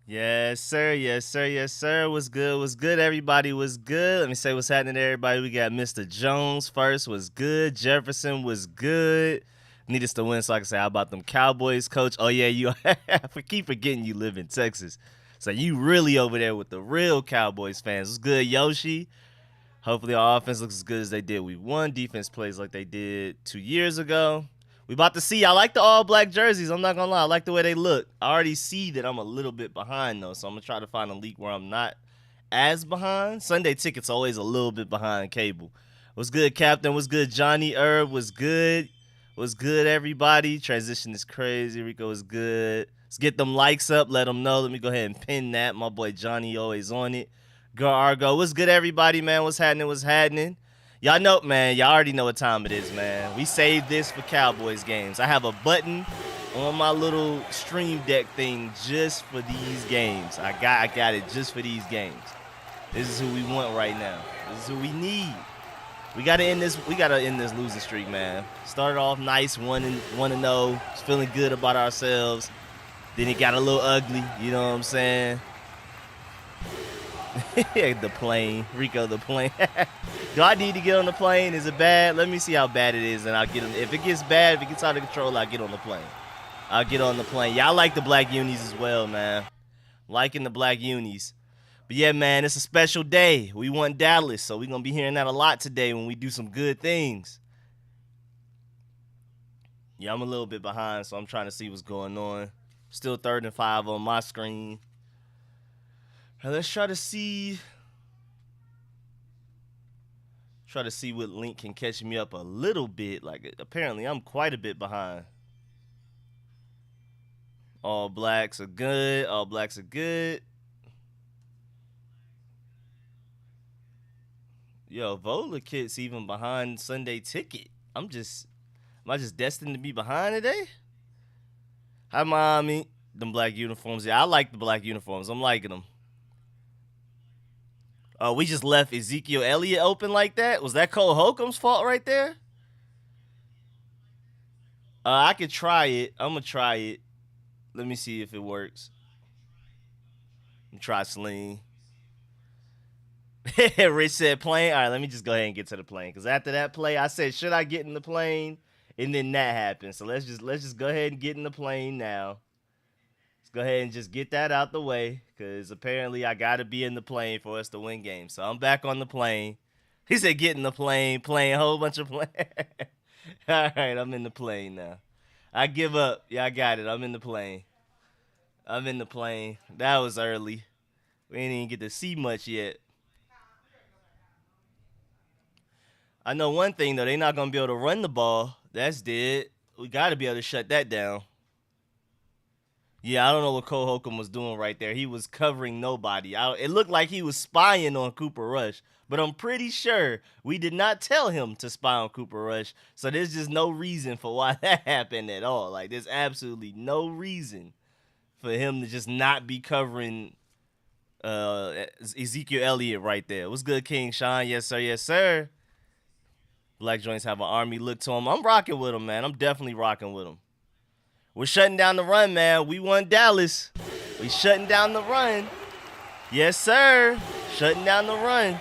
Yes, sir. Yes, sir. Yes, sir. What's good? What's good, everybody? What's good? Let me say what's happening to everybody. We got Mr. Jones first. Was good. Jefferson was good. Need us to win so I can say, how about them Cowboys, coach? Oh, yeah, you I keep forgetting you live in Texas. So you really over there with the real Cowboys fans. What's good, Yoshi? Hopefully our offense looks as good as they did. We won. Defense plays like they did 2 years ago. We about to see. I like the all-black jerseys. I'm not going to lie. I like the way they look. I already see that I'm a little bit behind, though, so I'm going to try to find a league where I'm not as behind. Sunday tickets always a little bit behind cable. What's good, Captain? What's good, Johnny Herb? What's good? What's good, everybody? Transition is crazy. Rico is good. Let's get them likes up. Let them know. Let me go ahead and pin that. My boy Johnny always on it. Girl Argo. What's good, everybody, man? What's happening? What's happening? Y'all know, man. Y'all already know what time it is, man. We saved this for Cowboys games. I have a button on my little stream deck thing just for these games. I got it just for these games. This is who we want right now. This is who we need. We gotta end this. We gotta end this losing streak, man. Started off nice, 1-0, feeling good about ourselves. Then it got a little ugly. You know what I'm saying? The plane, Rico, the plane. Do I need to get on the plane? Is it bad? Let me see how bad it is, and I'll get on. If it gets bad, if it gets out of control, I'll get on the plane. I'll get on the plane. Y'all like the black unis as well, man. Liking the black unis. But yeah, man, it's a special day. We won Dallas, so we're going to be hearing that a lot today when we do some good things. Yeah, I'm a little bit behind, so I'm trying to see what's going on. Still 3rd and 5 on my screen. Now let's try to see what link can catch me up a little bit. Like, apparently I'm quite a bit behind. All blacks are good. All blacks are good. Yo, Vola Kit's even behind Sunday Ticket. Am I just destined to be behind today? Hi, mommy. Them black uniforms. Yeah, I like the black uniforms. I'm liking them. We just left Ezekiel Elliott open like that? Was that Cole Holcomb's fault right there? I could try it. I'm going to try it. Let me see if it works. Try sling. Rich said plane. All right, let me just go ahead and get to the plane. Because after that play, I said, should I get in the plane? And then that happened. So let's just go ahead and get in the plane now. Let's go ahead and just get that out the way. Because apparently I got to be in the plane for us to win games. So I'm back on the plane. He said get in the plane, playing a whole bunch of plane. All right, I'm in the plane now. I give up. Yeah, I got it. I'm in the plane. I'm in the plane. That was early. We didn't even get to see much yet. I know one thing though, they're not gonna be able to run the ball. That's dead. We gotta be able to shut that down. Yeah, I don't know what Cole Holcomb was doing right there. He was covering nobody. It looked like he was spying on Cooper Rush, but I'm pretty sure we did not tell him to spy on Cooper Rush. So there's just no reason for why that happened at all. Like there's absolutely no reason for him to just not be covering Ezekiel Elliott right there. What's good, King Sean? Yes, sir. Yes, sir. Black joints have an army look to him. I'm rocking with him, man. I'm definitely rocking with him. We're shutting down the run, man. We won Dallas. We shutting down the run. Yes, sir. Shutting down the run.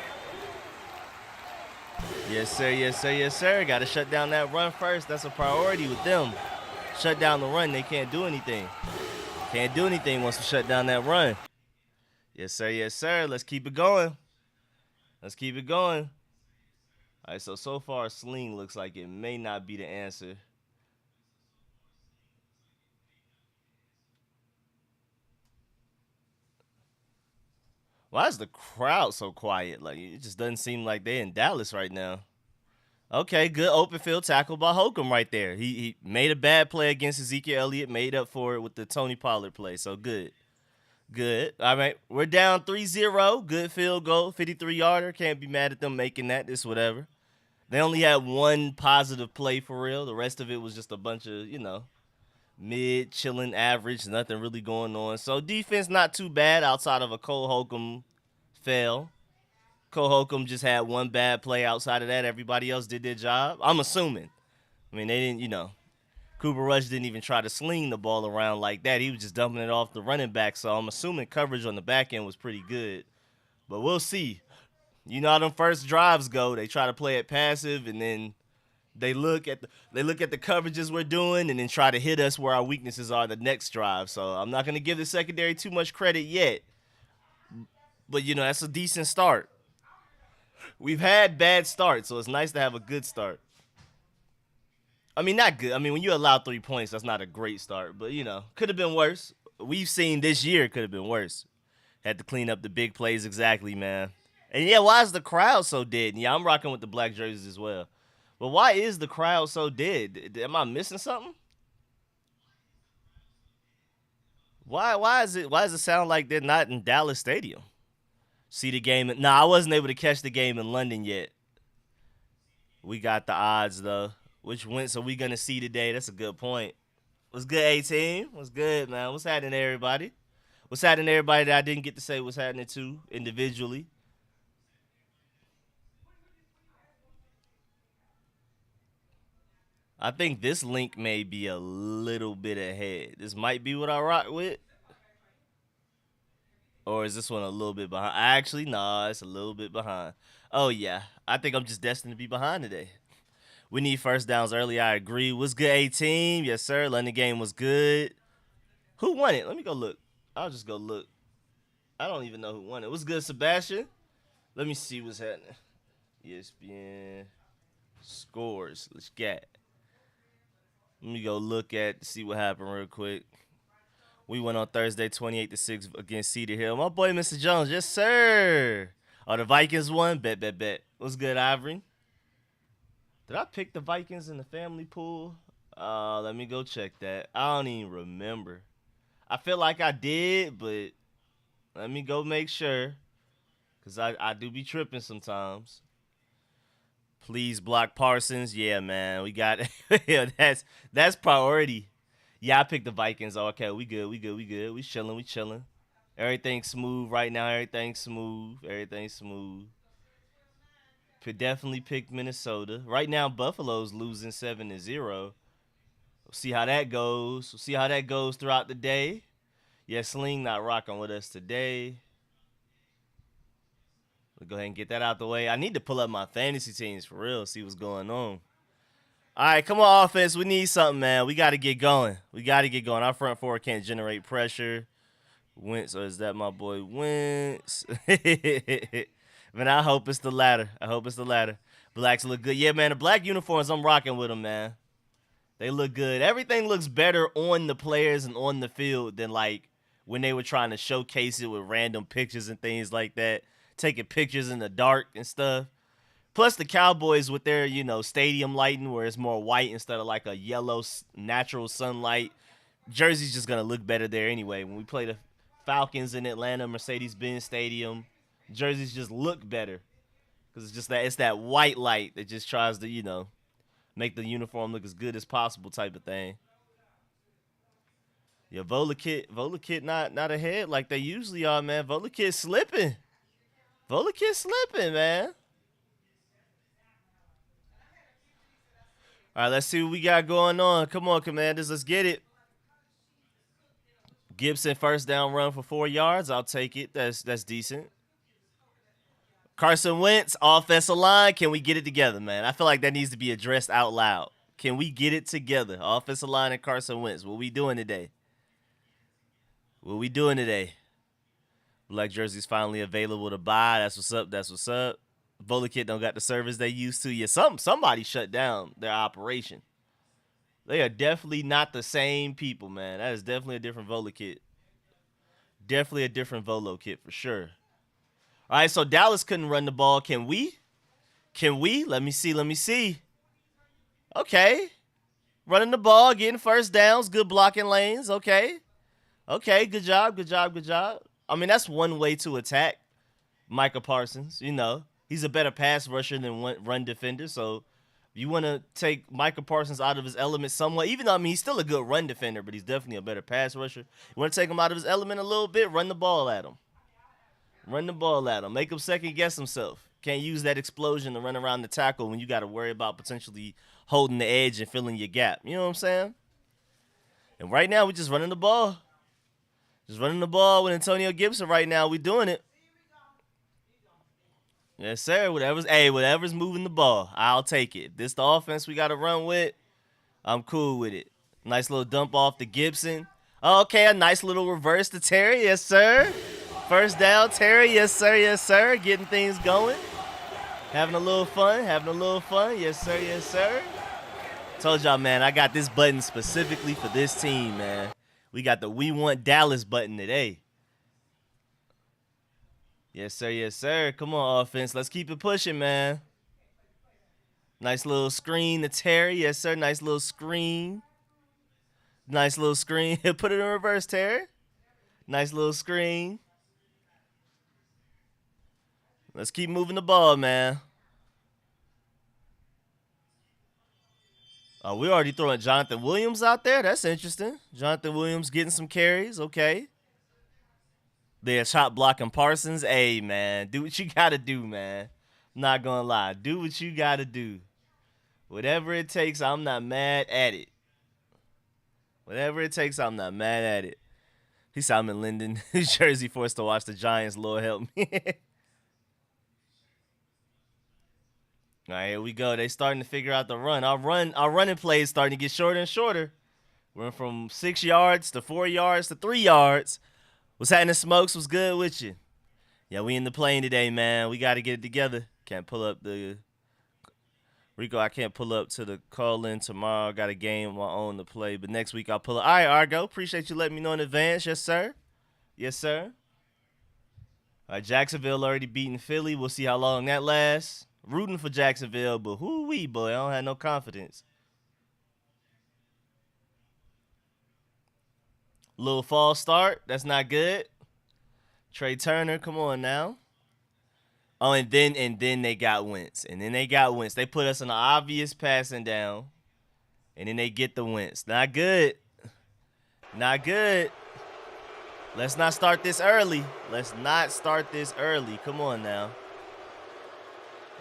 Yes, sir. Yes, sir. Yes, sir. Got to shut down that run first. That's a priority with them. Shut down the run. They can't do anything. Can't do anything once we shut down that run. Yes, sir. Yes, sir. Let's keep it going. Let's keep it going. All right, so far, sling looks like it may not be the answer. Why is the crowd so quiet? Like, it just doesn't seem like they're in Dallas right now. Okay, good open field tackle by Holcomb right there. He made a bad play against Ezekiel Elliott, made up for it with the Tony Pollard play, so good. Good. All right, we're down 3-0. Good field goal, 53-yarder. Can't be mad at them making that. This whatever. They only had one positive play for real. The rest of it was just a bunch of, mid, chilling, average, nothing really going on. So defense not too bad outside of a Cole Holcomb fail. Cole Holcomb just had one bad play. Outside of that, everybody else did their job. I'm assuming. I mean, they didn't, Cooper Rush didn't even try to sling the ball around like that. He was just dumping it off the running back. So I'm assuming coverage on the back end was pretty good. But we'll see. You know how them first drives go. They try to play it passive, and then they look at the coverages we're doing, and then try to hit us where our weaknesses are the next drive. So I'm not gonna give the secondary too much credit yet, but that's a decent start. We've had bad starts, so it's nice to have a good start. I mean, not good. I mean, when you allow 3 points, that's not a great start, but could have been worse. We've seen this year could have been worse. Had to clean up the big plays exactly, man. And yeah, why is the crowd so dead? And yeah, I'm rocking with the black jerseys as well. But why is the crowd so dead? Am I missing something? Why does it sound like they're not in Dallas Stadium? See the game? Nah, I wasn't able to catch the game in London yet. We got the odds though. Which went so we gonna see today. That's a good point. What's good, 18? What's good, man? What's happening to everybody? What's happening to everybody that I didn't get to say what's happening to individually? I think this link may be a little bit ahead. This might be what I rock with. Or is this one a little bit behind? Actually, nah, it's a little bit behind. Oh, yeah. I think I'm just destined to be behind today. We need first downs early. I agree. What's good, 18? Yes, sir. London game was good. Who won it? Let me go look. I'll just go look. I don't even know who won it. What's good, Sebastian? Let me see what's happening. ESPN scores. Let's get. Let me go look see what happened real quick. We went on Thursday 28-6 against Cedar Hill. My boy, Mr. Jones. Yes, sir. Oh, the Vikings won? Bet. What's good, Ivory? Did I pick the Vikings in the family pool? Let me go check that. I don't even remember. I feel like I did, but let me go make sure. Because I do be tripping sometimes. Please block Parsons. Yeah, man. We got yeah, that's priority. Yeah, I picked the Vikings. Oh, okay, we good. We chilling. Everything's smooth right now. Everything's smooth. Could definitely pick Minnesota. Right now, Buffalo's losing 7-0. We'll see how that goes. Throughout the day. Yeah, Sling not rocking with us today. We'll go ahead and get that out the way. I need to pull up my fantasy teams for real, see what's going on. All right, come on, offense. We need something, man. We got to get going. Our front four can't generate pressure. Wentz, or is that my boy Wentz? Man, I hope it's the latter. Blacks look good. Yeah, man, the black uniforms, I'm rocking with them, man. They look good. Everything looks better on the players and on the field than, like, when they were trying to showcase it with random pictures and things like that, taking pictures in the dark and stuff. Plus the Cowboys with their, stadium lighting where it's more white instead of like a yellow natural sunlight. Jersey's just going to look better there anyway. When we play the Falcons in Atlanta, Mercedes-Benz Stadium, jerseys just look better because it's that white light that just tries to, make the uniform look as good as possible type of thing. Yeah, Volakit not ahead like they usually are, man. Volakit slipping, man. All right, let's see what we got going on. Come on, Commanders, let's get it. Gibson first down run for 4 yards. I'll take it. That's decent. Carson Wentz, offensive line. Can we get it together, man? I feel like that needs to be addressed out loud. Can we get it together? Offensive line and Carson Wentz. What we doing today? Black jersey's finally available to buy. That's what's up. Volakit don't got the service they used to. Yeah, somebody shut down their operation. They are definitely not the same people, man. That is definitely a different Volakit. Definitely a different Volo kit for sure. All right, so Dallas couldn't run the ball. Can we? Let me see. Okay. Running the ball, getting first downs, good blocking lanes. Okay, good job. I mean, that's one way to attack Micah Parsons. He's a better pass rusher than run defender, so you want to take Micah Parsons out of his element somewhat, even though, he's still a good run defender, but he's definitely a better pass rusher. You want to take him out of his element a little bit, run the ball at him. Make him second-guess himself. Can't use that explosion to run around the tackle when you got to worry about potentially holding the edge and filling your gap. You know what I'm saying? And right now, we're just running the ball. With Antonio Gibson right now. We doing it. Yes, sir. Whatever's moving the ball, I'll take it. This the offense we got to run with. I'm cool with it. Nice little dump off to Gibson. Okay, a nice little reverse to Terry. Yes, sir. First down, Terry. Yes, sir. Getting things going. Having a little fun. Yes, sir. Told y'all, man, I got this button specifically for this team, man. We got the We Want Dallas button today. Yes, sir. Come on, offense. Let's keep it pushing, man. Nice little screen to Terry. Yes, sir. Nice little screen. Put it in reverse, Terry. Nice little screen. Let's keep moving the ball, man. Oh, we're already throwing Jonathan Williams out there. That's interesting. Jonathan Williams getting some carries. Okay. They're shot blocking Parsons. Hey, man. Do what you got to do, man. I'm not going to lie. Do what you got to do. Whatever it takes, I'm not mad at it. He said I'm in Linden, New Jersey, forced to watch the Giants. Lord help me. All right, here we go. They starting to figure out the run. Our running play is starting to get shorter and shorter. We're from 6 yards to 4 yards to 3 yards. What's happening, Smokes? What's good with you? Yeah, we in the plane today, man. We got to get it together. Can't pull up the Rico. I can't pull up to the call-in tomorrow. Got a game of my own to play, but next week I'll pull up. All right, Argo. Appreciate you letting me know in advance. Yes, sir. All right, Jacksonville already beating Philly. We'll see how long that lasts. Rooting for Jacksonville, but whoo-wee, boy, I don't have no confidence. Little false start. That's not good. Trey Turner, come on now. Oh, and then they got Wentz. They put us in an obvious passing down, and then they get the Wentz. Not good. Let's not start this early. Come on now.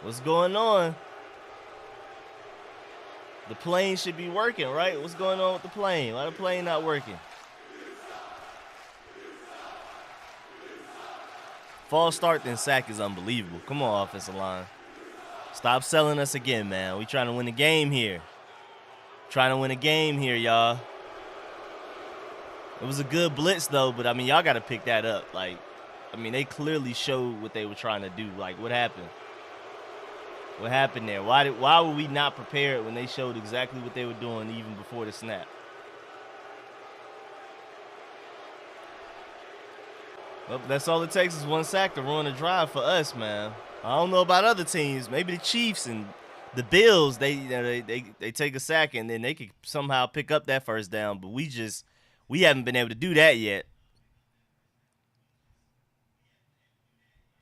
What's going on? The plane should be working, right? What's going on with the plane? Why the plane not working? False start then sack is unbelievable. Come on, offensive line. Stop selling us again, man. We trying to win a game here. Trying to win a game here, y'all. It was a good blitz, though, but, I mean, y'all got to pick that up. Like, I mean, they clearly showed what they were trying to do. Like, what happened? What happened there? Why were we not prepared when they showed exactly what they were doing even before the snap? Well, that's all it takes is one sack to ruin a drive for us, man. I don't know about other teams. Maybe the Chiefs and the Bills, they take a sack and then they could somehow pick up that first down. But we haven't been able to do that yet.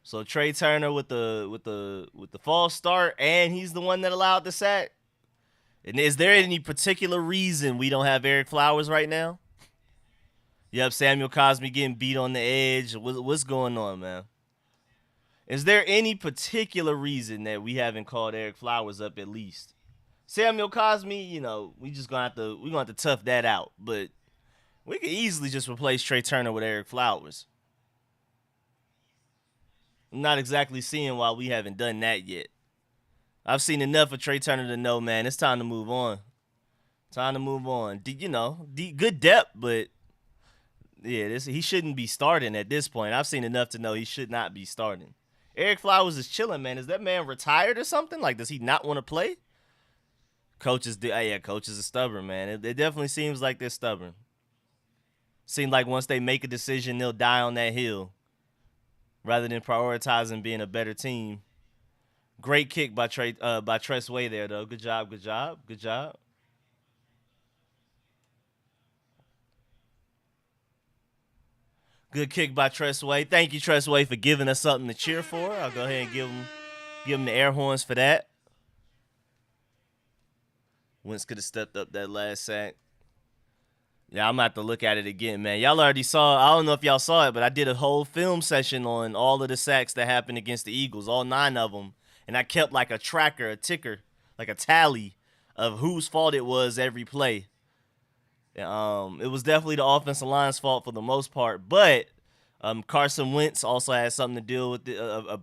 So Trey Turner with the false start, and he's the one that allowed the sack. And is there any particular reason we don't have Ereck Flowers right now? Yep, Samuel Cosmi getting beat on the edge. What's going on, man? Is there any particular reason that we haven't called Ereck Flowers up at least? Samuel Cosmi, you know, we're gonna have to tough that out. But we could easily just replace Trey Turner with Ereck Flowers. I'm not exactly seeing why we haven't done that yet. I've seen enough of Trey Turner to know, man, it's time to move on. Time to move on. Good depth, but yeah, he shouldn't be starting at this point. I've seen enough to know he should not be starting. Ereck Flowers is chilling, man. Is that man retired or something? Like, does he not want to play? Coaches are stubborn, man. It definitely seems like they're stubborn. Seems like once they make a decision, they'll die on that hill rather than prioritizing being a better team. Great kick by Tress Way there, though. Good job. Good kick by Tress Way. Thank you, Tress Way, for giving us something to cheer for. I'll go ahead and give him the air horns for that. Wentz could have stepped up that last sack. Yeah, I'm going to have to look at it again, man. Y'all already saw, I don't know if y'all saw it, but I did a whole film session on all of the sacks that happened against the Eagles, all 9 of them. And I kept like a tracker, a ticker, like a tally of whose fault it was every play. It was definitely the offensive line's fault for the most part, but Carson Wentz also had something to deal with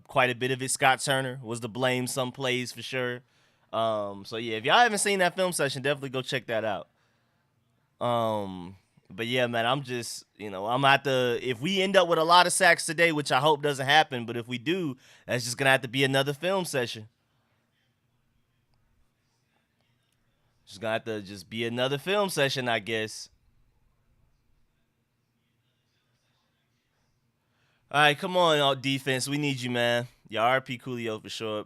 quite a bit of it. Scott Turner was to blame some plays for sure. So yeah, if y'all haven't seen that film session, definitely go check that out. But yeah, man, I'm just, I'm at if we end up with a lot of sacks today, which I hope doesn't happen, but if we do, that's just gonna have to be another film session. Just gonna have to just be another film session, I guess. All right, come on, defense. We need you, man. Yeah, RP Coolio for sure.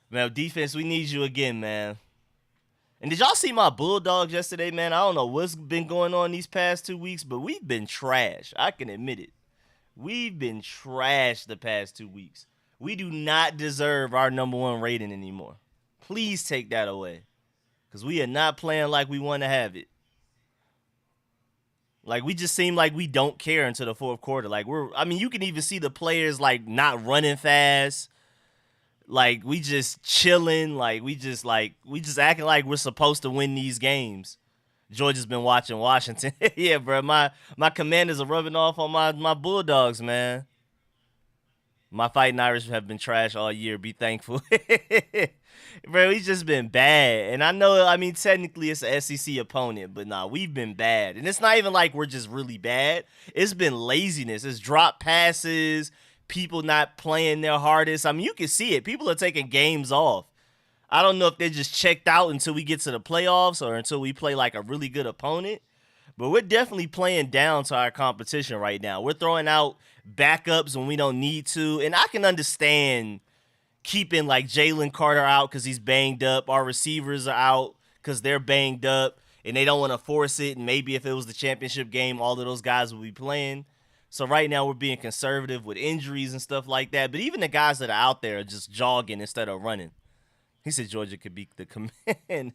Man, defense, we need you again, man. And did y'all see my Bulldogs yesterday, man? I don't know what's been going on these past 2 weeks, but we've been trash. I can admit it. We've been trash the past 2 weeks. We do not deserve our #1 rating anymore. Please take that away. Because we are not playing like we want to have it. Like, we just seem like we don't care until the fourth quarter. Like, you can even see the players, like, not running fast. Like, we just chilling. Like, we just acting like we're supposed to win these games. Georgia's been watching Washington. Yeah, bro, my Commanders are rubbing off on my Bulldogs, man. My Fighting Irish have been trash all year. Be thankful. Bro, we've just been bad. And I know, technically it's an SEC opponent, but nah, we've been bad. And it's not even like we're just really bad. It's been laziness. It's drop passes, people not playing their hardest. You can see it. People are taking games off. I don't know if they're just checked out until we get to the playoffs or until we play like a really good opponent. But we're definitely playing down to our competition right now. We're throwing out backups when we don't need to. And I can understand keeping like Jalen Carter out because he's banged up. Our receivers are out because they're banged up and they don't want to force it. And maybe if it was the championship game, all of those guys would be playing. So right now we're being conservative with injuries and stuff like that. But even the guys that are out there are just jogging instead of running. He said Georgia could beat the Command.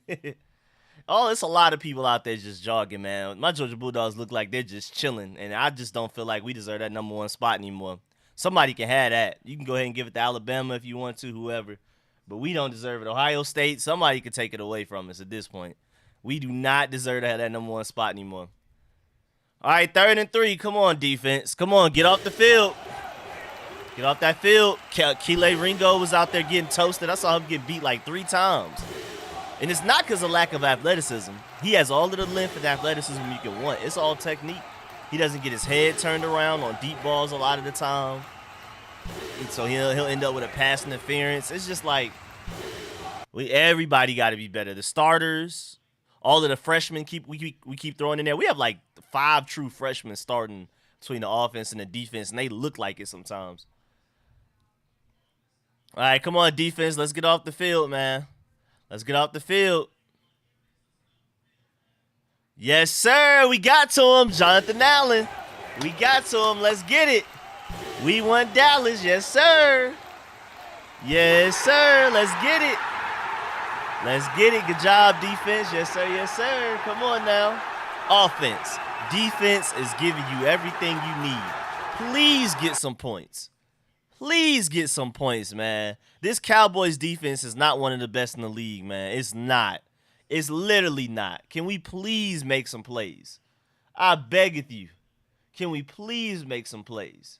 Oh, it's a lot of people out there just jogging, man. My Georgia Bulldogs look like they're just chilling, and I just don't feel like we deserve that #1 spot anymore. Somebody can have that. You can go ahead and give it to Alabama if you want to, whoever. But we don't deserve it. Ohio State, somebody could take it away from us at this point. We do not deserve to have that #1 spot anymore. All right, 3rd and 3. Come on, defense. Come on, get off the field. Get off that field. Kelee Ringo was out there getting toasted. I saw him get beat like 3 times. And it's not because of lack of athleticism. He has all of the length and athleticism you can want. It's all technique. He doesn't get his head turned around on deep balls a lot of the time. And so he'll end up with a pass interference. It's just like everybody got to be better. The starters, all of the freshmen we keep throwing in there. We have like 5 true freshmen starting between the offense and the defense, and they look like it sometimes. All right, come on, defense. Let's get off the field, man. Let's get off the field. Yes, sir. We got to him. Jonathan Allen. We got to him. Let's get it. We won Dallas. Yes, sir. Yes, sir. Let's get it. Let's get it. Good job, defense. Yes, sir. Yes, sir. Come on now. Offense. Defense is giving you everything you need. Please get some points. Please get some points, man. This Cowboys defense is not one of the best in the league, man. It's not. It's literally not. Can we please make some plays? I beggeth you. Can we please make some plays?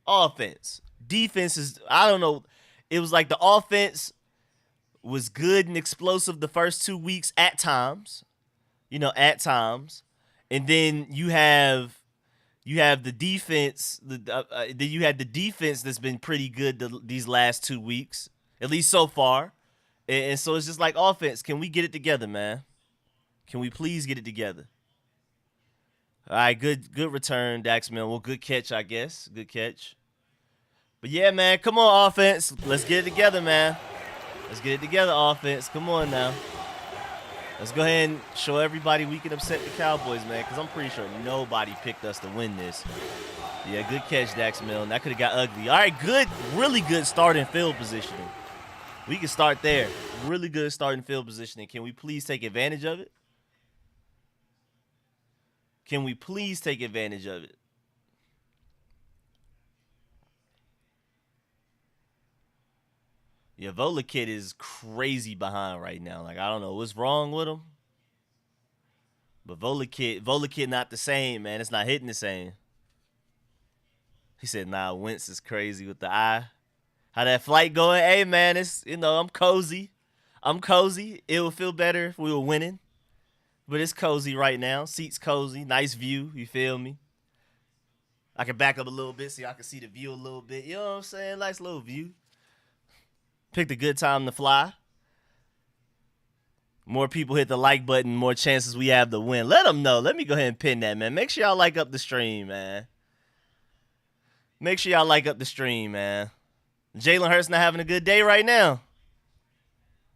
Offense. Defense is, I don't know. It was like the offense was good and explosive the first 2 weeks at times. At times. And then you have the defense. Then you had the defense that's been pretty good these last 2 weeks, at least so far. And so it's just like offense. Can we get it together, man? Can we please get it together? All right, good return, Dax Mill. Well, good catch, I guess. Good catch. But yeah, man, come on, offense. Let's get it together, man. Let's get it together, offense. Come on now. Let's go ahead and show everybody we can upset the Cowboys, man, because I'm pretty sure nobody picked us to win this. Yeah, good catch, Dax Mill. That could have got ugly. All right, really good starting field positioning. We can start there. Really good starting field positioning. Can we please take advantage of it? Can we please take advantage of it? Yeah, Vola Kid is crazy behind right now. Like, I don't know what's wrong with him. But Vola Kid not the same, man. It's not hitting the same. He said, nah, Wentz is crazy with the eye. How that flight going? Hey, man, it's, I'm cozy. It would feel better if we were winning. But it's cozy right now. Seats cozy. Nice view. You feel me? I can back up a little bit so y'all can see the view a little bit. You know what I'm saying? Nice little view. Picked a good time to fly. More people hit the like button, more chances we have to win. Let them know. Let me go ahead and pin that, man. Make sure y'all like up the stream, man. Make sure y'all like up the stream, man. Jalen Hurts not having a good day right now.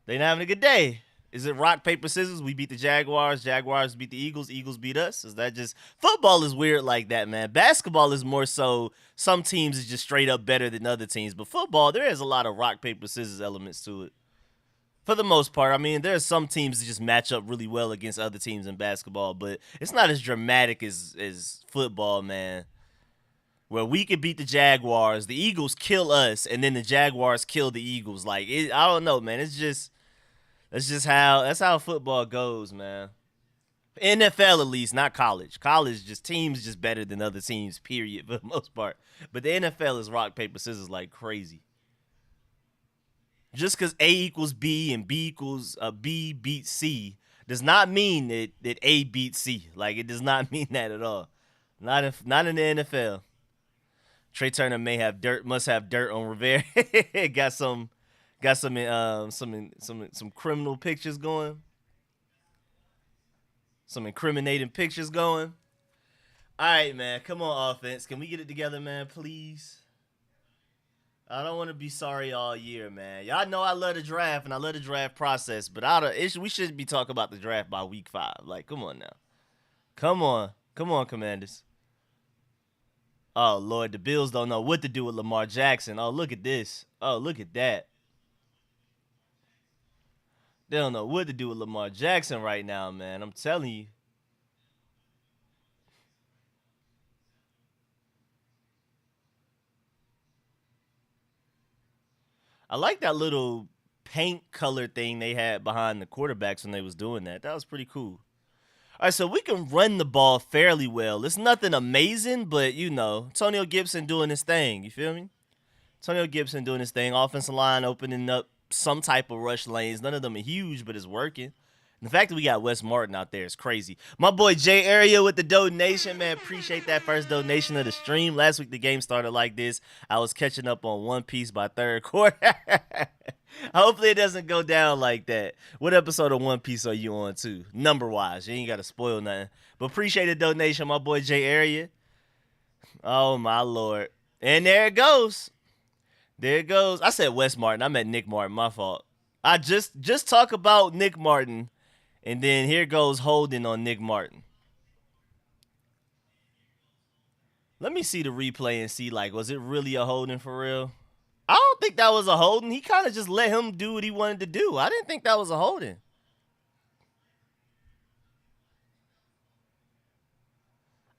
They not having a good day. Is it rock, paper, scissors? We beat the Jaguars. Jaguars beat the Eagles. Eagles beat us. Is that just... Football is weird like that, man. Basketball is more so... Some teams is just straight up better than other teams. But football, there is a lot of rock, paper, scissors elements to it. For the most part. I mean, there are some teams that just match up really well against other teams in basketball. But it's not as dramatic as football, man. Where we could beat the Jaguars. The Eagles kill us. And then the Jaguars kill the Eagles. Like, I don't know, man. That's how football goes, man. NFL at least, not college. College teams just better than other teams, period, for the most part. But the NFL is rock, paper, scissors like crazy. Just because A equals B and B beats C does not mean that A beats C. Like, it does not mean that at all. Not in the NFL. Trey Turner must have dirt on Rivera. Got some criminal pictures going. Some incriminating pictures going. All right, man. Come on, offense. Can we get it together, man, please? I don't want to be sorry all year, man. Y'all know I love the draft, and I love the draft process, but we shouldn't be talking about the draft by week 5. Like, come on now. Come on, Commanders. Oh, Lord, the Bills don't know what to do with Lamar Jackson. Oh, look at this. Oh, look at that. They don't know what to do with Lamar Jackson right now, man. I'm telling you. I like that little paint color thing they had behind the quarterbacks when they was doing that. That was pretty cool. All right, so we can run the ball fairly well. It's nothing amazing, but, Antonio Gibson doing his thing. You feel me? Antonio Gibson doing his thing. Offensive line opening up some type of rush lanes. None of them are huge, but it's working. And the fact that we got Wes Martin out there is crazy. My boy Jay Area with the donation, man. Appreciate that first donation of the stream. Last week the game started like this. I was catching up on One Piece by third quarter. Hopefully it doesn't go down like that. What episode of One Piece are you on too? Number-wise. You ain't got to spoil nothing. But appreciate the donation, my boy Jay Area. Oh, my Lord. And there it goes. There it goes. I said Wes Martin. I meant Nick Martin. My fault. I just talk about Nick Martin, and then here goes holding on Nick Martin. Let me see the replay and see, like, was it really a holding for real? I don't think that was a holding. He kind of just let him do what he wanted to do. I didn't think that was a holding.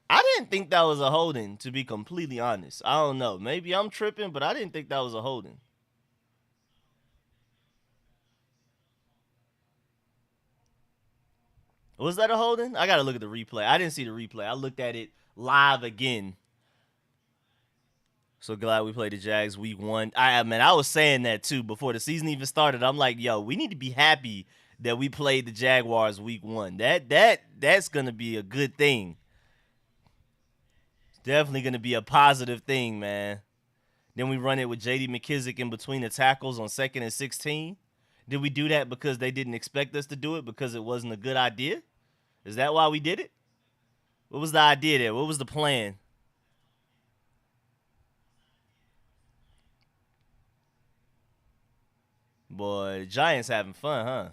I didn't think that was a holding, to be completely honest. I don't know. Maybe I'm tripping, but I didn't think that was a holding. Was that a holding? I got to look at the replay. I didn't see the replay. I looked at it live again. So glad we played the Jags week 1. I was saying that too before the season even started. I'm like, yo, we need to be happy that we played the Jaguars week 1. That's going to be a good thing. Definitely going to be a positive thing, man. Then we run it with J.D. McKissick in between the tackles on 2nd and 16. Did we do that because they didn't expect us to do it because it wasn't a good idea? Is that why we did it? What was the idea there? What was the plan? Boy, the Giants having fun, huh?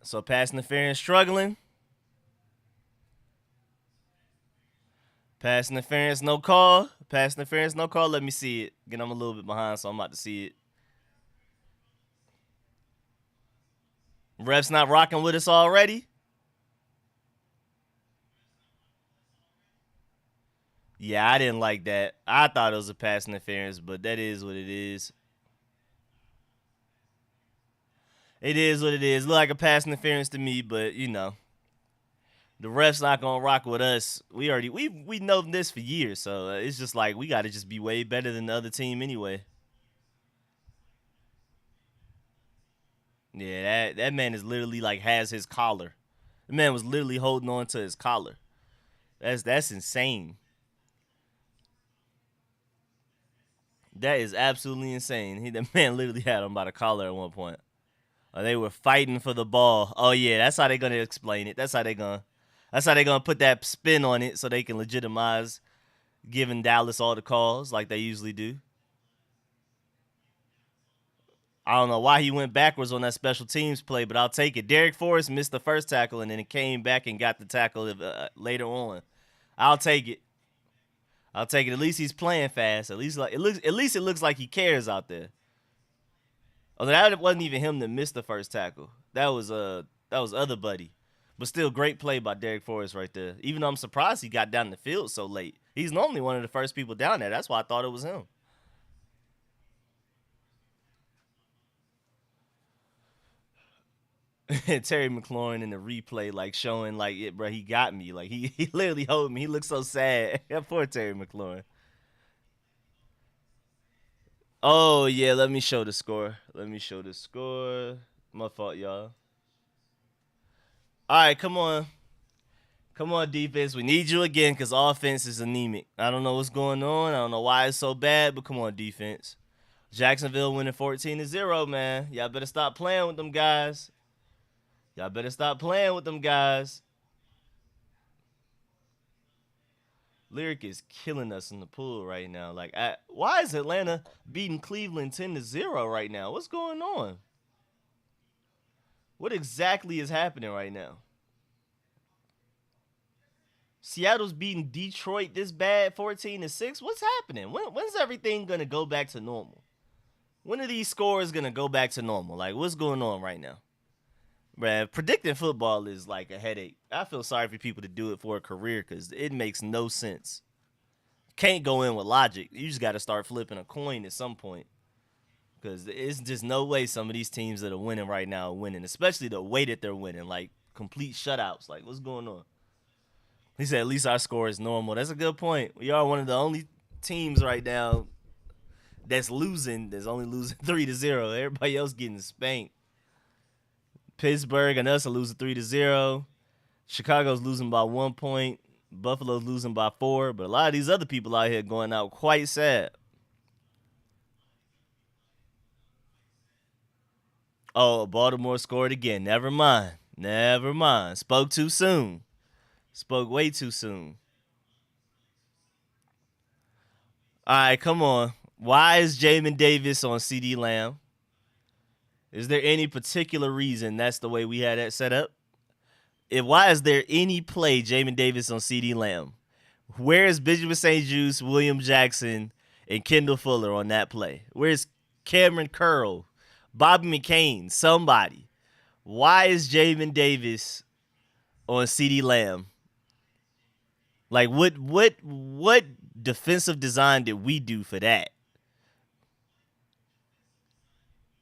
So pass interference struggling. Pass interference, no call. Pass interference, no call. Let me see it. Again, I'm a little bit behind, so I'm about to see it. Ref's not rocking with us already. Yeah, I didn't like that. I thought it was a pass interference, but that is what it is. It is what it is. Look like a pass interference to me, but you know, the refs not gonna rock with us. We know this for years, so it's just like we got to just be way better than the other team anyway. Yeah, that man is literally like has his collar. The man was literally holding on to his collar. That's insane. That is absolutely insane. The man literally had him by the collar at one point. They were fighting for the ball. Oh yeah, that's how they're gonna explain it. That's how they're gonna put that spin on it so they can legitimize giving Dallas all the calls like they usually do. I don't know why he went backwards on that special teams play, but I'll take it. Derek Forrest missed the first tackle and then it came back and got the tackle later on. I'll take it. I'll take it. At least he's playing fast. At least it looks like he cares out there. Oh, that wasn't even him that missed the first tackle. That was other buddy. But still, great play by Derek Forrest right there. Even though I'm surprised he got down the field so late. He's normally one of the first people down there. That's why I thought it was him. Terry McLaurin in the replay, like showing like it, bro. He got me. Like he literally hold me. He looks so sad. Poor Terry McLaurin. Oh yeah, let me show the score. My fault, y'all. All right, come on. Come on, defense. We need you again because offense is anemic. I don't know what's going on. I don't know why it's so bad, but come on, defense. Jacksonville winning 14-0, man. Y'all better stop playing with them guys. Lyriq is killing us in the pool right now. Like, why is Atlanta beating Cleveland 10-0 right now? What's going on? What exactly is happening right now? Seattle's beating Detroit this bad 14-6. What's happening? When's everything gonna go back to normal? When are these scores gonna go back to normal? Like, what's going on right now? Man, predicting football is like a headache. I feel sorry for people to do it for a career because it makes no sense. Can't go in with logic. You just got to start flipping a coin at some point because it's just no way some of these teams that are winning right now are winning, especially the way that they're winning. Like complete shutouts. Like, what's going on? He said, at least our score is normal. That's a good point. We are one of the only teams right now that's losing, that's only losing 3-0. Everybody else getting spanked. Pittsburgh and us are losing 3-0. Chicago's losing by 1 point. Buffalo's losing by 4. But a lot of these other people out here going out quite sad. Oh, Baltimore scored again. Never mind. Never mind. Spoke too soon. Spoke way too soon. All right, come on. Why is Jamin Davis on CeeDee Lamb? Is there any particular reason that's the way we had that set up? Why is there any play Jamin Davis on CeeDee Lamb? Where is Benjamin St-Juste, William Jackson, and Kendall Fuller on that play? Where's Cameron Curl, Bobby McCain, somebody? Why is Jamin Davis on CeeDee Lamb? Like, what defensive design did we do for that?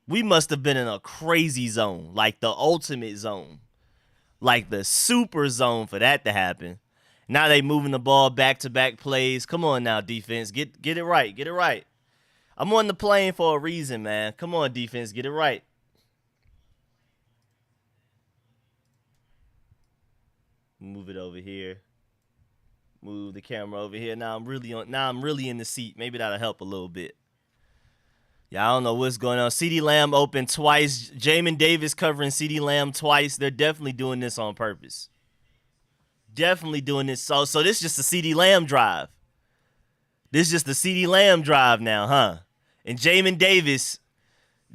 We must have been in a crazy zone, like the ultimate zone, like the super zone for that to happen. Now they moving the ball back-to-back plays. Come on now, defense. Get it right. Get it right. I'm on the plane for a reason, man. Come on, defense. Get it right. Move it over here. Move the camera over here. Now I'm really in the seat. Maybe that'll help a little bit. Yeah, I don't know what's going on. CeeDee Lamb open twice. Jamin Davis covering CeeDee Lamb twice. They're definitely doing this on purpose. Definitely doing this. So this is just a CeeDee Lamb drive. This is just the CeeDee Lamb drive now, huh? And Jamin Davis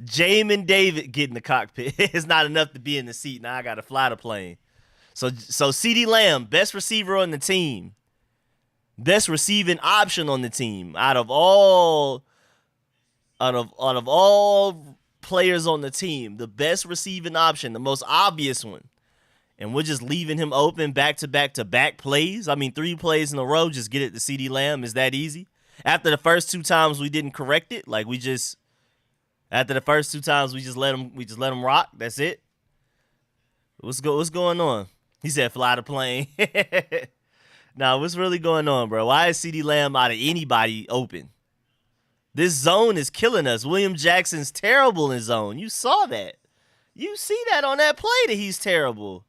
getting the cockpit. It's not enough to be in the seat. Now I got to fly the plane. So CeeDee Lamb, best receiver on the team. Best receiving option on the team. Out of all players on the team, the best receiving option, the most obvious one. And we're just leaving him open back-to-back plays. I mean, 3 plays in a row, just get it to CeeDee Lamb. Is that easy? After the first 2 times we didn't correct it, like we just let him rock. That's it. What's going on? He said fly the plane. Nah, what's really going on, bro? Why is CeeDee Lamb out of anybody open? This zone is killing us. William Jackson's terrible in zone. You saw that. You see that on that play that he's terrible.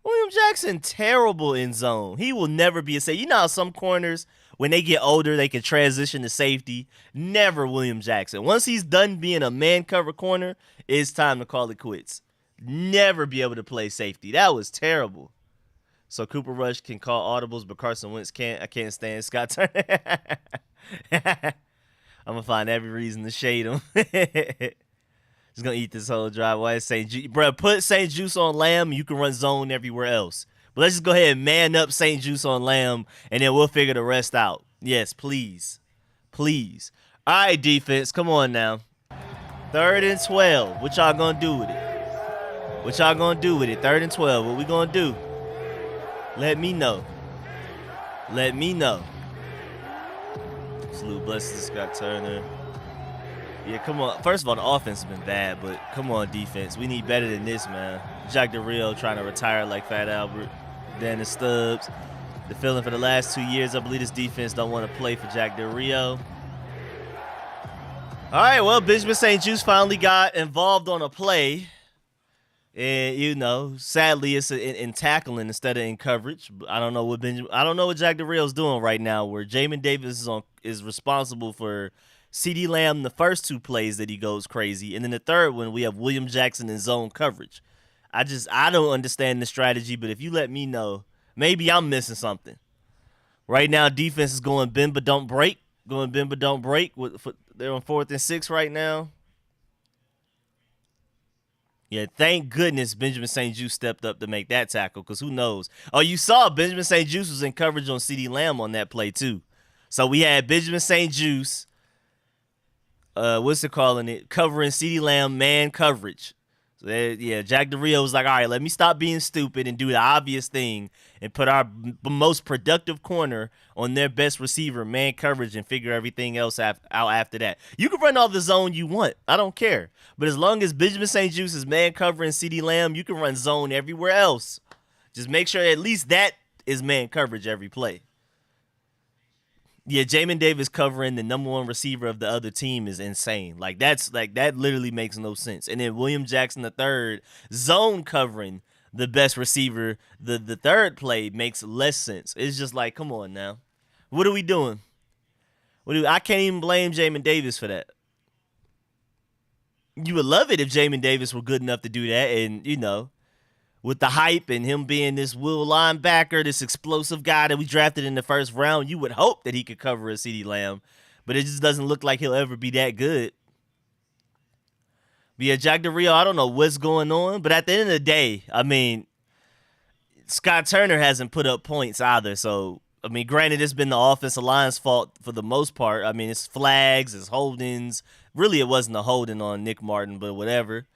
William Jackson, terrible in zone. He will never be a safety. You know how some corners, when they get older, they can transition to safety. Never William Jackson. Once he's done being a man-cover corner, it's time to call it quits. Never be able to play safety. That was terrible. So Cooper Rush can call audibles, but Carson Wentz can't. I can't stand Scott Turner. I'm going to find every reason to shade him. Just going to eat this whole drive. Why is St-Juste? Bro, put St-Juste on Lamb. You can run zone everywhere else. But let's just go ahead and man up St-Juste on Lamb, and then we'll figure the rest out. Yes, please. Please. All right, defense. Come on now. 3rd and 12. What y'all going to do with it? What y'all going to do with it? 3rd and 12. What we going to do? Let me know. Let me know. Salute blessings to Scott Turner. Yeah, come on. First of all, the offense has been bad, but come on, defense. We need better than this, man. Jack Del Rio trying to retire like Fat Albert. Dennis Stubbs. The feeling for the last 2 years, I believe this defense don't want to play for Jack Del Rio. All right, well, Benjamin St-Juste finally got involved on a play. And, you know, sadly, it's in tackling instead of in coverage. I don't know what Jack Del Rio's doing right now, where Jamin Davis is responsible for CeeDee Lamb the first 2 plays that he goes crazy, and then the third one we have William Jackson in zone coverage. I don't understand the strategy, but if you let me know, maybe I'm missing something. Right now, defense is going bend but don't break. They're on 4th and 6 right now. Yeah, thank goodness Benjamin St-Juste stepped up to make that tackle, because who knows? Oh, you saw Benjamin St-Juste was in coverage on CeeDee Lamb on that play too. So we had Benjamin St-Juste, covering CeeDee Lamb man coverage. So yeah, Jack Del Rio was like, all right, let me stop being stupid and do the obvious thing and put our most productive corner on their best receiver, man coverage, and figure everything else out after that. You can run all the zone you want. I don't care. But as long as Benjamin St. Juste is man covering CeeDee Lamb, you can run zone everywhere else. Just make sure at least that is man coverage every play. Yeah, Jamin Davis covering the number one receiver of the other team is insane. That literally makes no sense. And then William Jackson the third zone covering the best receiver, the third play makes less sense. It's just like, come on now, what are we doing? I can't even blame Jamin Davis for that. You would love it if Jamin Davis were good enough to do that, and with the hype and him being this will linebacker, this explosive guy that we drafted in the first round, you would hope that he could cover a CeeDee Lamb, but it just doesn't look like he'll ever be that good. But yeah, Jack Del Rio, I don't know what's going on, but at the end of the day, I mean, Scott Turner hasn't put up points either, so, I mean, granted, it's been the offensive line's fault for the most part. I mean, it's flags, it's holdings. Really, it wasn't a holding on Nick Martin, but whatever.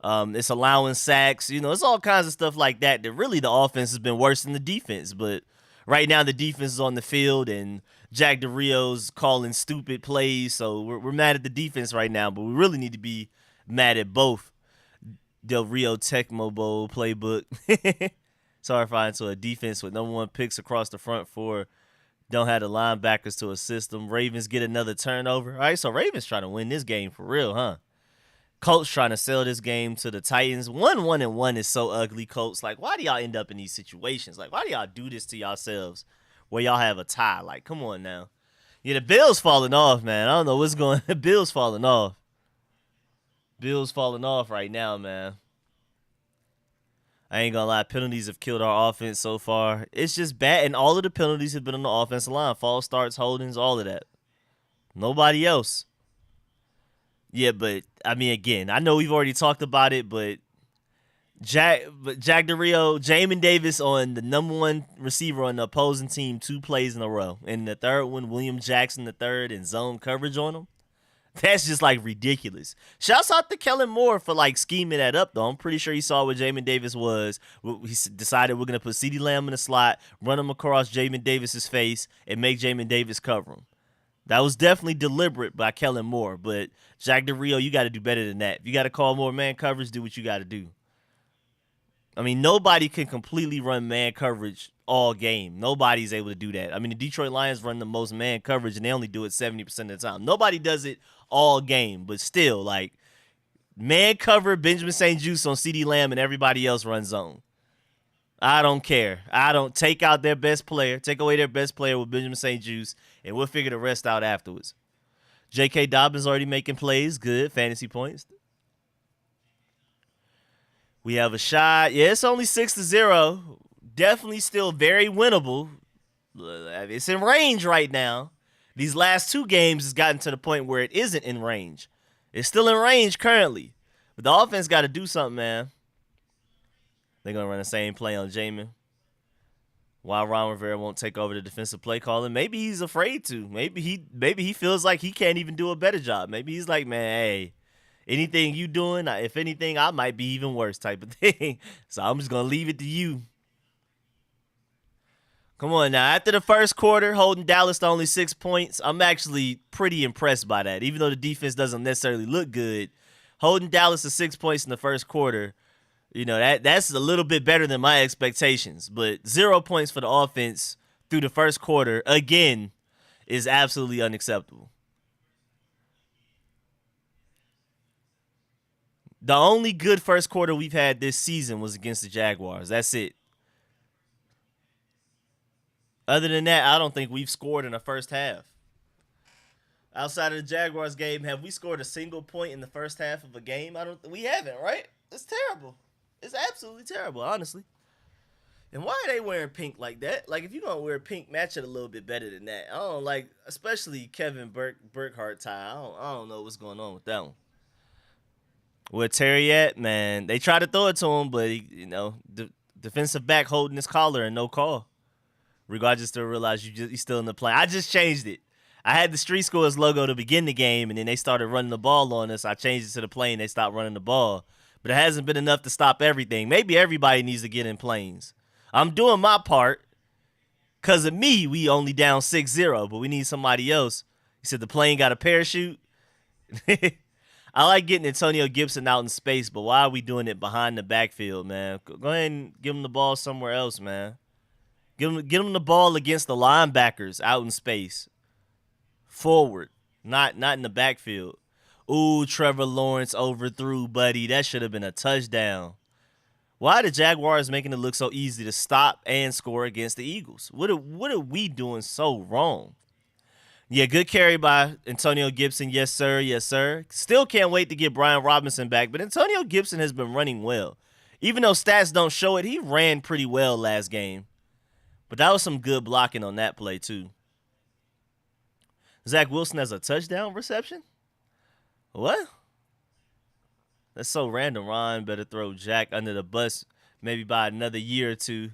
It's allowing sacks. It's all kinds of stuff like that really the offense has been worse than the defense. But right now the defense is on the field and Jack Del Rio's calling stupid plays. So we're mad at the defense right now, but we really need to be mad at both. Del Rio Tecmo Bowl playbook. It's hard to find to a defense with number one picks across the front four. Don't have the linebackers to assist them. Ravens get another turnover. All right, so Ravens trying to win this game for real, huh? Colts trying to sell this game to the Titans. 1-1-1 is so ugly, Colts. Like, why do y'all end up in these situations? Like, why do y'all do this to yourselves where y'all have a tie? Like, come on now. Yeah, the Bills falling off, man. I don't know what's going on. Bills falling off. Bills falling off right now, man. I ain't gonna lie. Penalties have killed our offense so far. It's just bad. And all of the penalties have been on the offensive line. False starts, holdings, all of that. Nobody else. Yeah, but I mean, again, I know we've already talked about it, but Jack Del Rio, Jamin Davis on the number one receiver on the opposing team 2 plays in a row, and the third one, William Jackson the third, in zone coverage on him. That's just like ridiculous. Shouts out to Kellen Moore for like scheming that up though. I'm pretty sure he saw what Jamin Davis was. He decided we're gonna put CeeDee Lamb in the slot, run him across Jamin Davis's face, and make Jamin Davis cover him. That was definitely deliberate by Kellen Moore, but Jack Del Rio, you got to do better than that. If you got to call more man coverage, do what you got to do. I mean, nobody can completely run man coverage all game. Nobody's able to do that. I mean, the Detroit Lions run the most man coverage, and they only do it 70% of the time. Nobody does it all game, but still, like, man cover Benjamin St. Juste on CeeDee Lamb, and everybody else runs zone. I don't care. I don't take out their best player, take away their best player with Benjamin St. Juste, and we'll figure the rest out afterwards. J.K. Dobbins already making plays. Good. Fantasy points. We have a shot. Yeah, it's only 6-0. Definitely still very winnable. It's in range right now. These last 2 games has gotten to the point where it isn't in range. It's still in range currently. But the offense got to do something, man. They're going to run the same play on Jamin. While Ron Rivera won't take over the defensive play calling, maybe he's afraid to. Maybe he feels like he can't even do a better job. Maybe he's like, man, hey, anything you doing, if anything, I might be even worse type of thing. So I'm just going to leave it to you. Come on now. After the first quarter, holding Dallas to only 6 points, I'm actually pretty impressed by that. Even though the defense doesn't necessarily look good, holding Dallas to 6 points in the first quarter, that's a little bit better than my expectations. But 0 points for the offense through the first quarter, again, is absolutely unacceptable. The only good first quarter we've had this season was against the Jaguars. That's it. Other than that, I don't think we've scored in the first half. Outside of the Jaguars game, have we scored a single point in the first half of a game? We haven't, right? It's terrible. It's absolutely terrible, honestly. And why are they wearing pink like that? Like, if you're going to wear pink, match it a little bit better than that. I don't like, especially Kevin Burkhardt tie. I don't know what's going on with that one. Where Terry at, man, they tried to throw it to him, but, defensive back holding his collar and no call. Regardless, still realize he's still in the play. I just changed it. I had the RicoScores logo to begin the game, and then they started running the ball on us. I changed it to the play, and they stopped running the ball. but it hasn't been enough to stop everything. Maybe everybody needs to get in planes. I'm doing my part. Because of me, we only down 6-0, but we need somebody else. He said the plane got a parachute. I like getting Antonio Gibson out in space, but why are we doing it behind the backfield, man? Go ahead and give him the ball somewhere else, man. Get him the ball against the linebackers out in space. Forward, not in the backfield. Ooh, Trevor Lawrence overthrew, buddy. That should have been a touchdown. Why are the Jaguars making it look so easy to stop and score against the Eagles? What are we doing so wrong? Yeah, good carry by Antonio Gibson. Yes, sir. Yes, sir. Still can't wait to get Brian Robinson back, but Antonio Gibson has been running well. Even though stats don't show it, he ran pretty well last game. But that was some good blocking on that play, too. Zach Wilson has a touchdown reception? What? That's so random. Ron better throw Jack under the bus maybe by another year or two.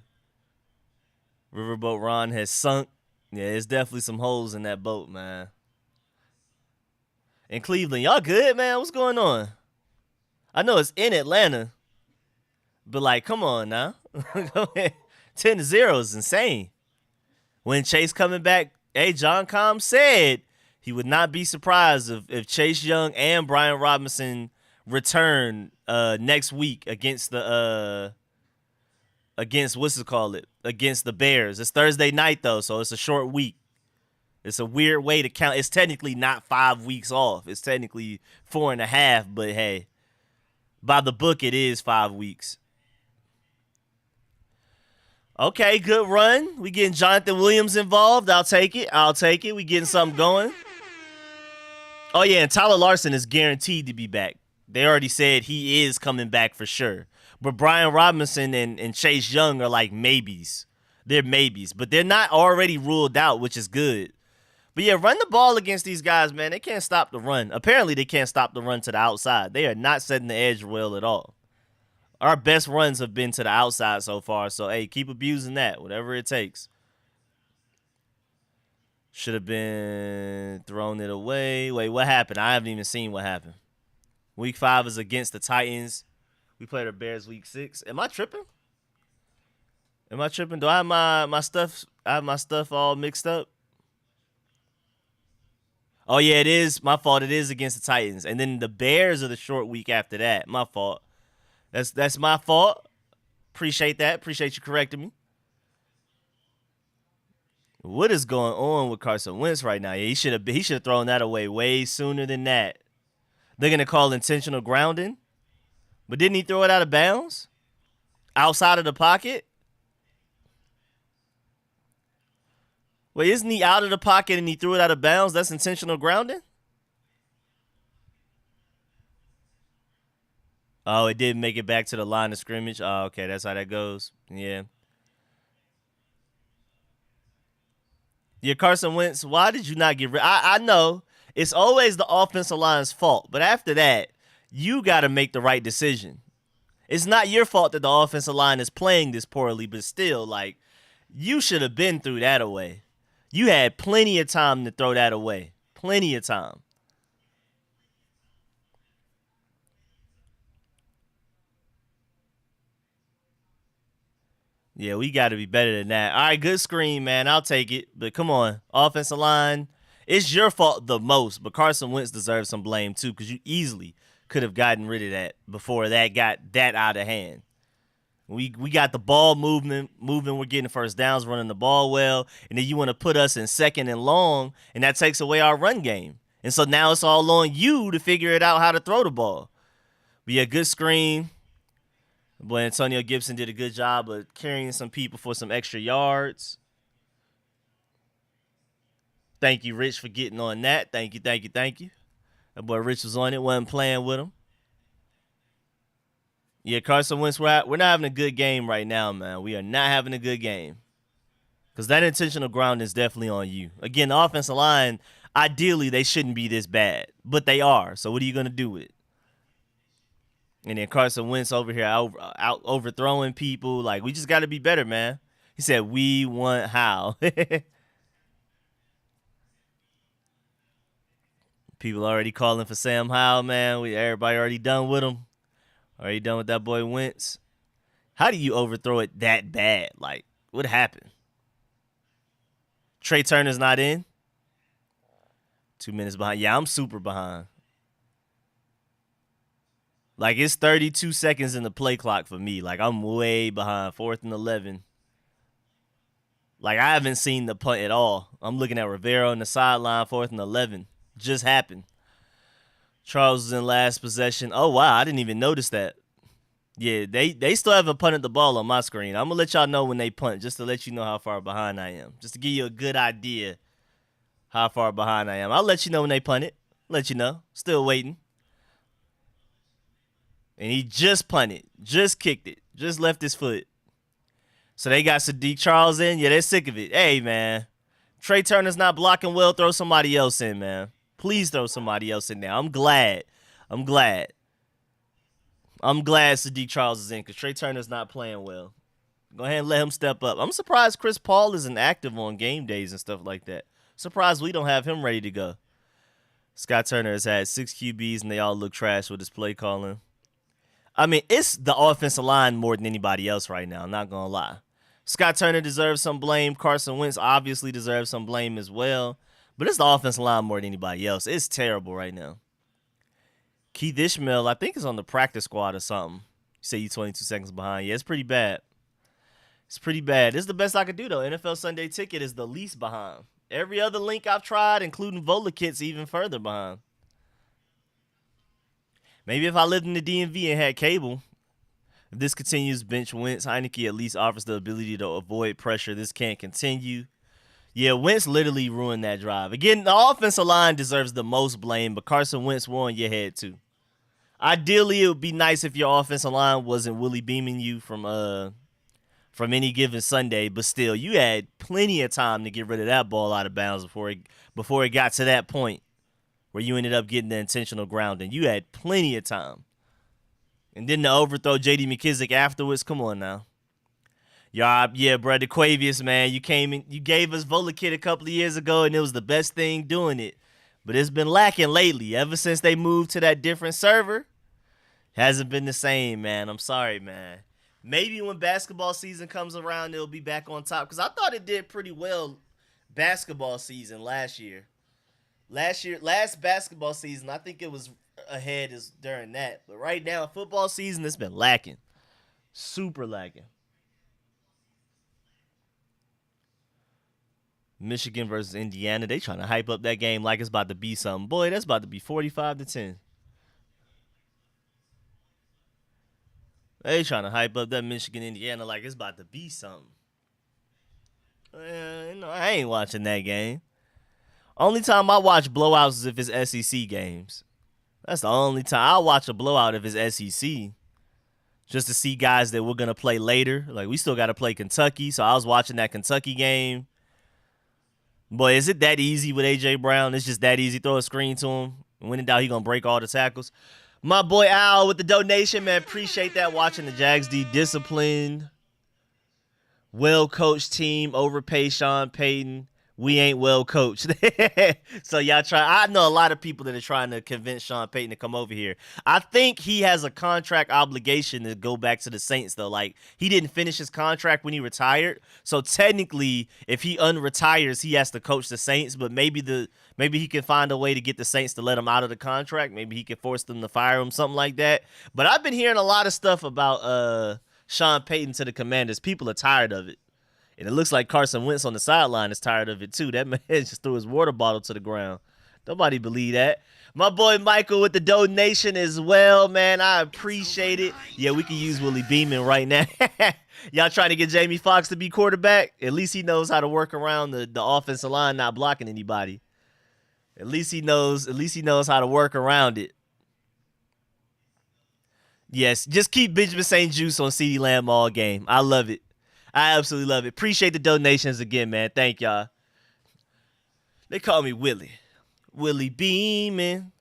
Riverboat Ron has sunk. Yeah, there's definitely some holes in that boat, man. In Cleveland, y'all good, man? What's going on? I know it's in Atlanta, but like, come on now. 10-0 is insane. When Chase coming back, hey, John Com said he would not be surprised if Chase Young and Brian Robinson return next week against the against the Bears. It's Thursday night though, so it's a short week. It's a weird way to count. It's technically not 5 weeks off. It's technically 4.5, but hey, by the book it is 5 weeks. Okay, good run. We getting Jonathan Williams involved. I'll take it. We getting something going. Oh yeah, and Tyler Larson is guaranteed to be back. They already said he is coming back for sure. But Brian Robinson and Chase Young are like maybes. They're maybes. But they're not already ruled out, which is good. But yeah, run the ball against these guys, man. They can't stop the run. Apparently, they can't stop the run to the outside. They are not setting the edge well at all. Our best runs have been to the outside so far. So, hey, keep abusing that, whatever it takes. Should have been thrown it away. Wait, what happened? I haven't even seen what happened. Week 5 is against the Titans. We played the Bears week 6. Am I tripping? Do I have my stuff? I have my stuff all mixed up. Oh yeah, it is my fault. It is against the Titans, and then the Bears are the short week after that. My fault. That's my fault. Appreciate that. Appreciate you correcting me. What is going on with Carson Wentz right now? Yeah, he should have thrown that away way sooner than that. They're gonna call intentional grounding. But didn't he throw it out of bounds? Outside of the pocket? Wait, isn't he out of the pocket and he threw it out of bounds? That's intentional grounding? Oh, it didn't make it back to the line of scrimmage? Oh, okay, that's how that goes. Yeah. Yeah, Carson Wentz, why did you not get rid? I know it's always the offensive line's fault, but after that, you got to make the right decision. It's not your fault that the offensive line is playing this poorly, but still, like, you should have been through that away. You had plenty of time to throw that away. Plenty of time. Yeah, we got to be better than that. All right, good screen, man. I'll take it. But come on, offensive line. It's your fault the most, but Carson Wentz deserves some blame too because you easily could have gotten rid of that before that got that out of hand. We got the ball moving. We're getting first downs, running the ball well, and then you want to put us in second and long, and that takes away our run game. And so now it's all on you to figure it out how to throw the ball. But yeah, good screen. Boy, Antonio Gibson did a good job of carrying some people for some extra yards. Thank you, Rich, for getting on that. Thank you. That boy Rich was on it, wasn't playing with him. Yeah, Carson Wentz, we're not having a good game right now, man. We are not having a good game. Because that intentional ground is definitely on you. Again, the offensive line, ideally, they shouldn't be this bad. But they are. So what are you going to do with it? And then Carson Wentz over here out overthrowing people. Like, we just got to be better, man. He said, we want how. People already calling for Sam Howell, man. Everybody already done with him. Are you done with that boy Wentz? How do you overthrow it that bad? Like, what happened? Trey Turner's not in. 2 minutes behind. Yeah, I'm super behind. Like, it's 32 seconds in the play clock for me. Like, I'm way behind. 4th and 11. Like, I haven't seen the punt at all. I'm looking at Rivera on the sideline, 4th and 11. Just happened. Charles is in last possession. Oh, wow. I didn't even notice that. Yeah, they still haven't punted the ball on my screen. I'm going to let y'all know when they punt, just to let you know how far behind I am. Just to give you a good idea how far behind I am. I'll let you know when they punt it. Let you know. Still waiting. And he just punted. Just kicked it. Just left his foot. So they got Sadiq Charles in. Yeah, they're sick of it. Hey, man. Trey Turner's not blocking well. Throw somebody else in, man. Please throw somebody else in there. I'm glad Sadiq Charles is in because Trey Turner's not playing well. Go ahead and let him step up. I'm surprised Chris Paul isn't active on game days and stuff like that. Surprised we don't have him ready to go. Scott Turner has had 6 QBs, and they all look trash with his play calling. I mean, it's the offensive line more than anybody else right now. I'm not going to lie. Scott Turner deserves some blame. Carson Wentz obviously deserves some blame as well. But it's the offensive line more than anybody else. It's terrible right now. Keith Ishmael, I think, is on the practice squad or something. You say you 22 seconds behind. Yeah, it's pretty bad. It's pretty bad. This is the best I could do, though. NFL Sunday Ticket is the least behind. Every other link I've tried, including Volakit's, even further behind. Maybe if I lived in the DMV and had cable. If this continues, bench Wentz. Heineke at least offers the ability to avoid pressure. This can't continue. Yeah, Wentz literally ruined that drive. Again, the offensive line deserves the most blame, but Carson Wentz wore on your head too. Ideally, it would be nice if your offensive line wasn't Willie beaming you from any given Sunday, but still, you had plenty of time to get rid of that ball out of bounds before it got to that point where you ended up getting the intentional grounding. You had plenty of time. And then to overthrow J.D. McKissick afterwards, come on now. Yeah, bro, DeQuavius, man, you gave us Volakit a couple of years ago, and it was the best thing doing it. But it's been lacking lately. Ever since they moved to that different server, hasn't been the same, man. I'm sorry, man. Maybe when basketball season comes around, it'll be back on top. Because I thought it did pretty well basketball season last year. Last basketball season, I think it was ahead as during that. But right now, football season, it's been lacking. Super lacking. Michigan versus Indiana. They trying to hype up that game like it's about to be something. Boy, that's about to be 45-10. They trying to hype up that Michigan-Indiana like it's about to be something. I ain't watching that game. Only time I watch blowouts is if it's SEC games. That's the only time I'll watch a blowout if it's SEC. Just to see guys that we're going to play later. Like, we still got to play Kentucky, so I was watching that Kentucky game. Boy, is it that easy with A.J. Brown? It's just that easy. Throw a screen to him. When in doubt, he going to break all the tackles. My boy Al with the donation, man. Appreciate that. Watching the Jags D disciplined, well-coached team. Overpay Sean Payton. We ain't well coached. So y'all try. I know a lot of people that are trying to convince Sean Payton to come over here. I think he has a contract obligation to go back to the Saints, though. Like, he didn't finish his contract when he retired. So technically, if he unretires, he has to coach the Saints. But maybe he can find a way to get the Saints to let him out of the contract. Maybe he can force them to fire him, something like that. But I've been hearing a lot of stuff about Sean Payton to the Commanders. People are tired of it. And it looks like Carson Wentz on the sideline is tired of it, too. That man just threw his water bottle to the ground. Nobody believe that. My boy Michael with the donation as well, man. I appreciate it. Yeah, we can use Willie Beeman right now. Y'all trying to get Jamie Foxx to be quarterback? At least he knows how to work around the offensive line not blocking anybody. At least he knows how to work around it. Yes, just keep Benjamin St. Juice on CeeDee Lamb all game. I love it. I absolutely love it. Appreciate the donations again, man. Thank y'all. They call me Willie. Willie Beeman.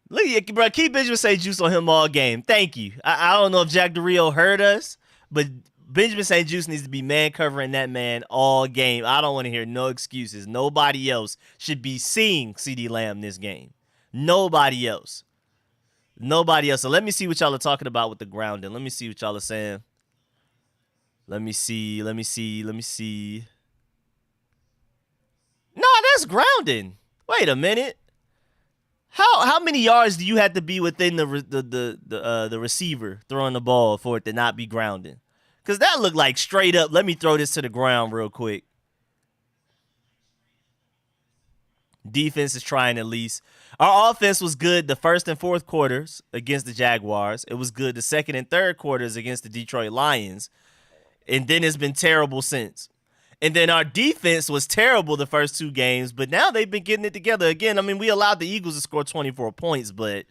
Look at you, bro. Keep Benjamin St. Juice on him all game. Thank you. I don't know if Jack Del Rio heard us, but Benjamin St. Juice needs to be man covering that man all game. I don't want to hear no excuses. Nobody else should be seeing CeeDee Lamb this game. Nobody else. Nobody else. So let me see what y'all are talking about with the grounding. Let me see what y'all are saying. Let me see. Let me see. Let me see. No, that's grounding. Wait a minute. How many yards do you have to be within the receiver throwing the ball for it to not be grounding? Because that looked like straight up. Let me throw this to the ground real quick. Defense is trying at least. Our offense was good the first and fourth quarters against the Jaguars. It was good the second and third quarters against the Detroit Lions. And then it's been terrible since. And then our defense was terrible the first two games, but now they've been getting it together again. I mean, we allowed the Eagles to score 24 points, but,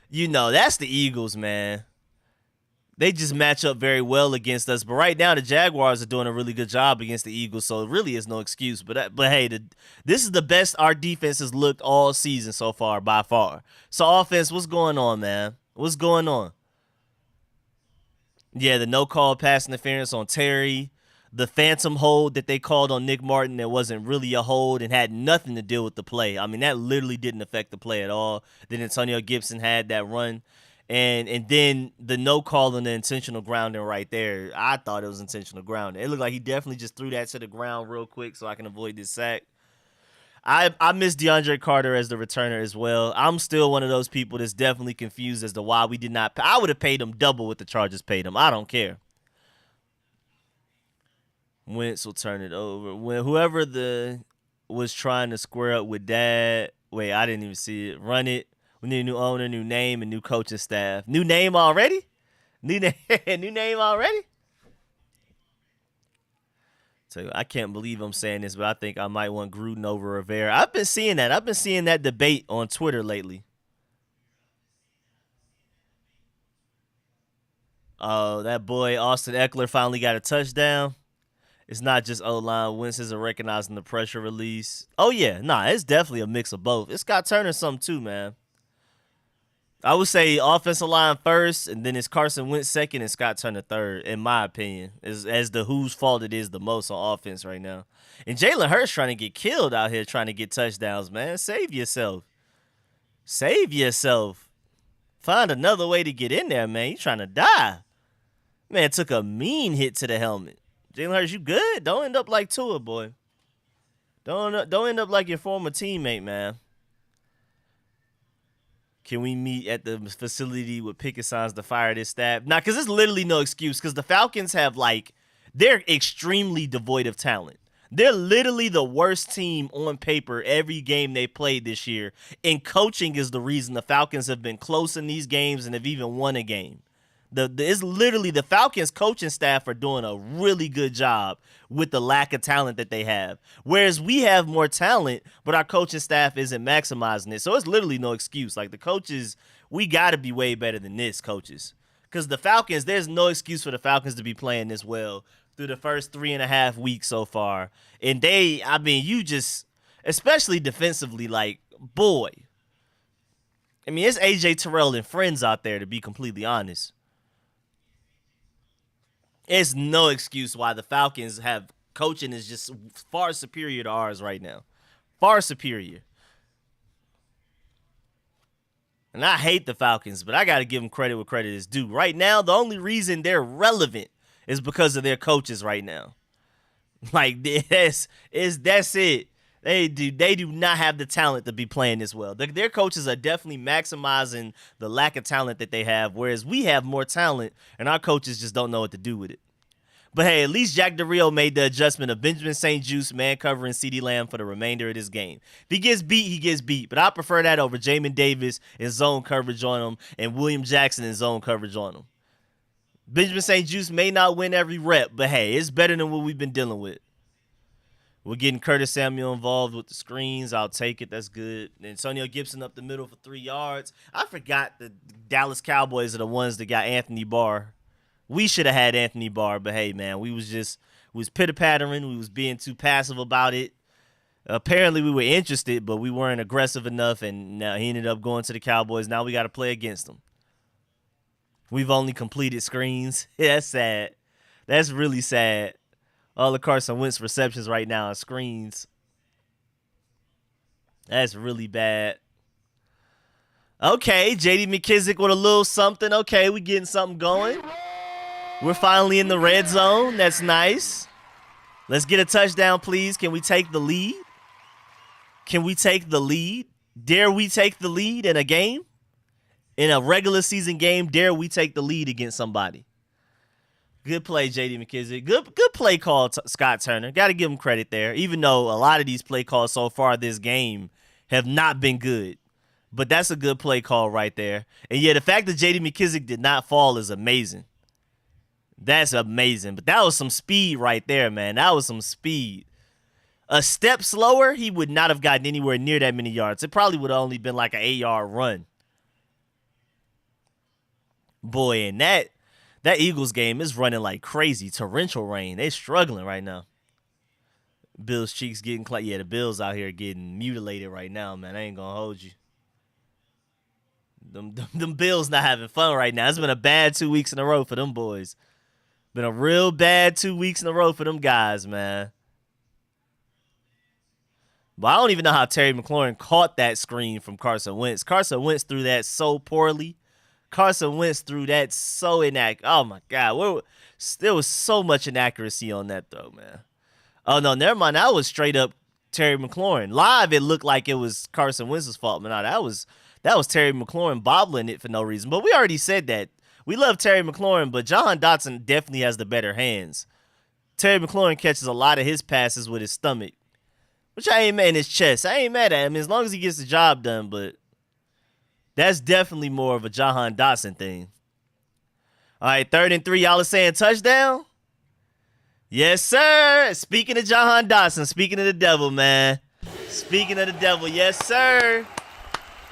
that's the Eagles, man. They just match up very well against us. But right now, the Jaguars are doing a really good job against the Eagles, so it really is no excuse. But hey, this is the best our defense has looked all season so far, by far. So, offense, what's going on, man? What's going on? Yeah, the no-call pass interference on Terry. The phantom hold that they called on Nick Martin that wasn't really a hold and had nothing to do with the play. I mean, that literally didn't affect the play at all. Then Antonio Gibson had that run. And then the no call on the intentional grounding right there, I thought it was intentional grounding. It looked like he definitely just threw that to the ground real quick so I can avoid this sack. I miss DeAndre Carter as the returner as well. I'm still one of those people that's definitely confused as to why we did not pay. I would have paid him double what the Chargers paid him. I don't care. Wentz will turn it over. When whoever was trying to square up with Dad. Wait, I didn't even see it. Run it. We need a new owner, new name, and new coaching staff. New name already? New name, new name already? So I can't believe I'm saying this, but I think I might want Gruden over Rivera. I've been seeing that. I've been seeing that debate on Twitter lately. Oh, that boy Austin Eckler finally got a touchdown. It's not just O-line. Wentz isn't recognizing the pressure release. Oh, yeah. Nah, it's definitely a mix of both. It's Scott Turner something too, man. I would say offensive line first, and then it's Carson Wentz second and Scott Turner third, in my opinion, as the whose fault it is the most on offense right now. And Jalen Hurts trying to get killed out here trying to get touchdowns, man. Save yourself. Save yourself. Find another way to get in there, man. You trying to die. Man took a mean hit to the helmet. Jalen Hurts, you good? Don't end up like Tua, boy. Don't end up like your former teammate, man. Can we meet at the facility with picket signs to fire this staff? Nah, because there's literally no excuse. Because the Falcons have, they're extremely devoid of talent. They're literally the worst team on paper every game they played this year. And coaching is the reason the Falcons have been close in these games and have even won a game. It's literally the Falcons coaching staff are doing a really good job with the lack of talent that they have. Whereas we have more talent, but our coaching staff isn't maximizing it. So it's literally no excuse. Like the coaches, we got to be way better than this, coaches. Because the Falcons, there's no excuse for the Falcons to be playing this well through the first 3.5 weeks so far. And you just, especially defensively, boy. I mean, it's AJ Terrell and friends out there, to be completely honest. It's no excuse why the Falcons have coaching is just far superior to ours right now. Far superior. And I hate the Falcons, but I got to give them credit where credit is due. Right now, the only reason they're relevant is because of their coaches right now. That's it. They do not have the talent to be playing this well. Their coaches are definitely maximizing the lack of talent that they have, whereas we have more talent, and our coaches just don't know what to do with it. But hey, at least Jack Del Rio made the adjustment of Benjamin St-Juste man covering CeeDee Lamb for the remainder of this game. If he gets beat, he gets beat. But I prefer that over Jamin Davis and zone coverage on him and William Jackson and zone coverage on him. Benjamin St-Juste may not win every rep, but hey, it's better than what we've been dealing with. We're getting Curtis Samuel involved with the screens. I'll take it. That's good. Antonio Gibson up the middle for 3 yards. I forgot the Dallas Cowboys are the ones that got Anthony Barr. We should have had Anthony Barr, but hey, man, we was pitter-pattering. We was being too passive about it. Apparently, we were interested, but we weren't aggressive enough, and now he ended up going to the Cowboys. Now we got to play against them. We've only completed screens. Yeah, that's sad. That's really sad. All the Carson Wentz receptions right now are screens. That's really bad. Okay, J.D. McKissic with a little something. Okay, we getting something going. We're finally in the red zone. That's nice. Let's get a touchdown, please. Can we take the lead? Can we take the lead? Dare we take the lead in a game? In a regular season game, dare we take the lead against somebody? Good play, J.D. McKissic. Good play call, Scott Turner. Got to give him credit there, even though a lot of these play calls so far this game have not been good. But that's a good play call right there. And yeah, the fact that J.D. McKissic did not fall is amazing. That's amazing. But that was some speed right there, man. That was some speed. A step slower, he would not have gotten anywhere near that many yards. It probably would have only been like an 8-yard run. Boy, and that Eagles game is running like crazy. Torrential rain. They struggling right now. Bills cheeks getting yeah, the Bills out here getting mutilated right now, man. I ain't gonna hold you. Them Bills not having fun right now. It's been a bad 2 weeks in a row for them boys. Been a real bad 2 weeks in a row for them guys, man. But I don't even know how Terry McLaurin caught that screen from Carson Wentz. Carson Wentz threw that so poorly. Carson Wentz threw that so inaccurate. Oh, my God. There was so much inaccuracy on that throw, man. Oh, no, never mind. That was straight up Terry McLaurin. Live, it looked like it was Carson Wentz's fault. But no, that was Terry McLaurin bobbling it for no reason. But we already said that. We love Terry McLaurin, but Jahan Dotson definitely has the better hands. Terry McLaurin catches a lot of his passes with his stomach, which I ain't mad at his chest. I ain't mad at him as long as he gets the job done, but that's definitely more of a Jahan Dotson thing. All right, 3rd and 3. Y'all are saying touchdown? Yes, sir. Speaking of Jahan Dotson, speaking of the devil, man. Speaking of the devil, yes, sir.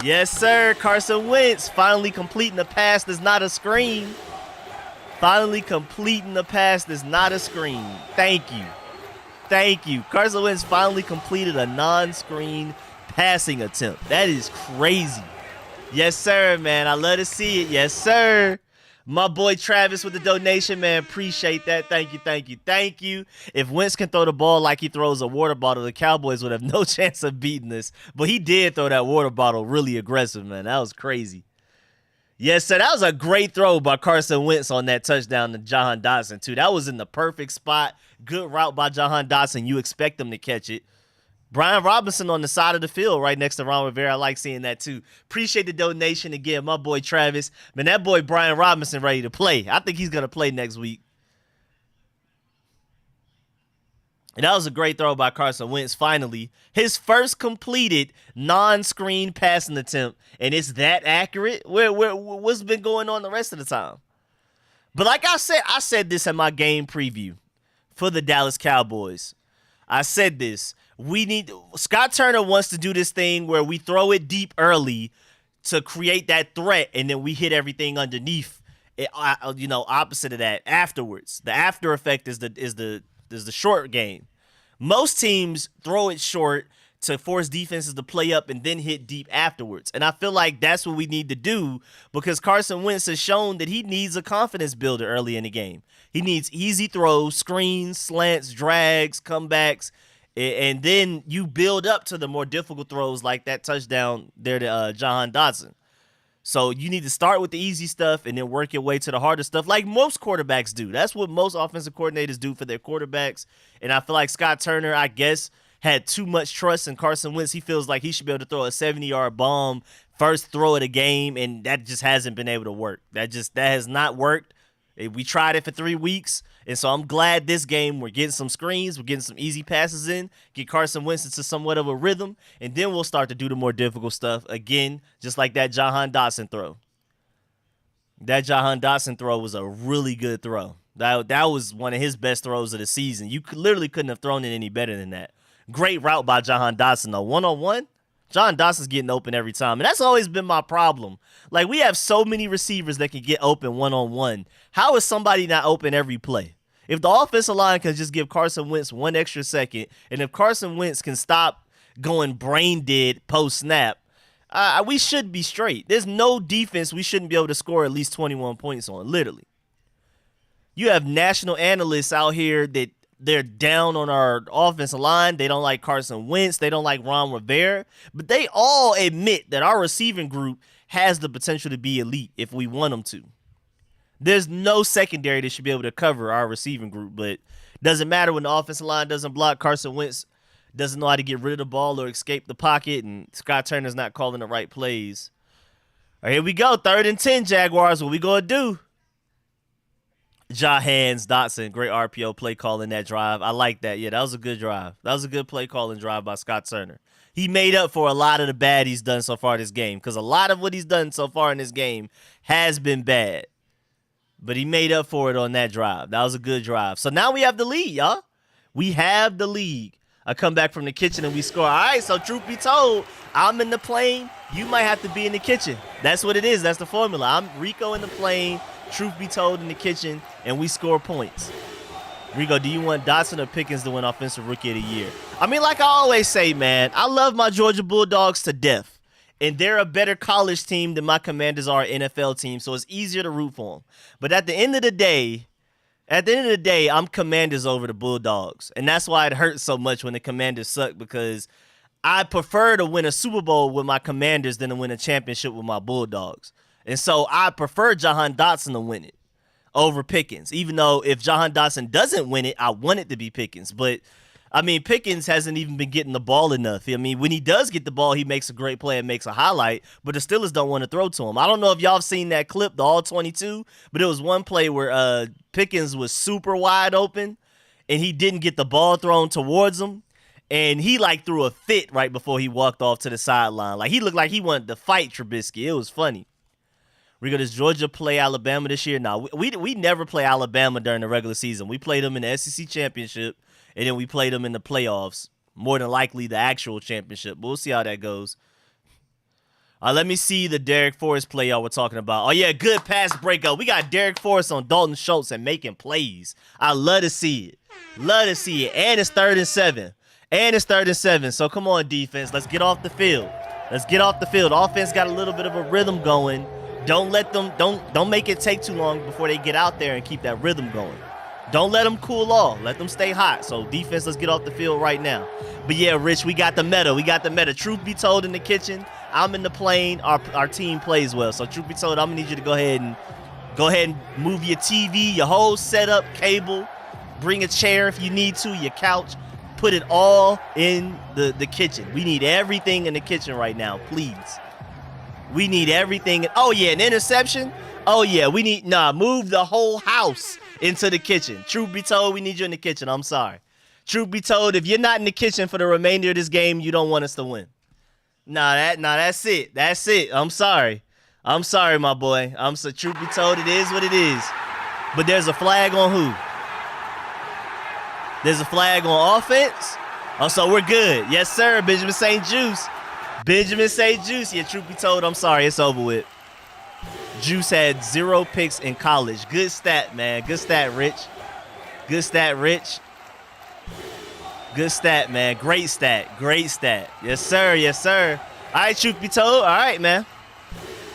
Yes, sir. Carson Wentz finally completing a pass that's not a screen. Finally completing a pass that's not a screen. Thank you. Thank you. Carson Wentz finally completed a non-screen passing attempt. That is crazy. Yes, sir, man. I love to see it. Yes, sir. My boy Travis with the donation, man. Appreciate that. Thank you, thank you, thank you. If Wentz can throw the ball like he throws a water bottle, the Cowboys would have no chance of beating us. But he did throw that water bottle really aggressive, man. That was crazy. Yes, sir. That was a great throw by Carson Wentz on that touchdown to Jahan Dotson, too. That was in the perfect spot. Good route by Jahan Dotson. You expect him to catch it. Brian Robinson on the side of the field right next to Ron Rivera. I like seeing that, too. Appreciate the donation again. My boy Travis. Man, that boy Brian Robinson ready to play. I think he's going to play next week. And that was a great throw by Carson Wentz, finally. His first completed non-screen passing attempt, and it's that accurate? What's been going on the rest of the time? But like I said this in my game preview for the Dallas Cowboys. I said this. Scott Turner wants to do this thing where we throw it deep early to create that threat, and then we hit everything underneath it, opposite of that afterwards. The after effect is the short game. Most teams throw it short to force defenses to play up and then hit deep afterwards. And I feel like that's what we need to do because Carson Wentz has shown that he needs a confidence builder early in the game. He needs easy throws, screens, slants, drags, comebacks, and then you build up to the more difficult throws like that touchdown there to Jahan Dotson. So you need to start with the easy stuff and then work your way to the harder stuff like most quarterbacks do. That's what most offensive coordinators do for their quarterbacks. And I feel like Scott Turner, I guess, had too much trust in Carson Wentz. He feels like he should be able to throw a 70-yard bomb first throw of the game, and that just hasn't been able to work. That has not worked. We tried it for 3 weeks, and so I'm glad this game we're getting some screens, we're getting some easy passes in, get Carson Wentz into somewhat of a rhythm, and then we'll start to do the more difficult stuff again, just like that Jahan Dotson throw. That Jahan Dotson throw was a really good throw. That was one of his best throws of the season. You literally couldn't have thrown it any better than that. Great route by Jahan Dotson, though. One-on-one, Jahan Dotson's getting open every time. And that's always been my problem. Like, we have so many receivers that can get open one-on-one. How is somebody not open every play? If the offensive line can just give Carson Wentz 1 extra second, and if Carson Wentz can stop going brain dead post-snap, we should be straight. There's no defense we shouldn't be able to score at least 21 points on, literally. You have national analysts out here that they're down on our offensive line. They don't like Carson Wentz. They don't like Ron Rivera. But they all admit that our receiving group has the potential to be elite if we want them to. There's no secondary that should be able to cover our receiving group, but doesn't matter when the offensive line doesn't block. Carson Wentz doesn't know how to get rid of the ball or escape the pocket, and Scott Turner's not calling the right plays. All right, here we go. 3rd and 10, Jaguars. What we going to do? Hands, Dotson, great RPO play call in that drive. I like that. Yeah, that was a good drive. That was a good play calling drive by Scott Turner. He made up for a lot of the bad he's done so far this game, because a lot of what he's done so far in this game has been bad. But he made up for it on that drive. That was a good drive. So now we have the lead, y'all. We have the lead. I come back from the kitchen and we score. All right, so truth be told, I'm in the plane. You might have to be in the kitchen. That's what it is. That's the formula. I'm Rico in the plane, truth be told in the kitchen, and we score points. Rico, do you want Dotson or Pickens to win Offensive Rookie of the Year? I mean, like I always say, man, I love my Georgia Bulldogs to death. And they're a better college team than my Commanders are an NFL team, so it's easier to root for them. But at the end of the day, I'm Commanders over the Bulldogs. And that's why it hurts so much when the Commanders suck, because I prefer to win a Super Bowl with my Commanders than to win a championship with my Bulldogs. And so I prefer Jahan Dotson to win it over Pickens, even though if Jahan Dotson doesn't win it, I want it to be Pickens. But I mean, Pickens hasn't even been getting the ball enough. I mean, when he does get the ball, he makes a great play and makes a highlight, but the Steelers don't want to throw to him. I don't know if y'all have seen that clip, the All-22, but it was one play where Pickens was super wide open, and he didn't get the ball thrown towards him, and he, like, threw a fit right before he walked off to the sideline. Like, he looked like he wanted to fight Trubisky. It was funny. Does Georgia play Alabama this year? No, we never play Alabama during the regular season. We played them in the SEC Championship, and then we played them in the playoffs, more than likely the actual championship. But we'll see how that goes. Let me see the Derek Forrest play y'all were talking about. Oh, yeah, good pass breakup. We got Derek Forrest on Dalton Schultz and making plays. I love to see it. Love to see it. And it's 3rd and 7. And it's 3rd and 7. So come on, defense. Let's get off the field. Let's get off the field. Offense got a little bit of a rhythm going. Don't let them, don't make it take too long before they get out there and keep that rhythm going. Don't let them cool off. Let them stay hot. So, defense, let's get off the field right now. But, yeah, Rich, we got the meta. We got the meta. Truth be told, in the kitchen, I'm in the plane. Our team plays well. So, truth be told, I'm going to need you to go ahead and move your TV, your whole setup, cable. Bring a chair if you need to, your couch. Put it all in the kitchen. We need everything in the kitchen right now, please. We need everything. Oh, yeah, an interception? Oh, yeah, move the whole house into the kitchen. Truth be told, we need you in the kitchen. I'm sorry. Truth be told, if you're not in the kitchen for the remainder of this game, you don't want us to win. That's it. That's it. I'm sorry. I'm sorry, my boy. Truth be told, it is what it is. But there's a flag on who? There's a flag on offense? Oh, so we're good. Yes, sir, Benjamin St. Juice. Benjamin St. Juice. Yeah, truth be told, I'm sorry. It's over with. Juice had 0 picks in college. Good stat, man. Good stat, Rich. Good stat, Rich. Good stat, man. Great stat. Great stat. Yes, sir. Yes, sir. All right, truth be told. All right, man.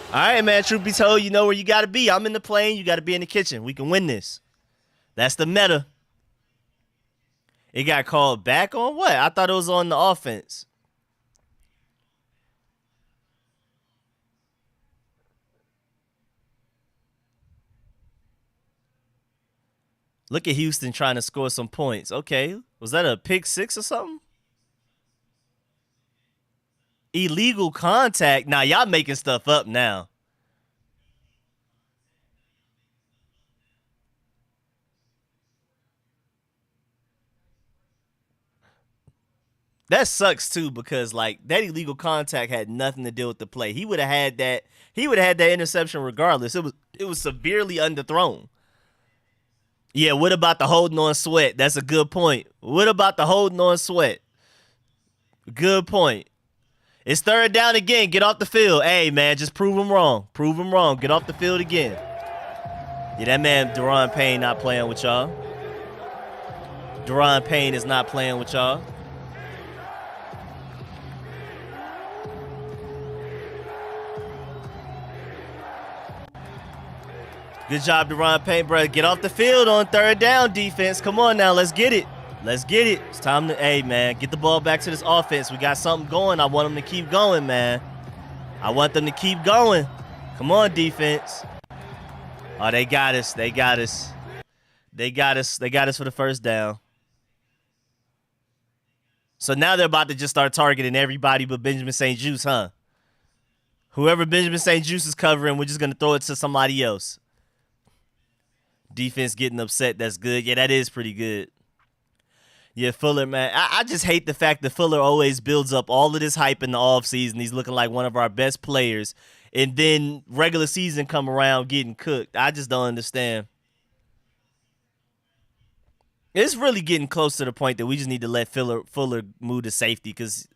All right, man. Truth be told, you know where you got to be. I'm in the plane. You got to be in the kitchen. We can win this. That's the meta. It got called back on what? I thought it was on the offense. Look at Houston trying to score some points. Okay. Was that a pick 6 or something? Illegal contact. Nah, y'all making stuff up now. That sucks too, because like that illegal contact had nothing to do with the play. He would have had that. He would have had that interception regardless. It was severely underthrown. Yeah, what about the holding on Sweat? That's a good point. What about the holding on Sweat? Good point. It's 3rd down again. Get off the field. Hey, man, just prove him wrong. Prove him wrong. Get off the field again. Yeah, that man, Daron Payne, not playing with y'all. Daron Payne is not playing with y'all. Good job, Daron Payne, bro. Get off the field on 3rd down, defense. Come on now, let's get it. Let's get it. It's time to, hey, man, get the ball back to this offense. We got something going. I want them to keep going, man. I want them to keep going. Come on, defense. Oh, they got us. They got us. They got us. They got us for the first down. So now they're about to just start targeting everybody but Benjamin St-Juste, huh? Whoever Benjamin St-Juste is covering, we're just going to throw it to somebody else. Defense getting upset. That's good. Yeah, that is pretty good. Yeah, Fuller, man. I just hate the fact that Fuller always builds up all of this hype in the offseason. He's looking like one of our best players. And then regular season come around getting cooked. I just don't understand. It's really getting close to the point that we just need to let Fuller move to safety because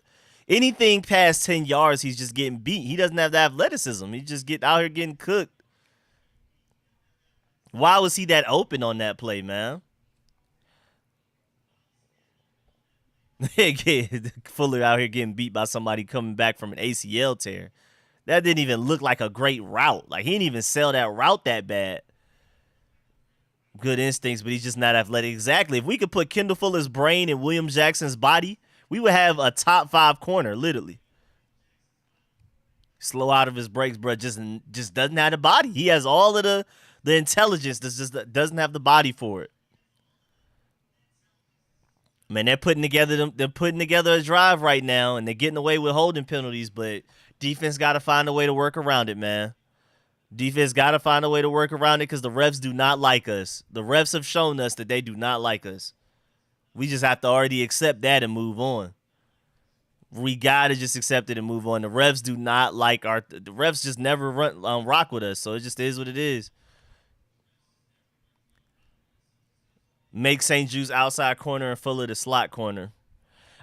anything past 10 yards, he's just getting beat. He doesn't have the athleticism. He just get out here getting cooked. Why was he that open on that play, man? Fuller out here getting beat by somebody coming back from an ACL tear. That didn't even look like a great route. Like, he didn't even sell that route that bad. Good instincts, but he's just not athletic. Exactly. If we could put Kendall Fuller's brain in William Jackson's body, we would have a top 5 corner, literally. Slow out of his breaks, bro. Just doesn't have the body. He has all of the intelligence, just doesn't have the body for it. Man, they're putting together a drive right now, and they're getting away with holding penalties, but defense got to find a way to work around it, man. Defense got to find a way to work around it because the refs do not like us. The refs have shown us that they do not like us. We just have to already accept that and move on. We got to just accept it and move on. The refs do not like the refs just never rock with us, so it just is what it is. Make St-Juste outside corner and Fuller the slot corner.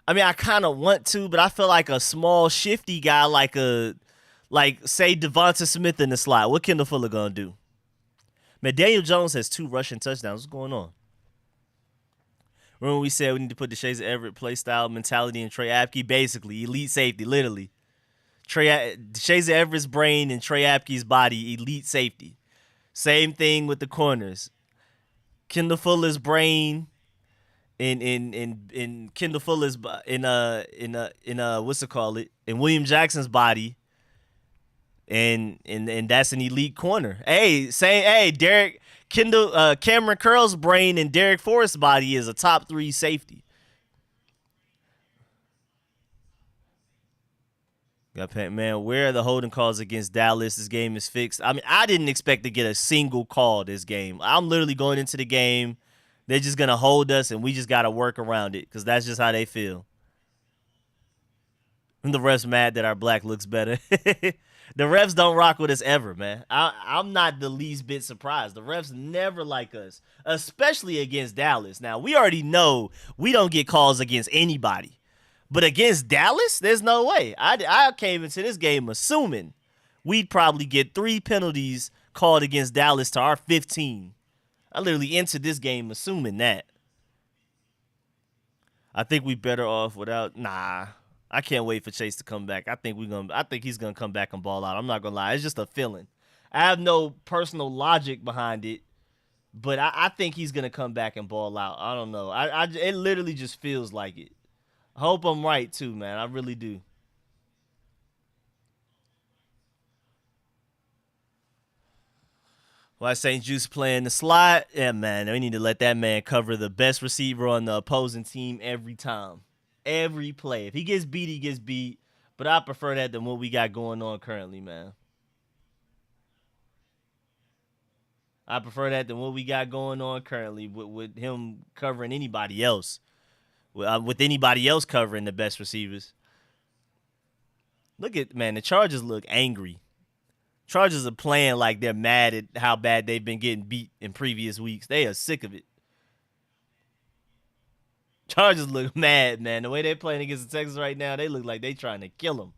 I mean, I kind of want to, but I feel like a small, shifty guy like say Devonta Smith in the slot. What Kendall Fuller gonna do? Man, Daniel Jones has 2 rushing touchdowns. What's going on? Remember we said we need to put the Shazer Everett play style mentality in Trey Apke? Basically, elite safety, literally. Shazer Everett's brain and Trey Apke's body, elite safety. Same thing with the corners. Kendall Fuller's brain in Kendall Fuller's in what's it called it? In William Jackson's body. And that's an elite corner. Cameron Curl's brain and Derek Forrest's body is a top 3 safety. Man, where are the holding calls against Dallas? This game is fixed. I mean, I didn't expect to get a single call this game. I'm literally going into the game. They're just going to hold us, and we just got to work around it because that's just how they feel. And the refs mad that our black looks better. The refs don't rock with us ever, man. I'm not the least bit surprised. The refs never like us, especially against Dallas. Now, we already know we don't get calls against anybody. But against Dallas, there's no way. I came into this game assuming we'd probably get 3 penalties called against Dallas to our 15. I literally entered this game assuming that. I think we better off without. Nah, I can't wait for Chase to come back. I think he's gonna come back and ball out. I'm not gonna lie. It's just a feeling. I have no personal logic behind it, but I think he's gonna come back and ball out. I don't know. It literally just feels like it. I hope I'm right, too, man. I really do. Why St-Juste playing the slot? Yeah, man. We need to let that man cover the best receiver on the opposing team every time. Every play. If he gets beat, he gets beat. But I prefer that than what we got going on currently, man. I prefer that than what we got going on currently with him covering anybody else. With anybody else covering the best receivers. Look at, man, the Chargers look angry. Chargers are playing like they're mad at how bad they've been getting beat in previous weeks. They are sick of it. Chargers look mad, man. The way they're playing against the Texans right now, they look like they trying to kill them.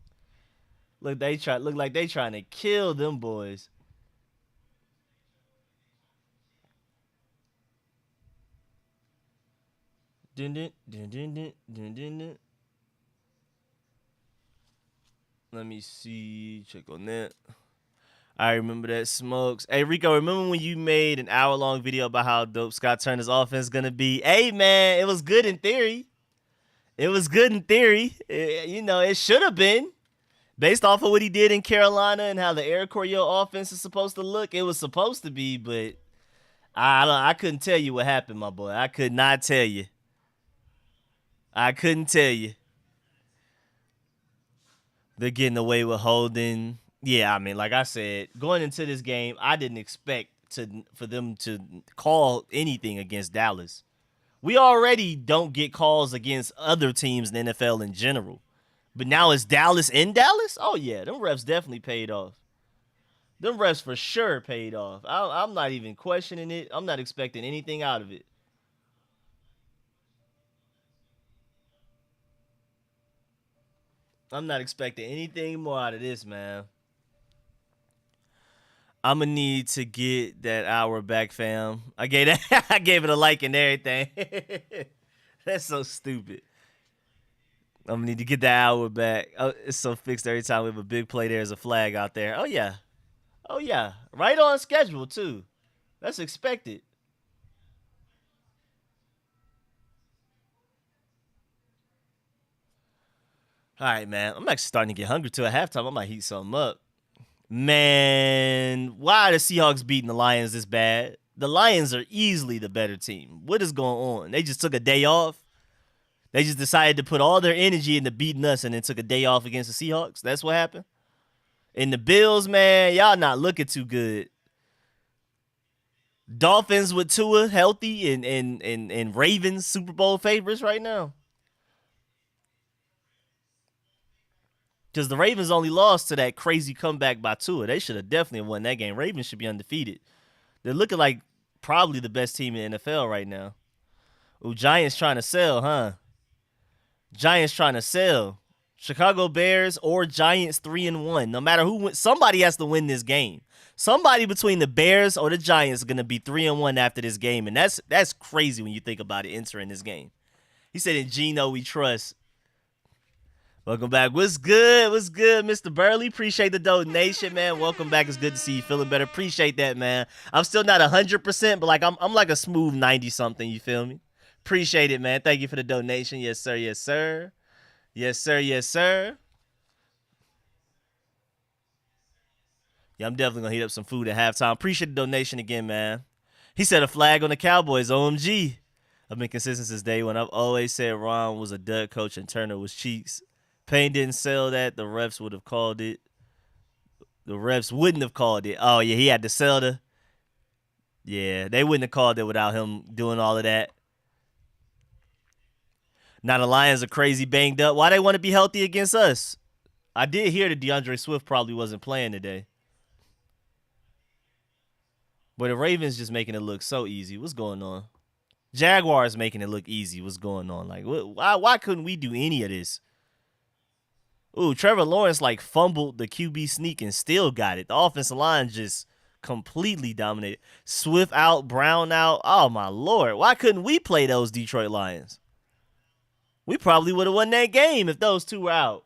Look like they trying to kill them boys. Dun, dun, dun, dun, dun, dun, dun, dun. Let me see. Check on that. I remember that, Smokes. Hey, Rico, remember when you made an hour-long video about how dope Scott Turner's offense is going to be? Hey, man, it was good in theory. It was good in theory. You know, it should have been. Based off of what he did in Carolina and how the Air Coryell offense is supposed to look, it was supposed to be, but I couldn't tell you what happened, my boy. I could not tell you. I couldn't tell you. They're getting away with holding. Yeah, I mean, like I said, going into this game, I didn't expect for them to call anything against Dallas. We already don't get calls against other teams in the NFL in general. But now is Dallas in Dallas? Oh, yeah, them refs definitely paid off. Them refs for sure paid off. I'm not even questioning it. I'm not expecting anything out of it. I'm not expecting anything more out of this, man. I'm gonna need to get that hour back, fam. I gave it a like and everything. That's so stupid. I'm gonna need to get that hour back. Oh, it's so fixed every time we have a big play. There's a flag out there. Oh yeah, oh yeah, right on schedule too. That's expected. All right, man. I'm actually starting to get hungry too. At halftime, I might heat something up. Man, why are the Seahawks beating the Lions this bad? The Lions are easily the better team. What is going on? They just took a day off. They just decided to put all their energy into beating us and then took a day off against the Seahawks. That's what happened. And the Bills, man, y'all not looking too good. Dolphins with Tua healthy and Ravens Super Bowl favorites right now. Because the Ravens only lost to that crazy comeback by Tua. They should have definitely won that game. Ravens should be undefeated. They're looking like probably the best team in the NFL right now. Ooh, Giants trying to sell, huh? Giants trying to sell. Chicago Bears or Giants 3-1. No matter who wins, somebody has to win this game. Somebody between the Bears or the Giants is going to be 3-1 after this game. And that's crazy when you think about it entering this game. He said, in Geno we trust. Welcome back. What's good? What's good, Mr. Burley? Appreciate the donation, man. Welcome back. It's good to see you feeling better. Appreciate that, man. I'm still not 100%, but like I'm like a smooth 90-something, you feel me? Appreciate it, man. Thank you for the donation. Yes, sir. Yes, sir. Yes, sir. Yes, sir. Yeah, I'm definitely going to heat up some food at halftime. Appreciate the donation again, man. He said a flag on the Cowboys. OMG. I've been consistent since day one. I've always said Ron was a dud coach and Turner was cheeks. Payne didn't sell that. The refs would have called it. The refs wouldn't have called it. Oh, yeah, he had to sell the. Yeah, they wouldn't have called it without him doing all of that. Now the Lions are crazy banged up. Why they want to be healthy against us? I did hear that DeAndre Swift probably wasn't playing today. But the Ravens just making it look so easy. What's going on? Jaguars making it look easy. What's going on? Like, why couldn't we do any of this? Ooh, Trevor Lawrence like fumbled the QB sneak and still got it. The offensive line just completely dominated. Swift out, Brown out. Oh, my Lord. Why couldn't we play those Detroit Lions? We probably would have won that game if those two were out.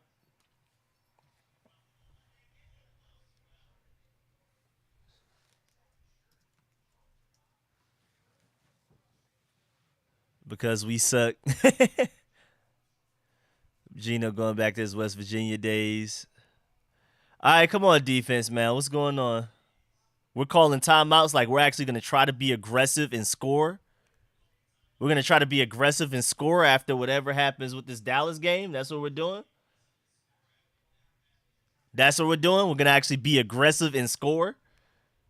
Because we suck. Geno going back to his West Virginia days. All right, come on, defense, man. What's going on? We're calling timeouts like we're actually going to try to be aggressive and score. We're going to try to be aggressive and score after whatever happens with this Dallas game. That's what we're doing. That's what we're doing. We're going to actually be aggressive and score.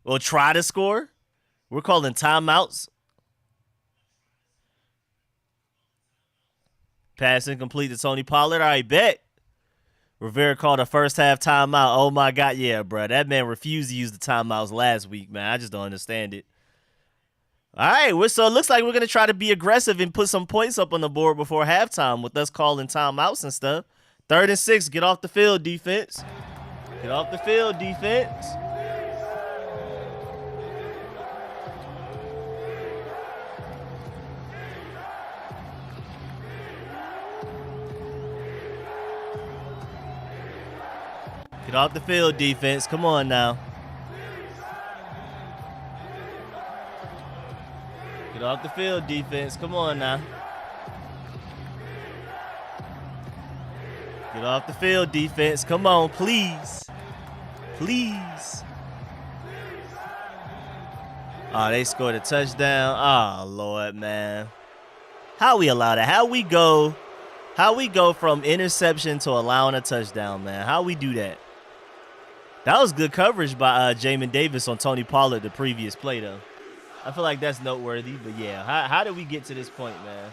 Or try to score. We're calling timeouts. Pass incomplete to Tony Pollard. All right, bet. Rivera called a first half timeout. Oh, my God. Yeah, bro. That man refused to use the timeouts last week, man. I just don't understand it. All right, so it looks like we're going to try to be aggressive and put some points up on the board before halftime with us calling timeouts and stuff. 3rd and 6. Get off the field, defense. Get off the field, defense. Get off the field, defense. Come on now. Get off the field, defense. Come on now. Get off the field, defense. Come on, please. Please. Oh, they scored a touchdown. Oh, Lord, man. How we allow that? How we go from interception to allowing a touchdown, man? How we do that? That was good coverage by Jamin Davis on Tony Pollard the previous play, though. I feel like that's noteworthy, but yeah. How did we get to this point, man?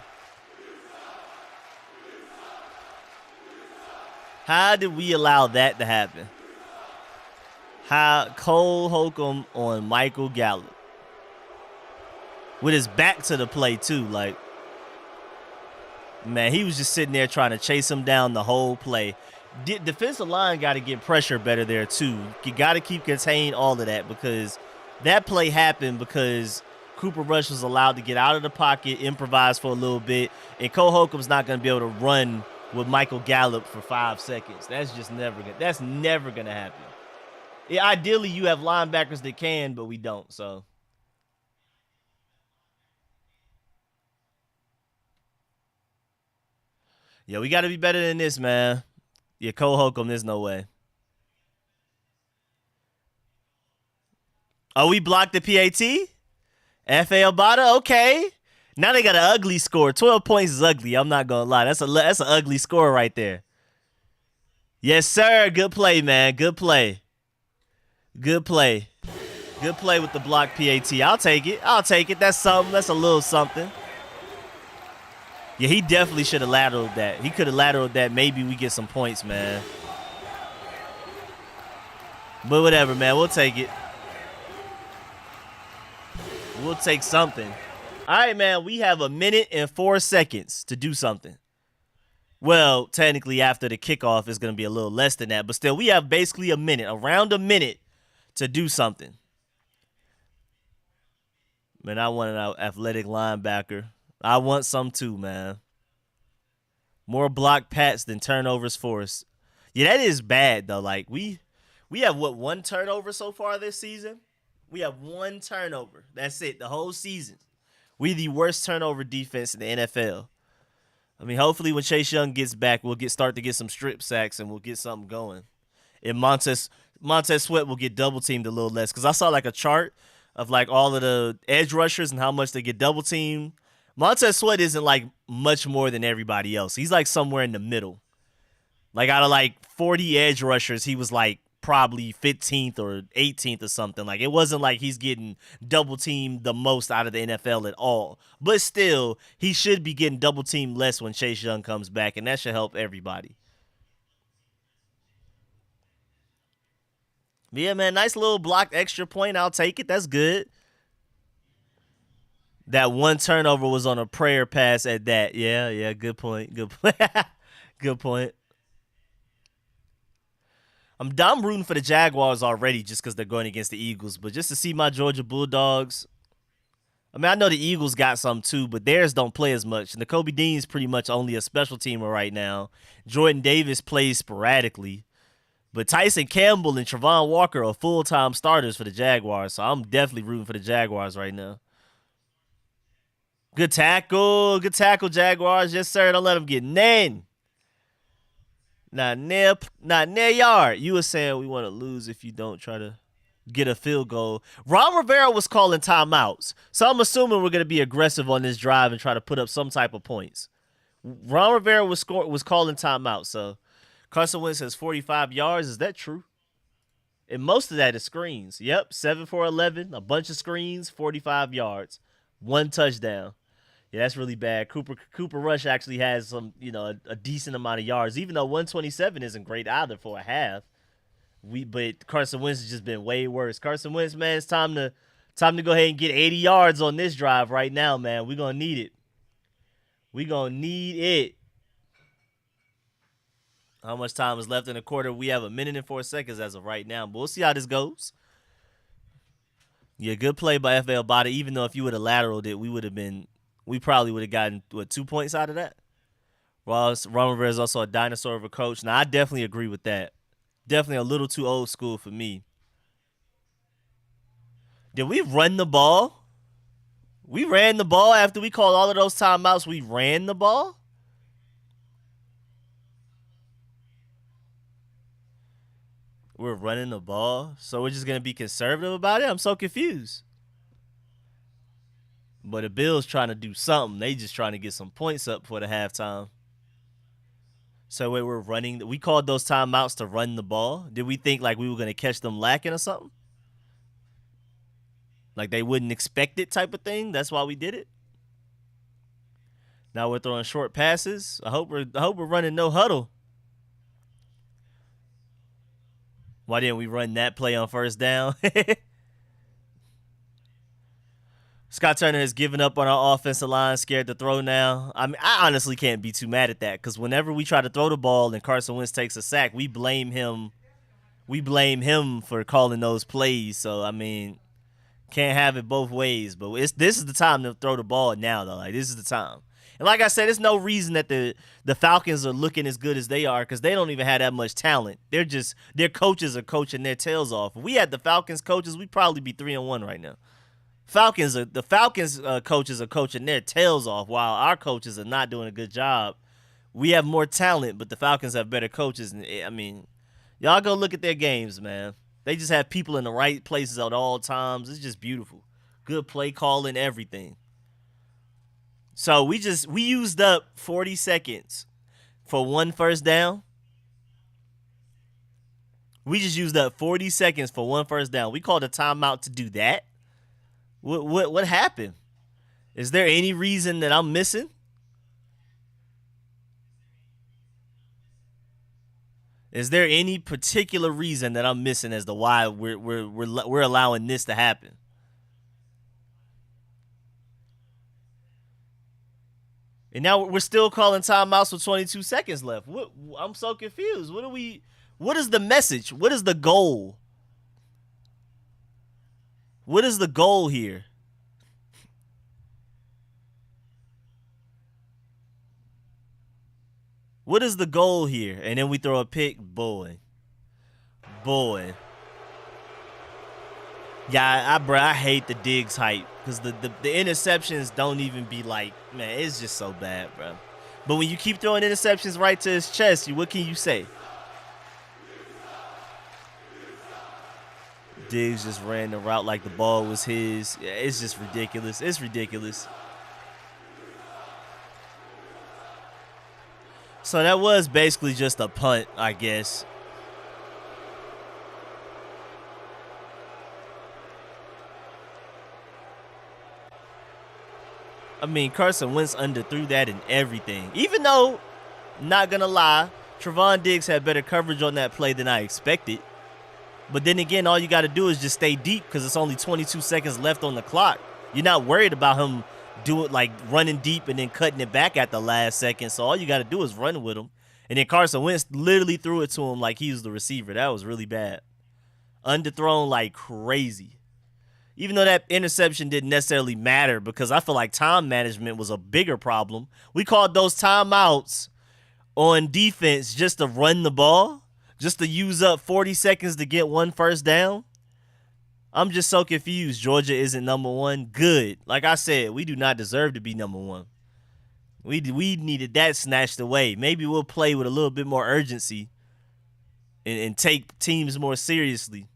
How did we allow that to happen? How Cole Holcomb on Michael Gallup. With his back to the play, too. Like, man, he was just sitting there trying to chase him down the whole play. Defensive line got to get pressure better there, too. You got to keep contained all of that because that play happened because Cooper Rush was allowed to get out of the pocket, improvise for a little bit, and Cole Holcomb's not going to be able to run with Michael Gallup for 5 seconds. That's just never going to happen. Yeah, ideally, you have linebackers that can, but we don't, so. Yeah, we got to be better than this, man. Yeah, Cole Holcomb, there's no way. Oh, we blocked the PAT? F.A. Obata? Okay. Now they got an ugly score. 12 points is ugly. I'm not going to lie. That's an ugly score right there. Yes, sir. Good play, man. Good play. Good play. Good play with the block PAT. I'll take it. I'll take it. That's something. That's a little something. Yeah, he definitely should have lateraled that. He could have lateraled that. Maybe we get some points, man. But whatever, man. We'll take it. We'll take something. All right, man. We have 1 minute and 4 seconds to do something. Well, technically, after the kickoff, it's going to be a little less than that. But still, we have basically a minute, around a minute, to do something. Man, I want an athletic linebacker. I want some too, man. More block pats than turnovers forced. Yeah, that is bad, though. Like, we have, what, 1 turnover so far this season? We have 1 turnover. That's it, the whole season. We're the worst turnover defense in the NFL. I mean, hopefully when Chase Young gets back, we'll start to get some strip sacks and we'll get something going. And Montez Sweat will get double-teamed a little less. Because I saw, like, a chart of, like, all of the edge rushers and how much they get double-teamed. Montez Sweat isn't, like, much more than everybody else. He's, like, somewhere in the middle. Like, out of, like, 40 edge rushers, he was, like, probably 15th or 18th or something. Like, it wasn't like he's getting double-teamed the most out of the NFL at all. But still, he should be getting double-teamed less when Chase Young comes back, and that should help everybody. Yeah, man, nice little blocked extra point. I'll take it. That's good. That 1 turnover was on a prayer pass at that. Yeah, good point. Good point. Good point. I'm rooting for the Jaguars already just because they're going against the Eagles. But just to see my Georgia Bulldogs, I mean, I know the Eagles got some too, but theirs don't play as much. And Nakobe Dean's pretty much only a special teamer right now. Jordan Davis plays sporadically. But Tyson Campbell and Travon Walker are full-time starters for the Jaguars. So I'm definitely rooting for the Jaguars right now. Good tackle. Good tackle, Jaguars. Yes, sir. Don't let them get none. Not near yard. You were saying we want to lose if you don't try to get a field goal. Ron Rivera was calling timeouts. So I'm assuming we're going to be aggressive on this drive and try to put up some type of points. Ron Rivera was calling timeouts. So Carson Wentz has 45 yards. Is that true? And most of that is screens. Yep, 7 for 11. A bunch of screens, 45 yards. 1 touchdown. Yeah, that's really bad. Cooper Rush actually has some, a decent amount of yards, even though 127 isn't great either for a half. But Carson Wentz has just been way worse. Carson Wentz, man, it's time to go ahead and get 80 yards on this drive right now, man. We're gonna need it. We're gonna need it. How much time is left in the quarter? We have 1 minute and 4 seconds as of right now, but we'll see how this goes. Yeah, good play by F.A. Obata. Even though if you would have lateraled it, we probably would have gotten, 2 points out of that? Ron Rivera is also a dinosaur of a coach. Now, I definitely agree with that. Definitely a little too old school for me. Did we run the ball? We ran the ball after we called all of those timeouts. We ran the ball? We're running the ball, so we're just gonna be conservative about it. I'm so confused. But the Bills trying to do something. They just trying to get some points up for the halftime. So wait, we're running. We called those timeouts to run the ball. Did we think like we were gonna catch them lacking or something? Like they wouldn't expect it type of thing. That's why we did it. Now we're throwing short passes. I hope we're running no huddle. Why didn't we run that play on first down? Scott Turner has given up on our offensive line, scared to throw now. I mean, I honestly can't be too mad at that because whenever we try to throw the ball and Carson Wentz takes a sack, we blame him. We blame him for calling those plays. So I mean, can't have it both ways. But this is the time to throw the ball now, though. Like this is the time. And like I said, there's no reason that the Falcons are looking as good as they are because they don't even have that much talent. They're just their coaches are coaching their tails off. If we had the Falcons coaches, we'd probably be 3-1 right now. The Falcons coaches are coaching their tails off while our coaches are not doing a good job. We have more talent, but the Falcons have better coaches. And I mean, y'all go look at their games, man. They just have people in the right places at all times. It's just beautiful. Good play calling, everything. So we used up 40 seconds for one first down. We just used up 40 seconds for one first down. We called a timeout to do that. What happened? Is there any reason that I'm missing? Is there any particular reason that I'm missing as to why we're allowing this to happen? And now we're still calling timeouts with 22 seconds left. I'm so confused. What is the message? What is the goal? What is the goal here? What is the goal here? And then we throw a pick. Boy. Yeah, I hate the Diggs hype because the interceptions don't even be like, man, it's just so bad, bro. But when you keep throwing interceptions right to his chest, what can you say? Diggs just ran the route like the ball was his. Yeah, it's just ridiculous. It's ridiculous. So that was basically just a punt, I guess. I mean, Carson Wentz underthrew that and everything. Even though, not going to lie, Trevon Diggs had better coverage on that play than I expected. But then again, all you got to do is just stay deep because it's only 22 seconds left on the clock. You're not worried about him running deep and then cutting it back at the last second. So all you got to do is run with him. And then Carson Wentz literally threw it to him like he was the receiver. That was really bad. Underthrown like crazy. Even though that interception didn't necessarily matter because I feel like time management was a bigger problem. We called those timeouts on defense just to run the ball. Just to use up 40 seconds to get one first down? I'm just so confused. Georgia isn't number one. Good. Like I said, we do not deserve to be number one. We needed that snatched away. Maybe we'll play with a little bit more urgency and take teams more seriously.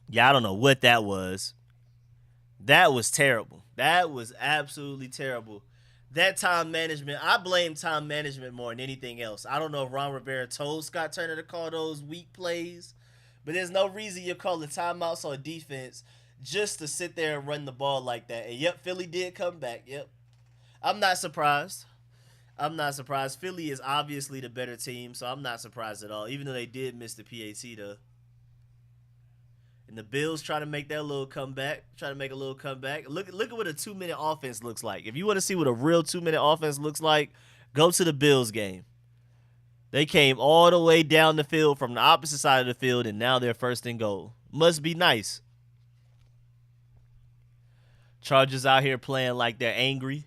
Yeah, I don't know what that was. That was terrible. That was absolutely terrible. That time management, I blame time management more than anything else. I don't know if Ron Rivera told Scott Turner to call those weak plays, but there's no reason you're calling timeouts on defense just to sit there and run the ball like that. And yep, Philly did come back. Yep. I'm not surprised. Philly is obviously the better team, so I'm not surprised at all, even though they did miss the PAT though. And the Bills try to make their little comeback. Look at what a 2-minute offense looks like. If you want to see what a real 2-minute offense looks like, go to the Bills game. They came all the way down the field from the opposite side of the field, and now they're first and goal. Must be nice. Chargers out here playing like they're angry.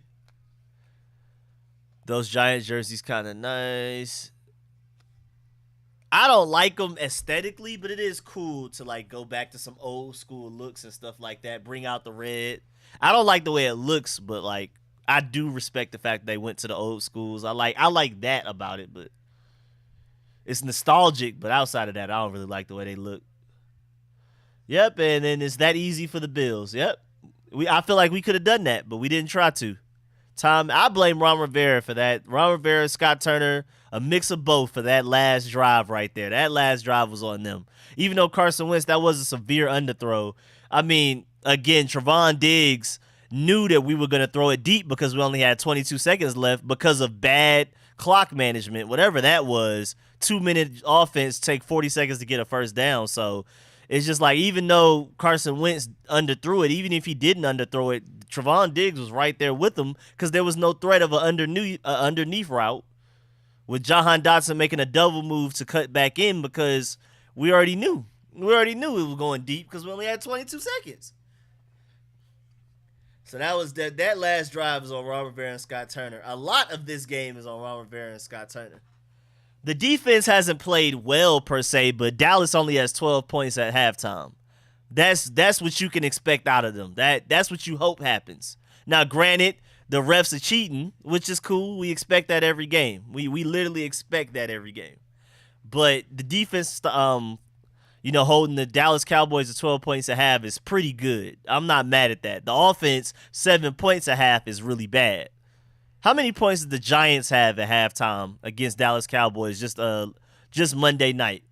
Those Giants jerseys kind of nice. I don't like them aesthetically, but it is cool to like go back to some old school looks and stuff like that. Bring out the red. I don't like the way it looks, but like I do respect the fact they went to the old schools. I like that about it, but It's nostalgic, but outside of that, I don't really like the way they look. Yep, and then it's that easy for the Bills. Yep. I feel like we could have done that, but we didn't try to. I blame Ron Rivera for that. Ron Rivera, Scott Turner, a mix of both for that last drive right there. That last drive was on them. Even though Carson Wentz, that was a severe underthrow. I mean, again, Trevon Diggs knew that we were going to throw it deep because we only had 22 seconds left because of bad clock management, whatever that was. 2-minute offense take 40 seconds to get a first down. So it's just like, even though Carson Wentz underthrew it, even if he didn't underthrow it, Trevon Diggs was right there with him because there was no threat of an underneath route with Jahan Dotson making a double move to cut back in because we already knew. We already knew it was going deep because we only had 22 seconds. So that was that last drive is on Ron Rivera and Scott Turner. A lot of this game is on Ron Rivera and Scott Turner. The defense hasn't played well per se, but Dallas only has 12 points at halftime. That's what you can expect out of them. That's what you hope happens. Now, granted, the refs are cheating, which is cool. We expect that every game. We literally expect that every game. But the defense, holding the Dallas Cowboys to 12 points a half is pretty good. I'm not mad at that. The offense, 7 points a half is really bad. How many points did the Giants have at halftime against Dallas Cowboys just Monday night?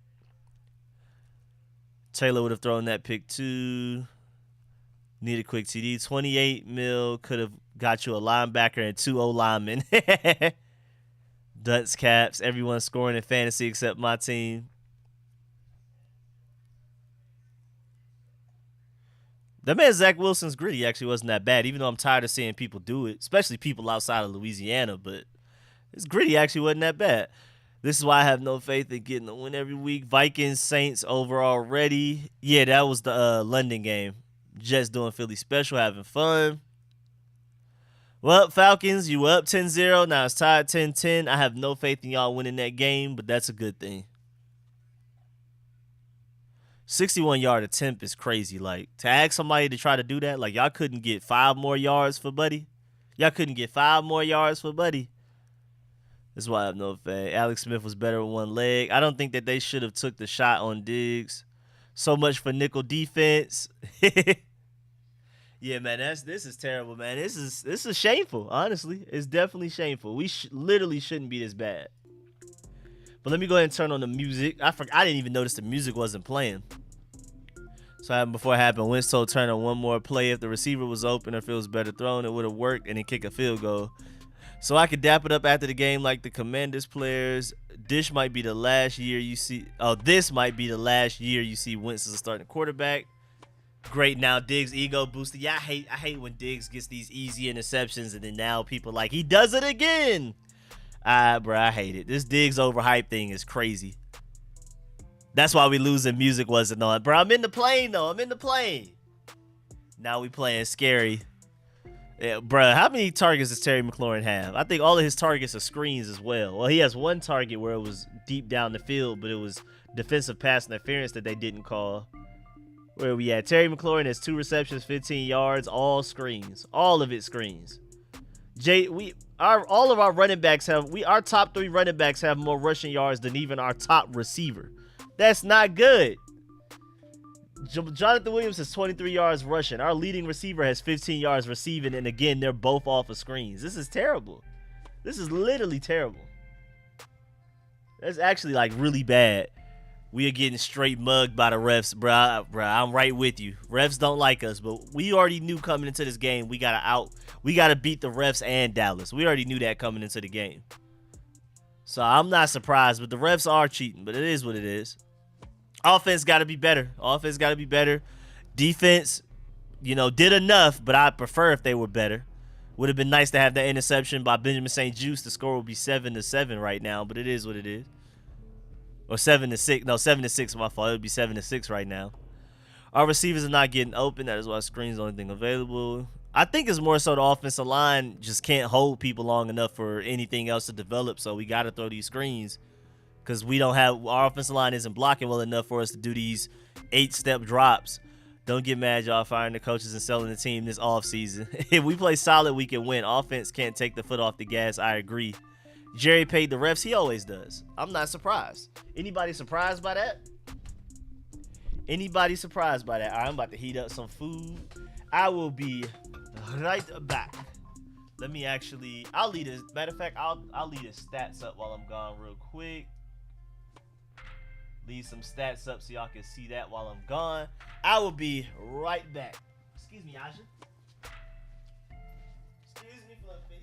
Taylor would have thrown that pick too. Need a quick TD. 28 mil could have got you a linebacker and 2 O-linemen. Dunce caps. Everyone scoring in fantasy except my team. That man Zach Wilson's gritty actually wasn't that bad, even though I'm tired of seeing people do it, especially people outside of Louisiana, but his gritty actually wasn't that bad. This is why I have no faith in getting a win every week. Vikings, Saints over already. Yeah, that was the London game. Jets doing Philly special, having fun. Well, Falcons, you were up 10-0. Now it's tied 10-10. I have no faith in y'all winning that game, but that's a good thing. 61-yard attempt is crazy. Like, to ask somebody to try to do that, like, y'all couldn't get 5 more yards for Buddy? Y'all couldn't get 5 more yards for Buddy? That's why I have no faith. Alex Smith was better with one leg. I don't think that they should have took the shot on Diggs. So much for nickel defense. Yeah, man, this is terrible, man. This is shameful, honestly. It's definitely shameful. We literally shouldn't be this bad. But let me go ahead and turn on the music. I didn't even notice the music wasn't playing. So before it happened, Wentz told Turner one more play. If the receiver was open or if it was better thrown, it would have worked and then kick a field goal. So I could dap it up after the game like the Commanders players. This might be the last year you see. This might be the last year you see Wentz as a starting quarterback. Great, now Diggs ego boosted. Yeah, I hate when Diggs gets these easy interceptions and then now people like he does it again. Bro, I hate it. This Diggs overhype thing is crazy. That's why we losing. Music wasn't on. Bro, I'm in the plane, though. I'm in the plane. Now we playing scary. Yeah, bro, how many targets does Terry McLaurin have? I think all of his targets are screens as well. Well, he has one target where it was deep down the field, but it was defensive pass interference that they didn't call. Where we at? Terry McLaurin has 2 receptions, 15 yards, all screens. All of it screens. All of our running backs our top 3 running backs have more rushing yards than even our top receiver. That's not good. Jonathan Williams has 23 yards rushing. Our leading receiver has 15 yards receiving, and again, they're both off of screens. This is terrible. This is literally terrible. That's actually like really bad. We are getting straight mugged by the refs, bruh. I'm right with you. Refs don't like us, but we already knew coming into this game we gotta beat the refs and Dallas. We already knew that coming into the game. So I'm not surprised, but the refs are cheating, but it is what it is. Offense gotta be better. Defense, did enough, but I prefer if they were better. Would have been nice to have that interception by Benjamin St. Juste. The score would be 7-7 right now, but it is what it is. Or 7-6. No, 7-6, my fault. It would be 7-6 right now. Our receivers are not getting open. That is why screen's the only thing available. I think it's more so the offensive line just can't hold people long enough for anything else to develop, so we got to throw these screens because our offensive line isn't blocking well enough for us to do these 8-step drops. Don't get mad, y'all, firing the coaches and selling the team this offseason. If we play solid, we can win. Offense can't take the foot off the gas. I agree. Jerry paid the refs. He always does. I'm not surprised. Anybody surprised by that? Anybody surprised by that? All right, I'm about to heat up some food. I will be right back. Let me actually. I'll lead his. Matter of fact, I'll lead his stats up while I'm gone real quick. Leave some stats up so y'all can see that while I'm gone. I will be right back. Excuse me, Aja. Excuse me, Fluffface.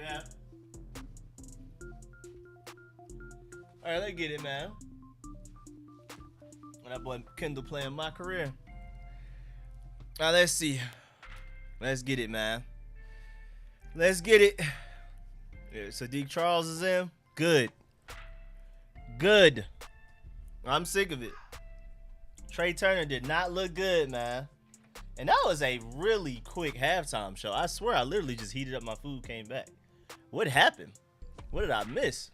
Yeah. All right, let's get it, man. That boy Kendall playing my career. All right, let's see. Let's get it, man. Let's get it. Yeah, Sadiq Charles is in. Good. Good. I'm sick of it. Trey Turner did not look good, man. And that was a really quick halftime show. I swear I literally just heated up my food, came back. What happened? What did I miss?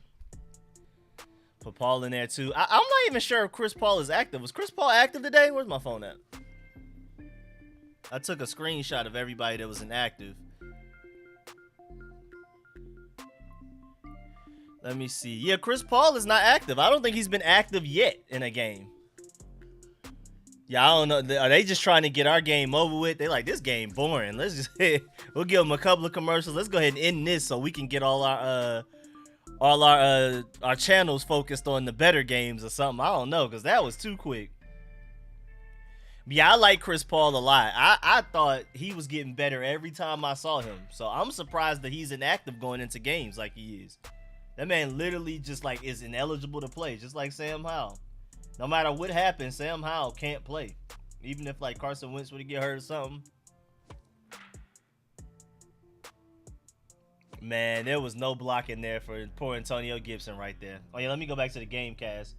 Put Paul in there too. I'm not even sure if Chris Paul is active. Was Chris Paul active today? Where's my phone at? I took a screenshot of everybody that was inactive. Let me see. Yeah, Chris Paul is not active. I don't think he's been active yet in a game. Yeah, I don't know. Are they just trying to get our game over with? They like, this game boring. Let's just we'll give them a couple of commercials. Let's go ahead and end this so we can get all our channels focused on the better games or something. I don't know, because that was too quick. But yeah, I like Chris Paul a lot. I thought he was getting better every time I saw him. So I'm surprised that he's inactive going into games like he is. That man literally just like is ineligible to play, just like Sam Howell. No matter what happens, Sam Howell can't play. Even if like Carson Wentz would get hurt or something. Man, there was no block in there for poor Antonio Gibson right there. Oh yeah, let me go back to the game cast.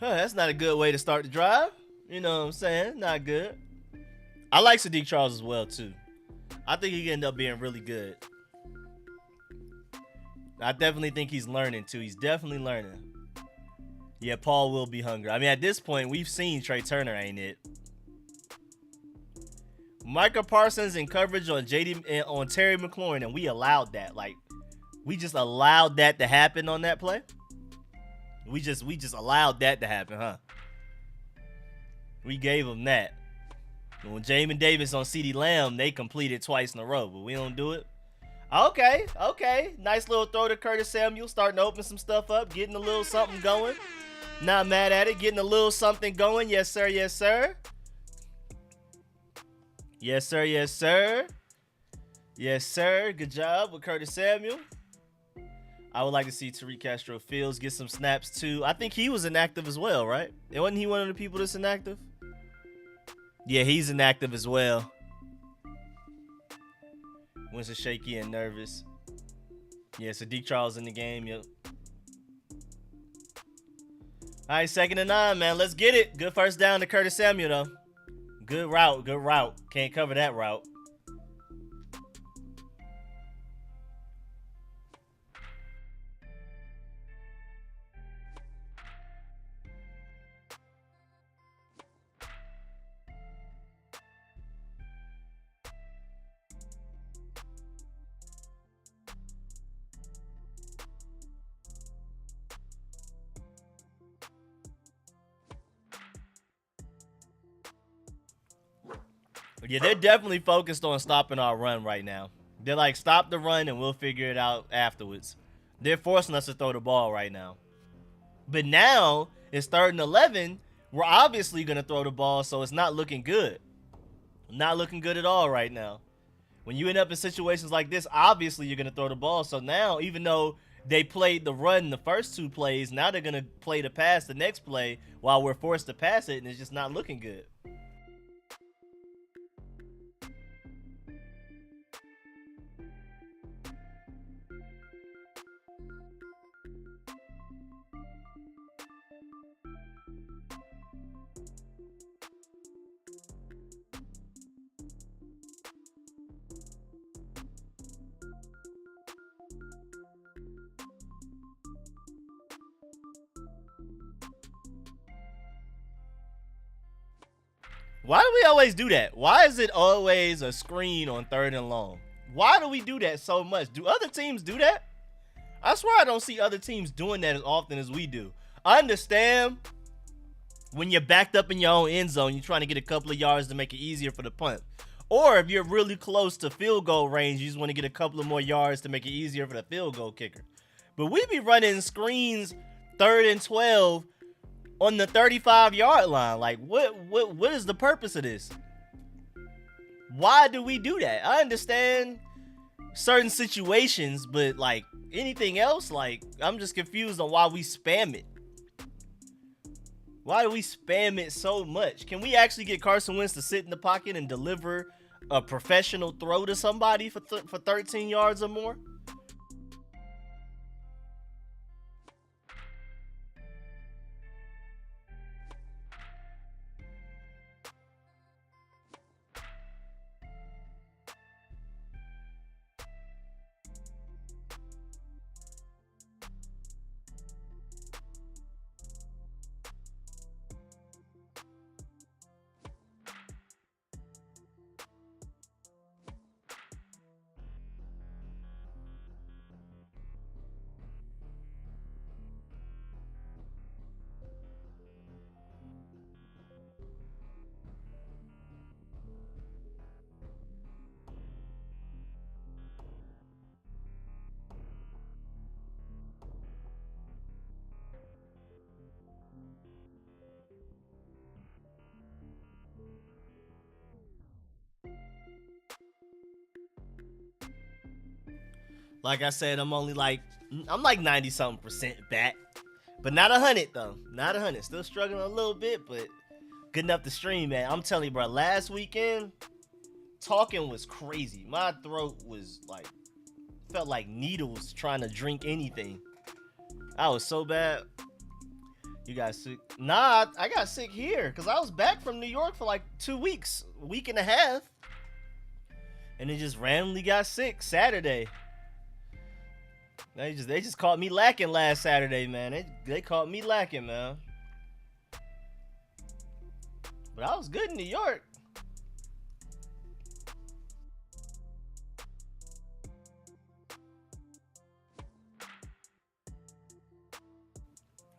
That's not a good way to start the drive. You know what I'm saying? Not good. I like Sadiq Charles as well, too. I think he can end up being really good. I definitely think he's learning, too. He's definitely learning. Yeah, Paul will be hungry. I mean, at this point, we've seen Trey Turner, ain't it? Micah Parsons in coverage on on Terry McLaurin, and we allowed that. Like, we just allowed that to happen on that play. We just allowed that to happen, huh? We gave them that. And when Jamin Davis on CeeDee Lamb, they completed twice in a row, but we don't do it. Okay. Nice little throw to Curtis Samuel, starting to open some stuff up, getting a little something going. Not mad at it, getting a little something going. Yes, sir. Yes, sir. Yes, sir. Yes, sir. Yes, sir. Good job with Curtis Samuel. I would like to see Tariq Castro Fields get some snaps too. I think he was inactive as well, right? Wasn't he one of the people that's inactive? Yeah, he's inactive as well. Winston shaky and nervous. Yeah, Sadiq Charles in the game. Yep. All right, 2nd and 9, man. Let's get it. Good first down to Curtis Samuel, though. Good route. Good route. Can't cover that route. Yeah, they're definitely focused on stopping our run right now. They're like, stop the run and we'll figure it out afterwards. They're forcing us to throw the ball right now. But now, it's 3rd and 11. We're obviously going to throw the ball, so it's not looking good. Not looking good at all right now. When you end up in situations like this, obviously you're going to throw the ball. So now, even though they played the run the first 2 plays, now they're going to play the pass the next play while we're forced to pass it, and it's just not looking good. Why do we always do that? Why is it always a screen on 3rd and long? Why do we do that so much? Do other teams do that? I swear I don't see other teams doing that as often as we do. I understand When you're backed up in your own end zone, you're trying to get a couple of yards to make it easier for the punt. Or if you're really close to field goal range, you just want to get a couple of more yards to make it easier for the field goal kicker. But we be running screens 3rd and 12 on the 35-yard line. Like, what is the purpose of this? Why do we do that? I understand certain situations, but like anything else, like I'm just confused on why we spam it. Why do we spam it so much? Can we actually get Carson Wentz to sit in the pocket and deliver a professional throw to somebody for 13 yards or more? Like I said, I'm like 90-something% back. But not 100 though. Not 100. Still struggling a little bit, but good enough to stream, man. I'm telling you, bro, last weekend, talking was crazy. My throat was like, felt like needles trying to drink anything. I was so bad. You got sick? Nah, I got sick here because I was back from New York for like 2 weeks, a week and a half. And then just randomly got sick Saturday. They just caught me lacking last Saturday, man. They caught me lacking, man. But I was good in New York.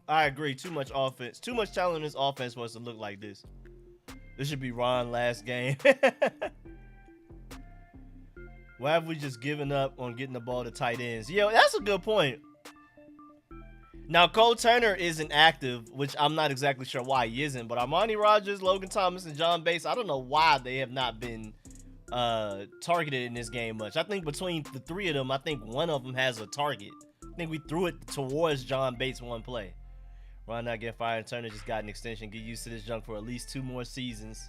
I agree. Too much offense. Too much talent in this offense for us to look like this. This should be Ron last game. Why have we just given up on getting the ball to tight ends? Yo, that's a good point. Now, Cole Turner isn't active, which I'm not exactly sure why he isn't. But Armani Rogers, Logan Thomas, and John Bates, I don't know why they have not been targeted in this game much. I think between the three of them, I think one of them has a target. I think we threw it towards John Bates one play. Ron not getting fired, and Turner just got an extension. Get used to this junk for at least 2 more seasons.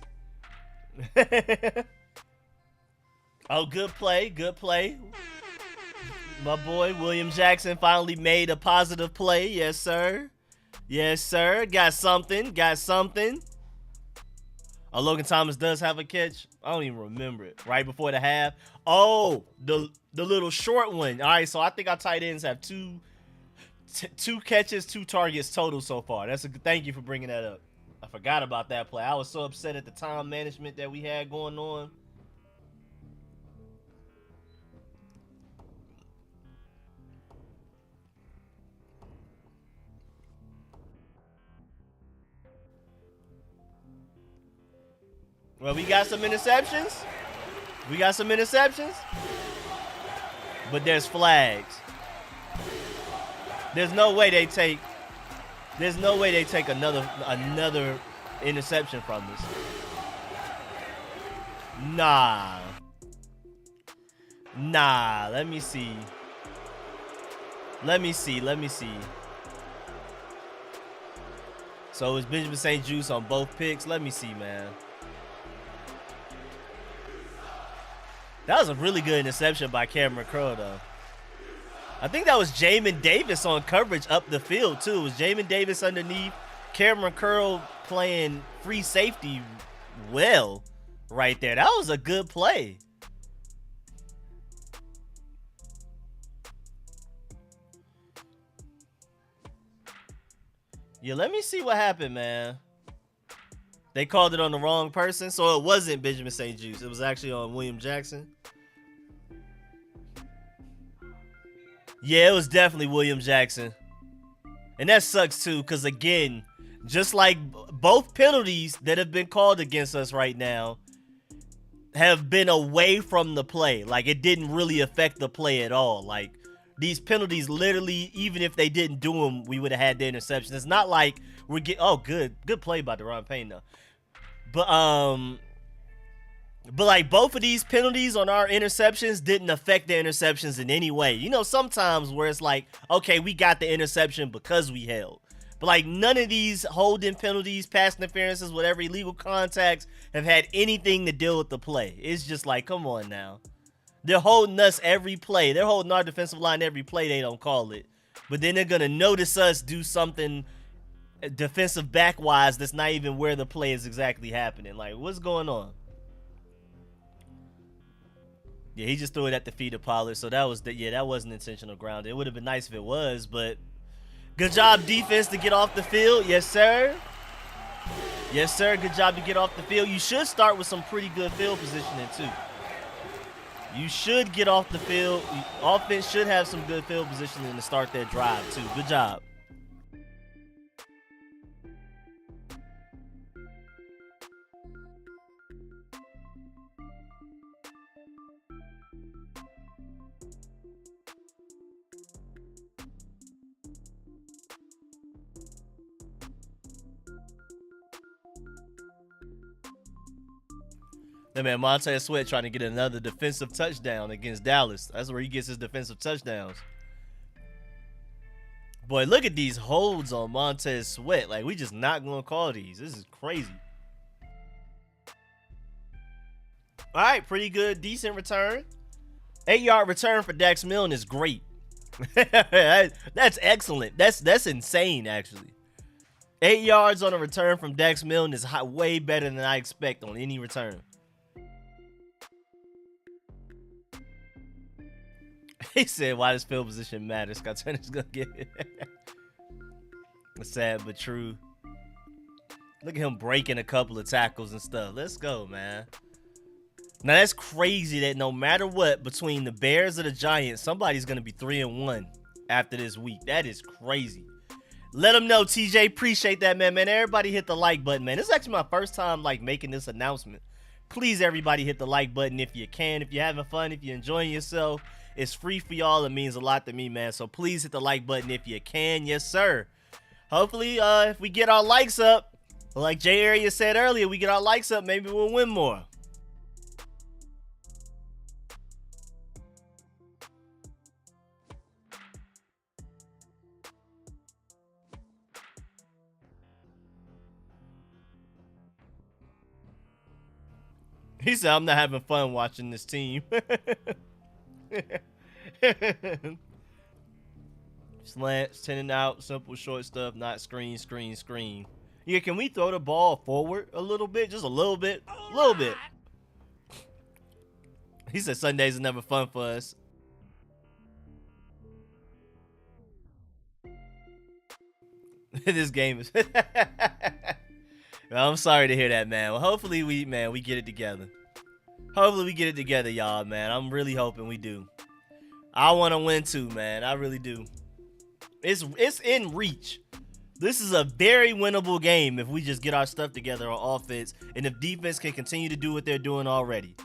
Oh, good play, good play. My boy William Jackson finally made a positive play. Yes, sir. Yes, sir. Got something. Got something. Oh, Logan Thomas does have a catch. I don't even remember it. Right before the half. Oh, the little short one. All right, so I think our tight ends have two catches, 2 targets total so far. That's a good. Thank you for bringing that up. I forgot about that play. I was so upset at the time management that we had going on. Well, we got some interceptions. We got some interceptions. But there's flags. There's no way they take another interception from us. Nah. Let me see. So it's Benjamin St. Juste on both picks. Let me see, man. That was a really good interception by Cameron Curl, though. I think that was Jamin Davis on coverage up the field, too. It was Jamin Davis underneath. Cameron Curl playing free safety well right there. That was a good play. Yeah, let me see what happened, man. They called it on the wrong person, so it wasn't Benjamin St. Juste. It was actually on William Jackson. Yeah, it was definitely William Jackson. And that sucks, too, because, again, Just like both penalties that have been called against us right now have been away from the play. Like, it didn't really affect the play at all. Like, these penalties literally, even if they didn't do them, we would have had the interception. It's not like we're getting, oh, good play by Deron Payne though. But like both of these penalties on our interceptions didn't affect the interceptions in any way. You know, sometimes where it's like, okay, we got the interception because we held. But like none of these holding penalties, pass interferences, whatever illegal contacts have had anything to deal with the play. It's just like, come on now. They're holding us every play. They're holding our defensive line every play. They don't call it. But then they're going to notice us do something defensive back-wise that's not even where the play is exactly happening. Like, what's going on? Yeah, he just threw it at the feet of Pollard. So that was that wasn't intentional ground. It would have been nice if it was, but good job defense to get off the field. Yes, sir. Yes, sir. Good job to get off the field. You should start with some pretty good field positioning too. You should get off the field. Offense should have some good field positioning to start that drive too. Good job. That man Montez Sweat trying to get another defensive touchdown against Dallas. That's where he gets his defensive touchdowns. Boy, look at these holds on Montez Sweat. Like, we just not going to call these. This is crazy. All right, pretty good, decent return. 8-yard return for Dax Milne is great. That's excellent. That's insane, actually. 8 yards on a return from Dax Milne is way better than I expect on any return. He said, why does field position matter? Scott Turner's going to get it. Sad but true. Look at him breaking a couple of tackles and stuff. Let's go, man. Now, that's crazy that no matter what, between the Bears or the Giants, somebody's going to be 3-1 after this week. That is crazy. Let them know, TJ. Appreciate that, man. Everybody hit the like button, man. This is actually my first time, like, making this announcement. Please, everybody, hit the like button if you can. If you're having fun, if you're enjoying yourself. It's free for y'all. It means a lot to me, man. So please hit the like button if you can. Yes, sir. Hopefully, if we get our likes up, like Jay Area said earlier, we get our likes up, maybe we'll win more. He said, I'm not having fun watching this team. Slants, 10 and out, simple short stuff, not screen. Yeah, can we throw the ball forward a little bit? Just a little bit. A little bit. He said Sundays are never fun for us. This game is... I'm sorry to hear that, man. Well, hopefully we get it together. Hopefully we get it together, y'all, man. I'm really hoping we do. I want to win too, man. I really do. It's in reach. This is a very winnable game if we just get our stuff together on offense and if defense can continue to do what they're doing already.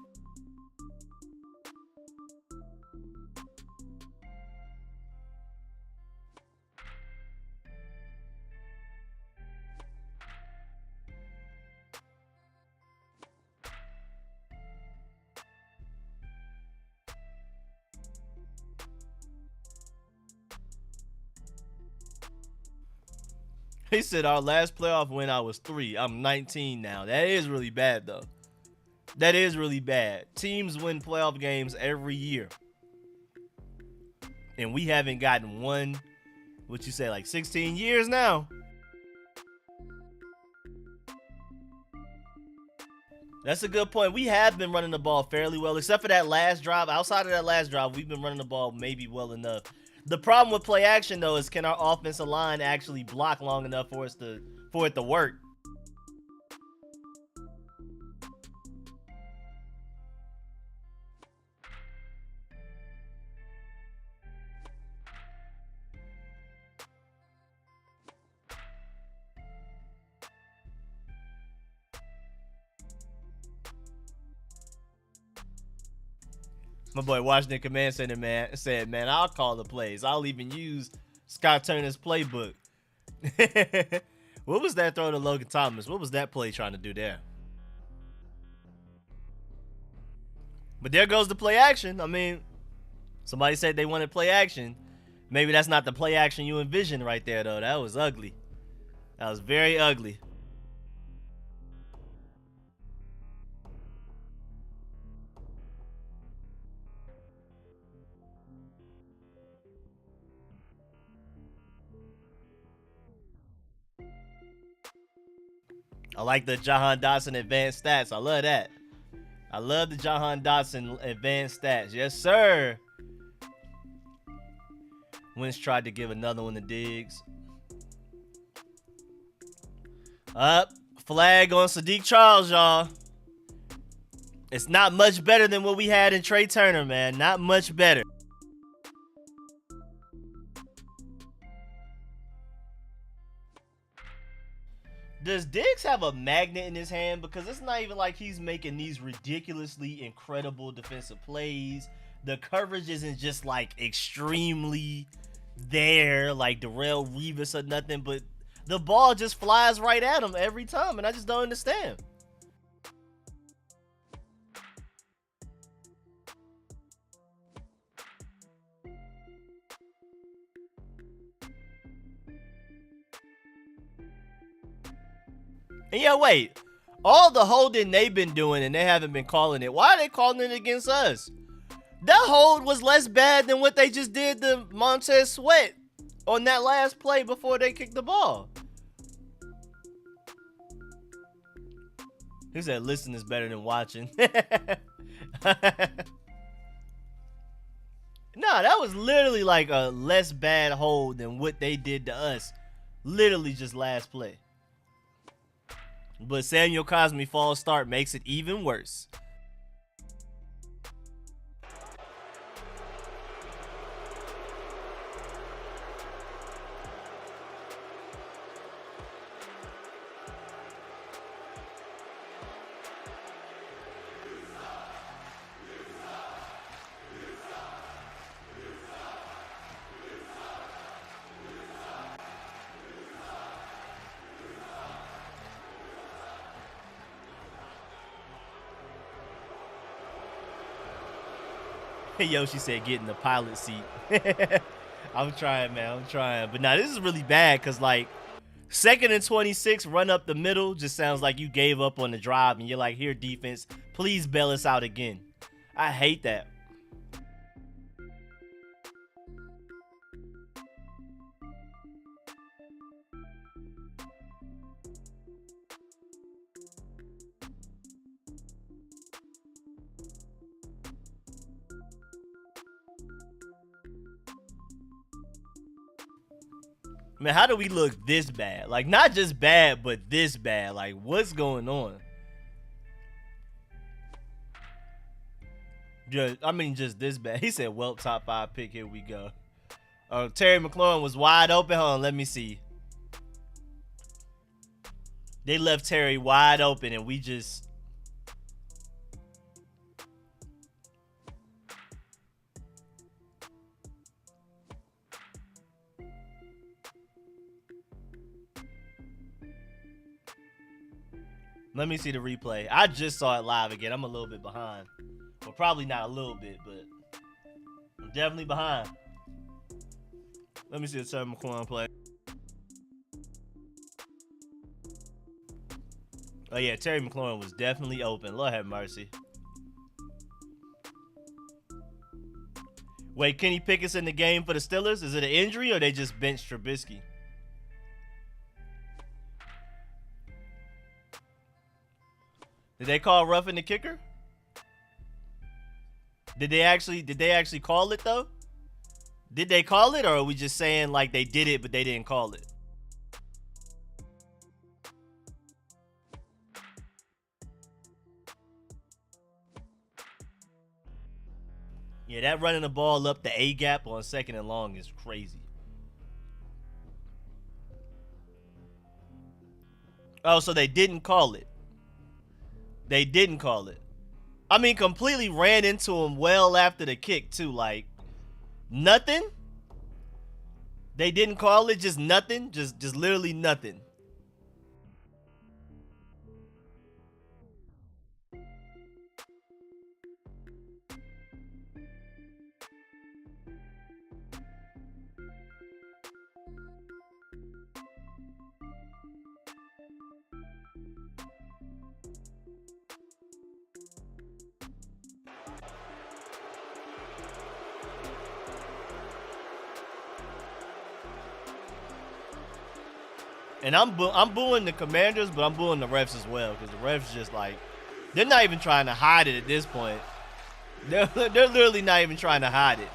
He said our last playoff win I was 3. I'm 19 now. That is really bad though. That is really bad. Teams win playoff games every year. And we haven't gotten one, what you say, like 16 years now. That's a good point. We have been running the ball fairly well, except for that last drive. Outside of that last drive, we've been running the ball maybe well enough. The problem with play action, though, is can our offensive line actually block long enough for it to work? My boy Washington Command Center man said, man, I'll call the plays. I'll even use Scott Turner's playbook. What was that throw to Logan Thomas? What was that play trying to do there? But there goes the play action. I mean, somebody said they wanted play action. Maybe that's not the play action you envisioned right there, though. That was ugly. That was very ugly. I like the Jahan Dotson advanced stats. I love that. I love the Jahan Dotson advanced stats. Yes, sir. Wentz tried to give another one to Diggs. Up. Flag on Sadiq Charles, y'all. It's not much better than what we had in Trey Turner, man. Not much better. Does Diggs have a magnet in his hand? Because it's not even like he's making these ridiculously incredible defensive plays. The coverage isn't just like extremely there, like Darrelle Revis or nothing, but the ball just flies right at him every time, and I just don't understand. And yeah, wait. All the holding they've been doing and they haven't been calling it. Why are they calling it against us? That hold was less bad than what they just did to Montez Sweat on that last play before they kicked the ball. He said, listen is better than watching. No, that was literally like a less bad hold than what they did to us. Literally just last play. But Samuel Cosme false start makes it even worse. Yoshi said get in the pilot seat. I'm trying, man. I'm trying. But now this is really bad because, like, 2nd and 26, run up the middle just sounds like you gave up on the drive and you're like, here, defense, please bail us out again. I hate that. Man, how do we look this bad? Like, not just bad, but this bad. Like, what's going on? Just this bad. He said, well, top 5 pick. Here we go. Terry McLaurin was wide open. Hold on, let me see. They left Terry wide open, and we just... Let me see the replay. I just saw it live again. I'm a little bit behind. Well, probably not a little bit, but I'm definitely behind. Let me see the Terry McLaurin play. Oh, yeah, Terry McLaurin was definitely open. Lord have mercy. Wait, Kenny Pickett's in the game for the Steelers? Is it an injury or they just benched Trubisky? Did they call roughing the kicker? Did they actually call it though? Did they call it, or are we just saying like they did it but they didn't call it? Yeah, that running the ball up the A gap on 2nd and long is crazy. Oh, so they didn't call it. They didn't call it. I mean, completely ran into him well after the kick too. Like nothing. They didn't call it, just nothing, just literally nothing. And I'm booing the Commanders, but I'm booing the refs as well, because the refs just like, they're not even trying to hide it at this point. They're literally not even trying to hide it.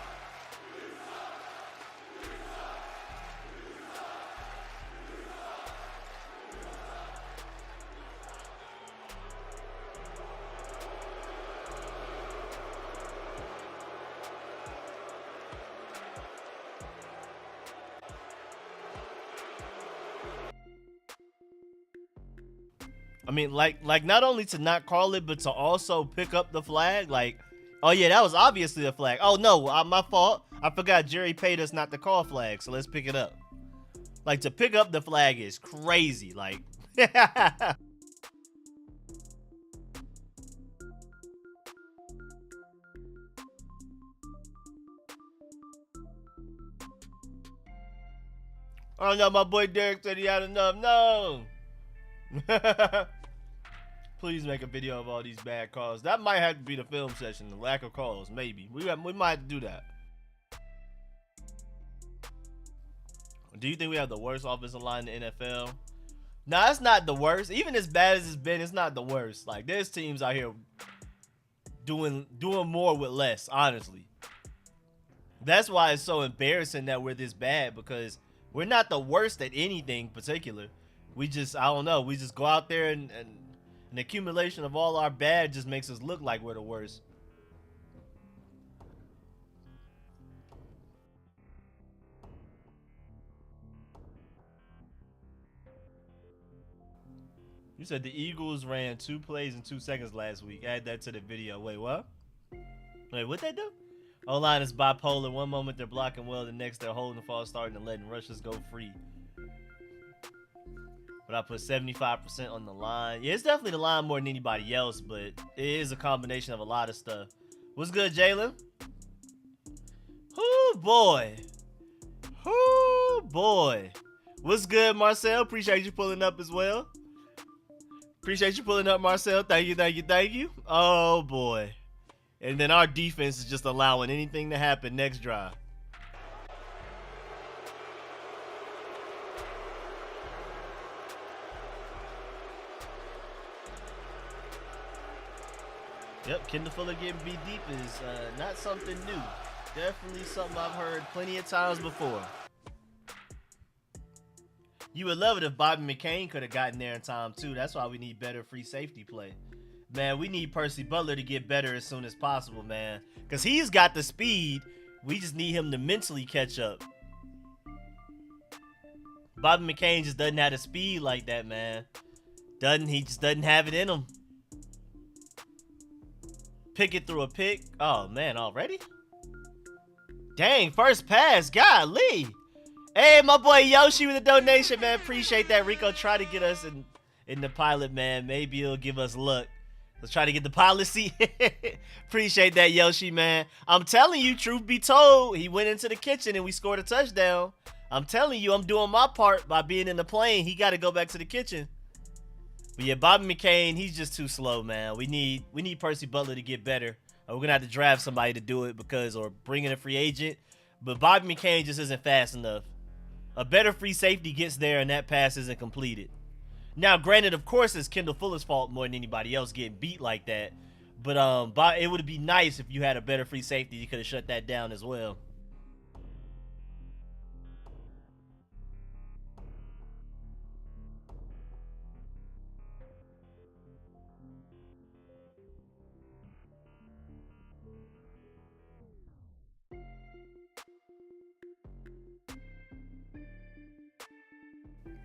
I mean, like not only to not call it, but to also pick up the flag. Like, oh yeah, that was obviously a flag. Oh no, my fault. I forgot Jerry paid us not to call flags, so let's pick it up. Like, to pick up the flag is crazy. Like, oh no, my boy Derek said he had enough. No. Please make a video of all these bad calls. That might have to be the film session. The lack of calls, maybe. We might have to do that. Do you think we have the worst offensive line in the NFL? Nah, it's not the worst. Even as bad as it's been, it's not the worst. Like, there's teams out here doing more with less, honestly. That's why it's so embarrassing that we're this bad, because we're not the worst at anything particular. We just, I don't know, we just go out there and an accumulation of all our bad just makes us look like we're the worst. You said the Eagles ran 2 plays in 2 seconds last week. Add that to the video. Wait, what? Wait, what they do? O-line is bipolar. One moment they're blocking well, the next they're holding the false start and letting rushes go free. But I put 75% on the line. Yeah, it's definitely the line more than anybody else, but it is a combination of a lot of stuff. What's good, Jalen? Oh boy. Oh boy. What's good, Marcel? Appreciate you pulling up as well. Appreciate you pulling up, Marcel. Thank you, thank you, thank you. Oh boy. And then our defense is just allowing anything to happen next drive. Yep, Kendall Fuller getting beat deep is not something new. Definitely something I've heard plenty of times before. You would love it if Bobby McCain could have gotten there in time too. That's why we need better free safety play. Man, we need Percy Butler to get better as soon as possible, man. Because he's got the speed. We just need him to mentally catch up. Bobby McCain just doesn't have the speed like that, man. He just doesn't have it in him. Pick it through a pick. Oh, man, already? Dang, first pass. Golly. Hey, my boy Yoshi with a donation, man. Appreciate that. Rico, try to get us in the pilot, man. Maybe it'll give us luck. Let's try to get the pilot seat. Appreciate that, Yoshi, man. I'm telling you, truth be told, he went into the kitchen and we scored a touchdown. I'm telling you, I'm doing my part by being in the plane. He got to go back to the kitchen. But yeah, Bobby McCain, he's just too slow, man. We need Percy Butler to get better. We're going to have to draft somebody to do it or bring in a free agent. But Bobby McCain just isn't fast enough. A better free safety gets there and that pass isn't completed. Now, granted, of course, it's Kendall Fuller's fault more than anybody else getting beat like that. But it would be nice if you had a better free safety. You could have shut that down as well.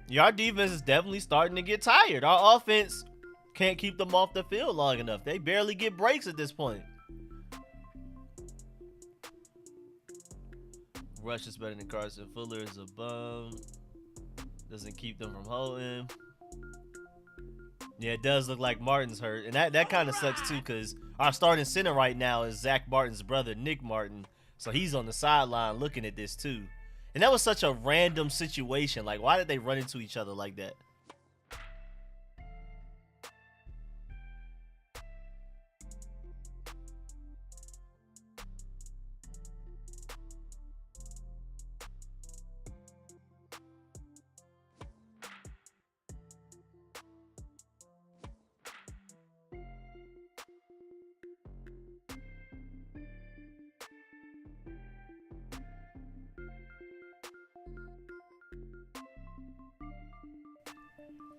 Yeah, our defense is definitely starting to get tired. Our offense can't keep them off the field long enough. They barely get breaks at this point. Rush is better than Carson. Fuller is a bum. Doesn't keep them from holding. Yeah, it does look like Martin's hurt. And that kind of sucks too, because our starting center right now is Zach Martin's brother, Nick Martin. So he's on the sideline looking at this too. And that was such a random situation. Like, why did they run into each other like that?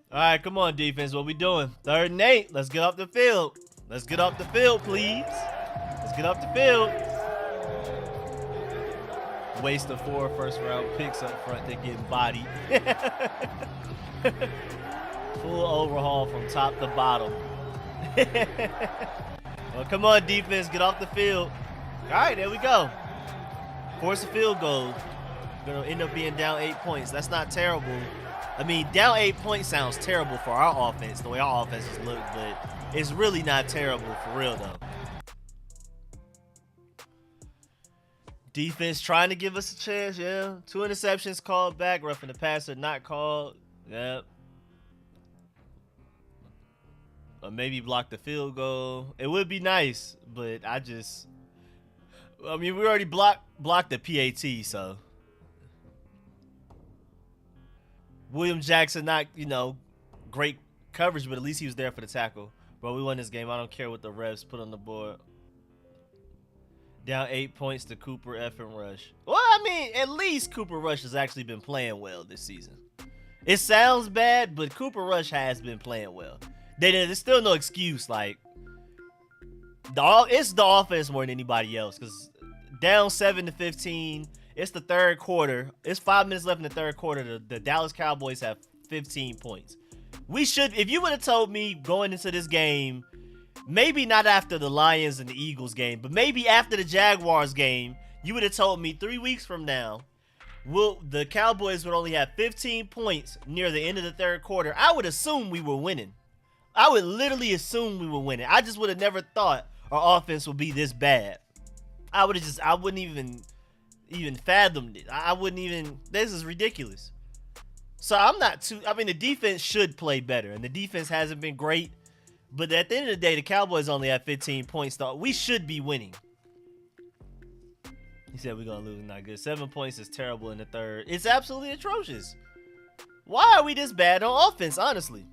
All right, come on, defense. What we doing? 3rd and 8. Let's get off the field. Let's get off the field, please. Let's get off the field. Waste of 4 first-round picks up front. They're getting bodied. Full overhaul from top to bottom. Well, come on, defense. Get off the field. All right, there we go. Force a field goal. Going to end up being down 8 points. That's not terrible. I mean, down 8 points sounds terrible for our offense, the way our offenses look, but it's really not terrible for real, though. Defense trying to give us a chance, yeah. 2 interceptions called back, roughing the passer not called. Yep. Or maybe block the field goal. It would be nice, but I mean, we already blocked the PAT, so. William Jackson, not, great coverage, but at least he was there for the tackle. Bro, we won this game. I don't care what the refs put on the board. Down 8 points to Cooper effing Rush. Well, I mean, at least Cooper Rush has actually been playing well this season. It sounds bad, but Cooper Rush has been playing well. There's still no excuse. Like, it's the offense more than anybody else, because down 7-15. It's the 3rd quarter. It's 5 minutes left in the 3rd quarter. The Dallas Cowboys have 15 points. We should, if you would have told me going into this game, maybe not after the Lions and the Eagles game, but maybe after the Jaguars game, you would have told me 3 weeks from now, the Cowboys would only have 15 points near the end of the 3rd quarter. I would assume we were winning. I would literally assume we were winning. I just would have never thought our offense would be this bad. I wouldn't even fathomed it. I wouldn't even. This is ridiculous. So I'm not too. I mean, the defense should play better, and the defense hasn't been great. But at the end of the day, the Cowboys only have 15 points. Though we should be winning. He said we're gonna lose. Not good. 7 points is terrible in the 3rd. It's absolutely atrocious. Why are we this bad on offense? Honestly.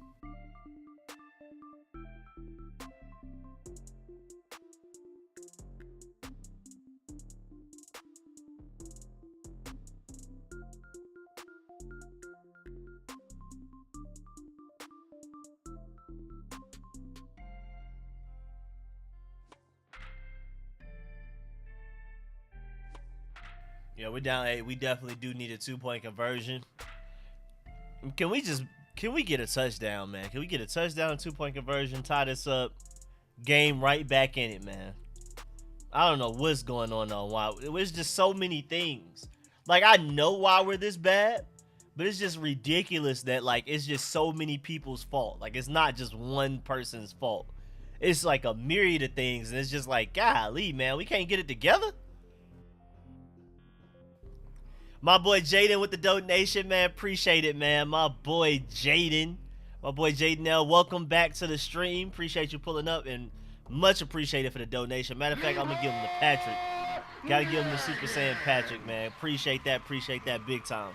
Yeah, we're down 8. We definitely do need a 2-point conversion. Can we get a touchdown, man? Can we get a touchdown, 2-point conversion, tie this up, game right back in it, man? I don't know what's going on though. Why? It's just so many things. Like, I know why we're this bad, but it's just ridiculous that, like, it's just so many people's fault. Like, it's not just one person's fault. It's like a myriad of things, and it's just like, golly, man, we can't get it together. My boy Jaden with the donation, man. Appreciate it, man. My boy Jaden. My boy Jaden L. Welcome back to the stream. Appreciate you pulling up, and much appreciated for the donation. Matter of fact, I'm going to give him to Patrick. Got to give him the Super Saiyan Patrick, man. Appreciate that big time.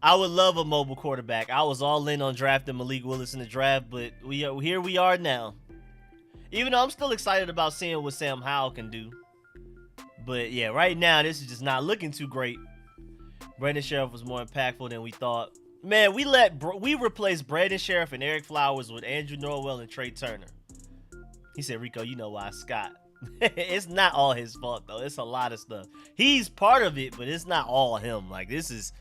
I would love a mobile quarterback. I was all in on drafting Malik Willis in the draft, but here we are now. Even though I'm still excited about seeing what Sam Howell can do. But, yeah, right now, this is just not looking too great. Brandon Sheriff was more impactful than we thought. Man, we replaced Brandon Sheriff and Eric Flowers with Andrew Norwell and Trey Turner. He said, Rico, you know why, Scott. It's not all his fault, though. It's a lot of stuff. He's part of it, but it's not all him. Like, it's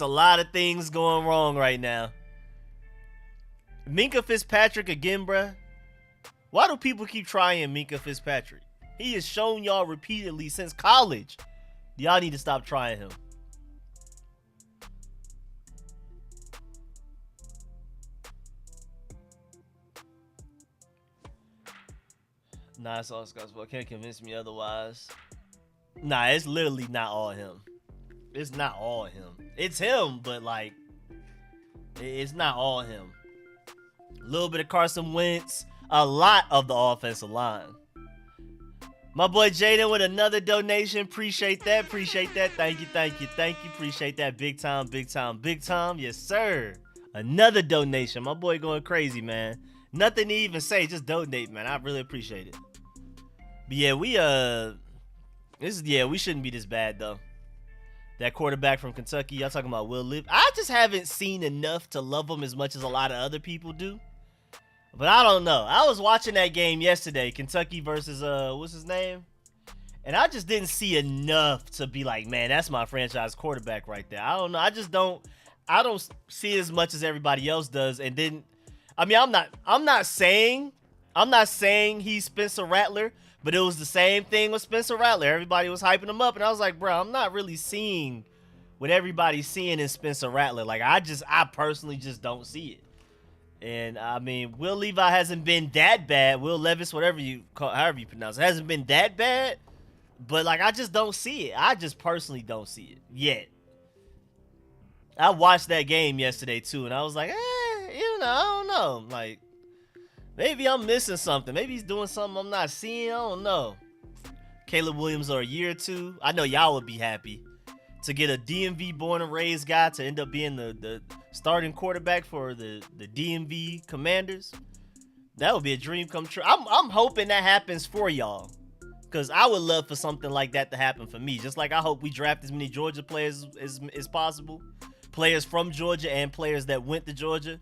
a lot of things going wrong right now. Minkah Fitzpatrick again, bruh. Why do people keep trying Minkah Fitzpatrick? He has shown y'all repeatedly since college. Y'all need to stop trying him. Nah, it's all Scott. Can't convince me otherwise. Nah, it's literally not all him. It's not all him. It's him, but like, it's not all him. A little bit of Carson Wentz, a lot of the offensive line. My boy Jaden with another donation. Appreciate that. Appreciate that. Thank you. Thank you. Thank you. Appreciate that. Big time. Big time. Big time. Yes, sir. Another donation. My boy going crazy, man. Nothing to even say. Just donate, man. I really appreciate it. But yeah, we shouldn't be this bad though. That quarterback from Kentucky, y'all talking about Will Levis. I just haven't seen enough to love him as much as a lot of other people do. But I don't know. I was watching that game yesterday, Kentucky versus what's his name? And I just didn't see enough to be like, man, that's my franchise quarterback right there. I don't know. I don't see as much as everybody else does. And then, I mean, I'm not saying he's Spencer Rattler, but it was the same thing with Spencer Rattler. Everybody was hyping him up, and I was like, bro, I'm not really seeing what everybody's seeing in Spencer Rattler. Like, I personally just don't see it. And I mean, Will Levi hasn't been that bad. Will Levis, however you pronounce it, hasn't been that bad. But like, I just don't see it. I just personally don't see it yet. I watched that game yesterday too, and I was like, I don't know. Like, maybe I'm missing something. Maybe he's doing something I'm not seeing. I don't know. Caleb Williams or a year or two. I know y'all would be happy to get a DMV born and raised guy to end up being the starting quarterback for the DMV Commanders. That would be a dream come true. I'm hoping that happens for y'all, because I would love for something like that to happen for me. Just like I hope we draft as many Georgia players as possible. Players from Georgia and players that went to Georgia.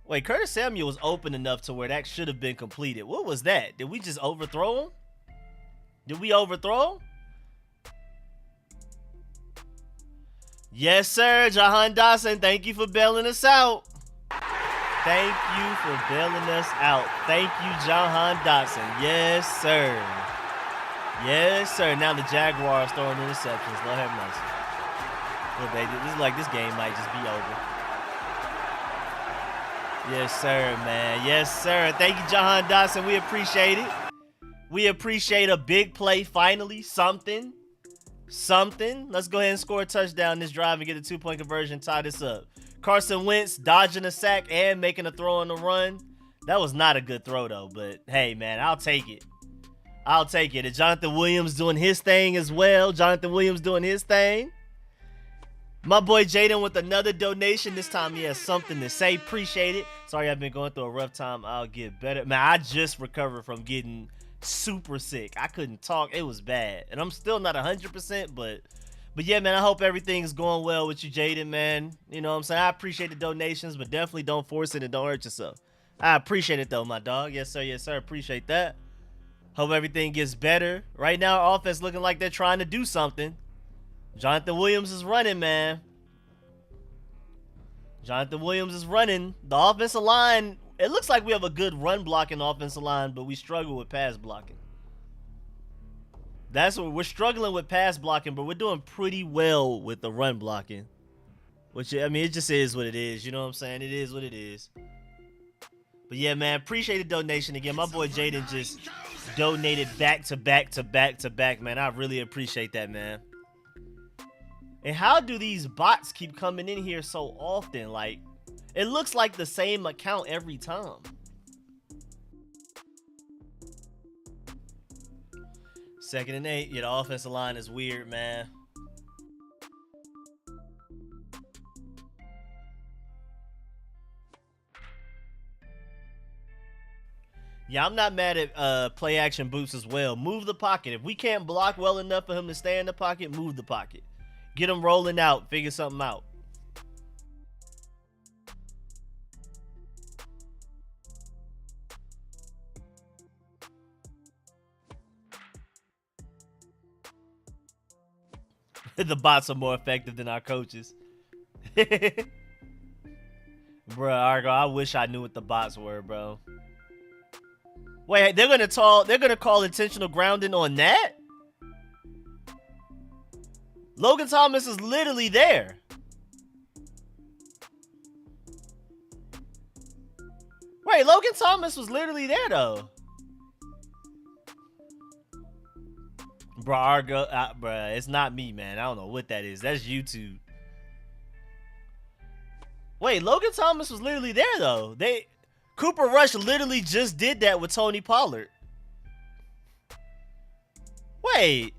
Wait, Curtis Samuel was open enough to where that should have been completed. What was that? Did we just overthrow him? Did we overthrow him? Yes, sir. Jahan Dawson, thank you for bailing us out. Thank you for bailing us out. Thank you, Jahan Dawson. Yes, sir. Yes, sir. Now the Jaguars throwing interceptions. Lord have mercy. Look, baby, this is like this game might just be over. Yes, sir, man. Yes, sir. Thank you, Jahan Dawson. We appreciate it. We appreciate a big play finally. Something. Let's go ahead and score a touchdown this drive and get a 2-point conversion. Tie this up. Carson Wentz dodging a sack and making a throw on the run. That was not a good throw, though. But, hey, man, I'll take it. I'll take it. And Jonathan Williams doing his thing as well. My boy Jaden with another donation. This time he has something to say. Appreciate it. Sorry, I've been going through a rough time. I'll get better. Man, I just recovered from getting super sick. I couldn't talk. It was bad. And I'm still not 100%, but yeah, man, I hope everything's going well with you, Jaden, man. You know what I'm saying? I appreciate the donations, but definitely don't force it and don't hurt yourself. I appreciate it, though, my dog. Yes, sir. Yes, sir. Appreciate that. Hope everything gets better. Right now, our offense looking like they're trying to do something. Jonathan Williams is running, man. Jonathan Williams is running. The offensive line, it looks like we have a good run blocking offensive line, but we struggle with pass blocking. That's what we're struggling with, pass blocking, but we're doing pretty well with the run blocking. Which, I mean, it just is what it is. You know what I'm saying? It is what it is. But yeah, man, appreciate the donation again. My boy Jaden just donated back to back, man. I really appreciate that, man. And how do these bots keep coming in here so often? Like, it looks like the same account every time. Second and 8. Yeah, the offensive line is weird, man. Yeah, I'm not mad at play action boots as well. Move the pocket. If we can't block well enough for him to stay in the pocket, move the pocket. Get him rolling out. Figure something out. The bots are more effective than our coaches. Bruh, Argo, I wish I knew what the bots were, bro. Wait, they're gonna call intentional grounding on that? Logan Thomas is literally there. Wait, Logan Thomas was literally there though. Bruh, Argo, bruh, it's not me, man. I don't know what that is. That's YouTube. Wait, Logan Thomas was literally there though. Cooper Rush literally just did that with Tony Pollard. Wait.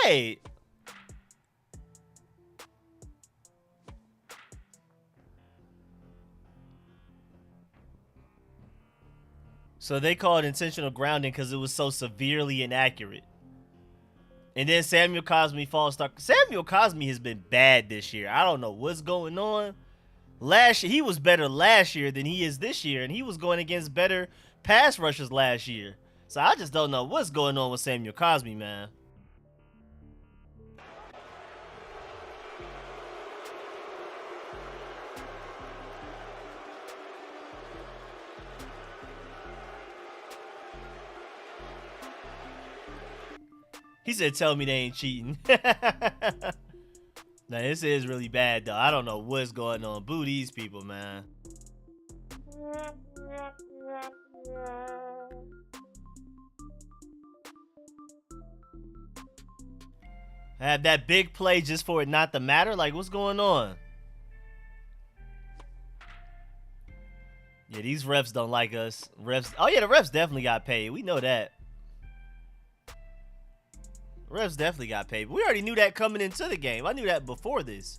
Wait. So they called intentional grounding because it was so severely inaccurate. And then Samuel Cosme false start. Samuel Cosme has been bad this year. I don't know what's going on. Last year, he was better last year than he is this year, and he was going against better pass rushers last year. So I just don't know what's going on with Samuel Cosme, man. He said, tell me they ain't cheating. Now, this is really bad, though. I don't know what's going on. Boo these people, man. Have that big play just for it not to matter? Like, what's going on? Yeah, these refs don't like us. Refs. Oh, yeah, the refs definitely got paid. We know that. Refs definitely got paid. We already knew that coming into the game. I knew that before this.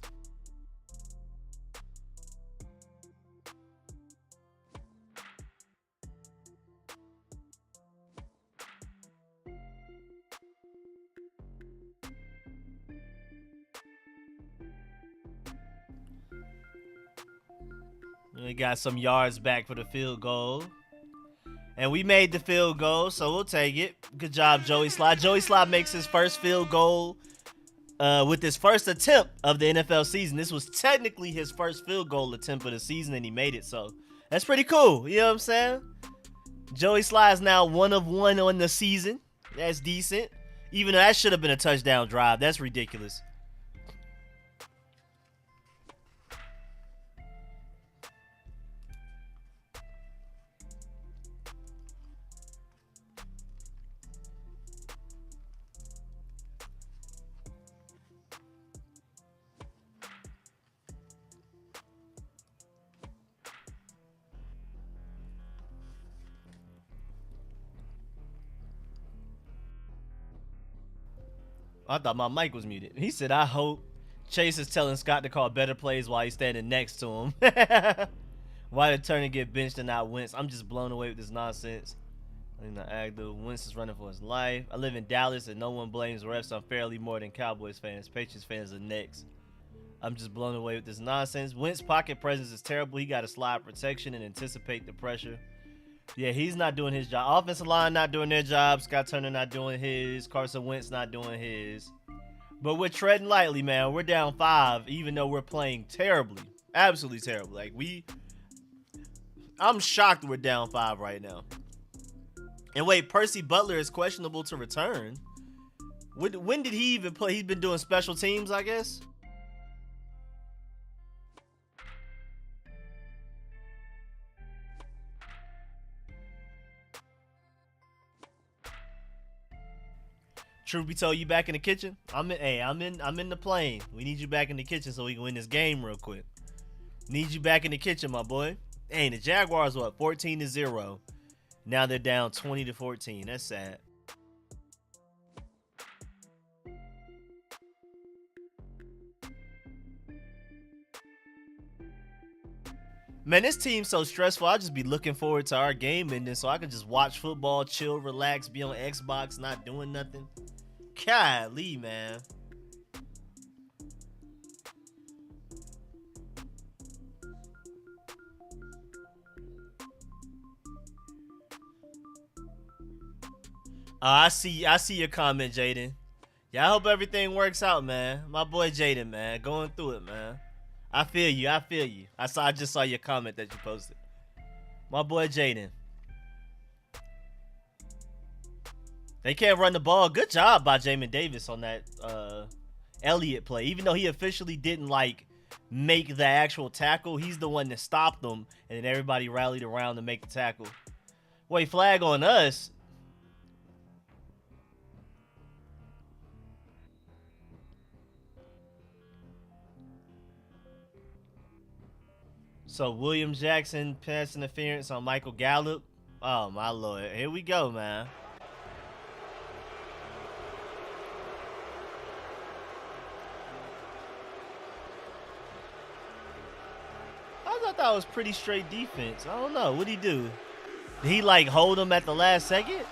We got some yards back for the field goal. And we made the field goal, so we'll take it. Good job, Joey Slye. Joey Slye makes his first field goal with his first attempt of the NFL season. This was technically his first field goal attempt of the season, and he made it. So that's pretty cool. You know what I'm saying? Joey Slye is now 1 of 1 on the season. That's decent. Even though that should have been a touchdown drive. That's ridiculous. I thought my mic was muted. He said, I hope Chase is telling Scott to call better plays while he's standing next to him. Why did Turner get benched and not Wentz? I'm just blown away with this nonsense. I'm not active. Wentz is running for his life. I live in Dallas and no one blames refs unfairly more than Cowboys fans. Patriots fans are next. I'm just blown away with this nonsense. Wentz's pocket presence is terrible. He got to slide protection and anticipate the pressure. Yeah, he's not doing his job. Offensive line not doing their job. Scott Turner not doing his. Carson Wentz not doing his. But we're treading lightly, man. We're down 5, even though we're playing terribly. Absolutely terrible. Like, I'm shocked we're down 5 right now. And wait, Percy Butler is questionable to return. When did he even play? He's been doing special teams, I guess. Truth be told, you back in the kitchen? I'm in the plane. We need you back in the kitchen so we can win this game real quick. Need you back in the kitchen, my boy. Hey, the Jaguars were up 14-0. Now they're down 20-14. That's sad. Man, this team's so stressful. I'll just be looking forward to our game ending so I can just watch football, chill, relax, be on Xbox, not doing nothing. Golly, man. I see your comment, Jaden. Yeah, I hope everything works out, man. My boy Jaden, man, going through it, man. I feel you. I feel you. I just saw your comment that you posted. My boy Jaden. They can't run the ball. Good job by Jamin Davis on that Elliott play. Even though he officially didn't like make the actual tackle, he's the one that stopped them, and then everybody rallied around to make the tackle. Wait, flag on us. So William Jackson pass interference on Michael Gallup. Oh my lord. Here we go, man. I thought that was pretty straight defense. I don't know. What'd he do? Did he like hold him at the last second?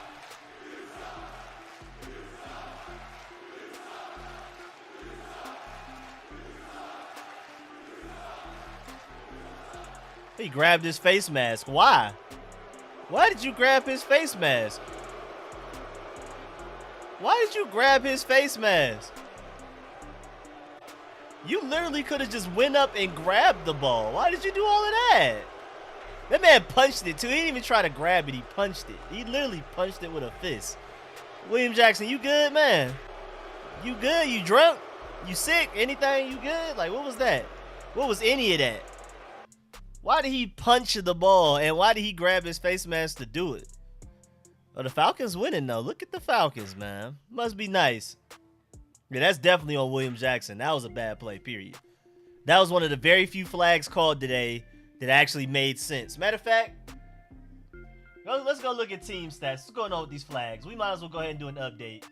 He grabbed his face mask. Why? Why did you grab his face mask? Why did you grab his face mask? You literally could have just went up and grabbed the ball. Why did you do all of that? That man punched it too. He didn't even try to grab it. He punched it. He literally punched it with a fist. William Jackson, you good, man? You good? You drunk? You sick? Anything? You good? Like, what was that? What was any of that? Why did he punch the ball, and why did he grab his face mask to do it? Oh, the Falcons winning, though. Look at the Falcons, man. Must be nice. Yeah, that's definitely on William Jackson. That was a bad play, period. That was one of the very few flags called today that actually made sense. Matter of fact, let's go look at team stats. What's going on with these flags? We might as well go ahead and do an update.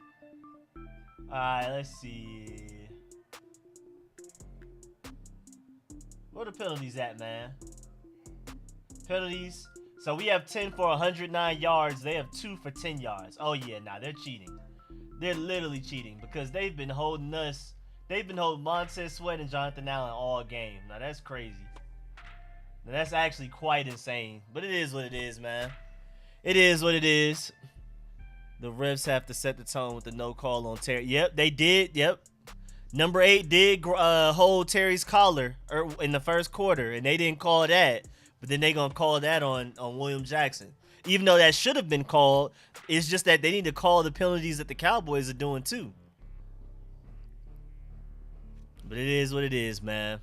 All right, let's see. Where the penalties at, man? Penalties. So we have 10 for 109 yards. They have 2 for 10 yards. Oh, yeah, nah, they're cheating. They're literally cheating because they've been holding us. They've been holding Montez Sweat and Jonathan Allen all game. Now, that's crazy. Now, that's actually quite insane. But it is what it is, man. It is what it is. The refs have to set the tone with the no call on Terry. Yep, they did. Yep. Number 8 did hold Terry's collar in the first quarter, and they didn't call that. But then they going to call that on William Jackson. Even though that should have been called, it's just that they need to call the penalties that the Cowboys are doing too. But it is what it is, man.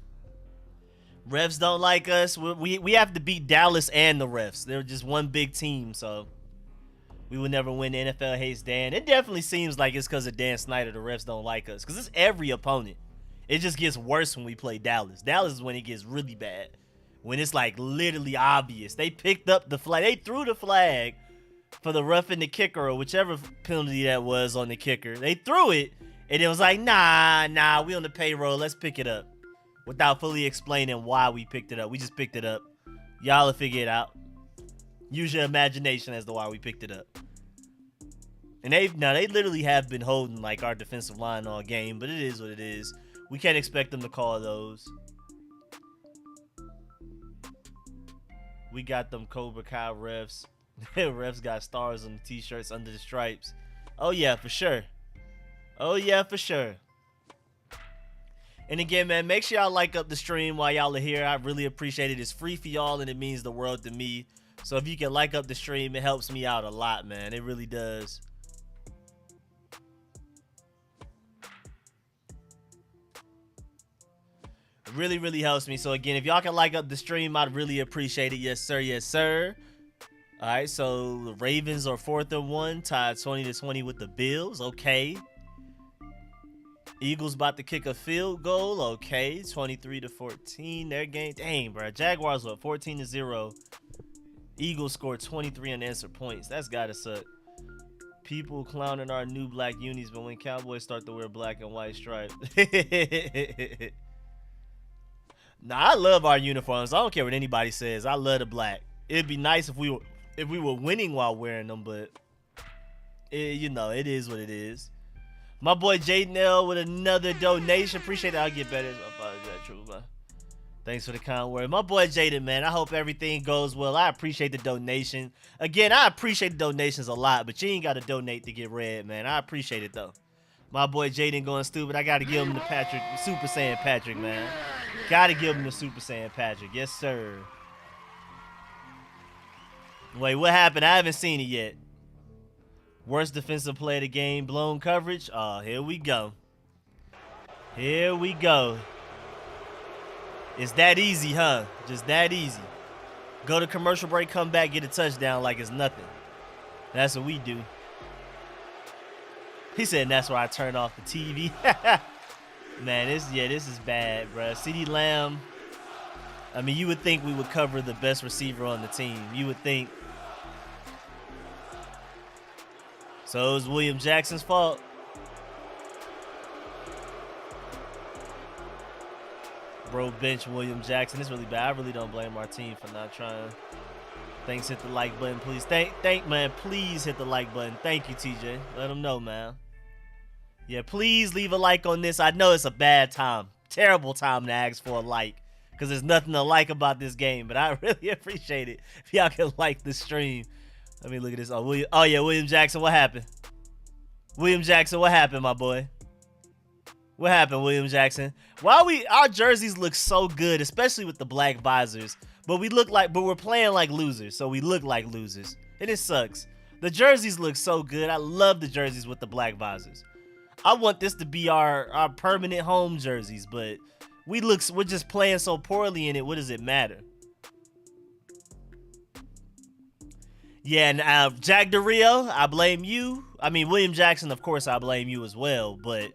Refs don't like us. We have to beat Dallas and the refs. They're just one big team, so we would never win. The NFL hates Dan. It definitely seems like it's because of Dan Snyder the refs don't like us. Because it's every opponent. It just gets worse when we play Dallas. Dallas is when it gets really bad. When it's like literally obvious. They picked up the flag. They threw the flag for the roughing the kicker or whichever penalty that was on the kicker. They threw it and it was like, nah, we on the payroll. Let's pick it up. Without fully explaining why we picked it up. We just picked it up. Y'all will figure it out. Use your imagination as to why we picked it up. And they literally have been holding like our defensive line all game, but it is what it is. We can't expect them to call those. We got them Cobra Kai refs. Refs got stars on the t-shirts under the stripes. Oh yeah, for sure. Oh yeah, for sure. And again, man, make sure y'all like up the stream while y'all are here. I really appreciate it. It's free for y'all and it means the world to me. So if you can like up the stream, it helps me out a lot, man. It really does. It really, really helps me. So again, if y'all can like up the stream, I'd really appreciate it. Yes, sir. Yes, sir. All right, so the Ravens are 4th and 1, tied 20-20 with the Bills. Okay. Eagles about to kick a field goal. Okay, 23-14. Their game. Dang, bro. Jaguars were 14-0. Eagles scored 23 unanswered points. That's gotta suck. People clowning our new black unis, but when Cowboys start to wear black and white stripes. Nah, I love our uniforms. I don't care what anybody says. I love the black. It'd be nice if we were winning while wearing them, but it is what it is. My boy Jaden L with another donation. Appreciate that. I'll get better. Thanks for the kind word. My boy Jaden, man. I hope everything goes well. I appreciate the donation. Again, I appreciate the donations a lot, but you ain't got to donate to get read, man. I appreciate it, though. My boy Jaden going stupid. I got to give him the Patrick, Super Saiyan Patrick, man. Got to give him the Super Saiyan Patrick. Yes, sir. Wait, what happened? I haven't seen it yet. Worst defensive play of the game, blown coverage. Oh, here we go. Here we go. It's that easy, huh? Just that easy. Go to commercial break, come back, get a touchdown like it's nothing. That's what we do. He said that's why I turned off the TV. Man, this is bad, bro. CeeDee Lamb. I mean, you would think we would cover the best receiver on the team. You would think. So it was William Jackson's fault. Bro, bench William Jackson. It's really bad. I really don't blame our team for not trying. Thanks, hit the like button, please. Man, please hit the like button. Thank you, TJ. Let them know, man. Yeah, please leave a like on this. I know it's a bad time. Terrible time to ask for a like. Because there's nothing to like about this game. But I really appreciate it if y'all can like the stream. Let me look at this. Oh, yeah, William Jackson. What happened? William Jackson, what happened, my boy? What happened, William Jackson? Our jerseys look so good, especially with the black visors. But we're playing like losers, so we look like losers. And it sucks. The jerseys look so good. I love the jerseys with the black visors. I want this to be our permanent home jerseys, but we're just playing so poorly in it. What does it matter? Yeah, and Jack Del Rio, I blame you. I mean, William Jackson, of course, I blame you as well. But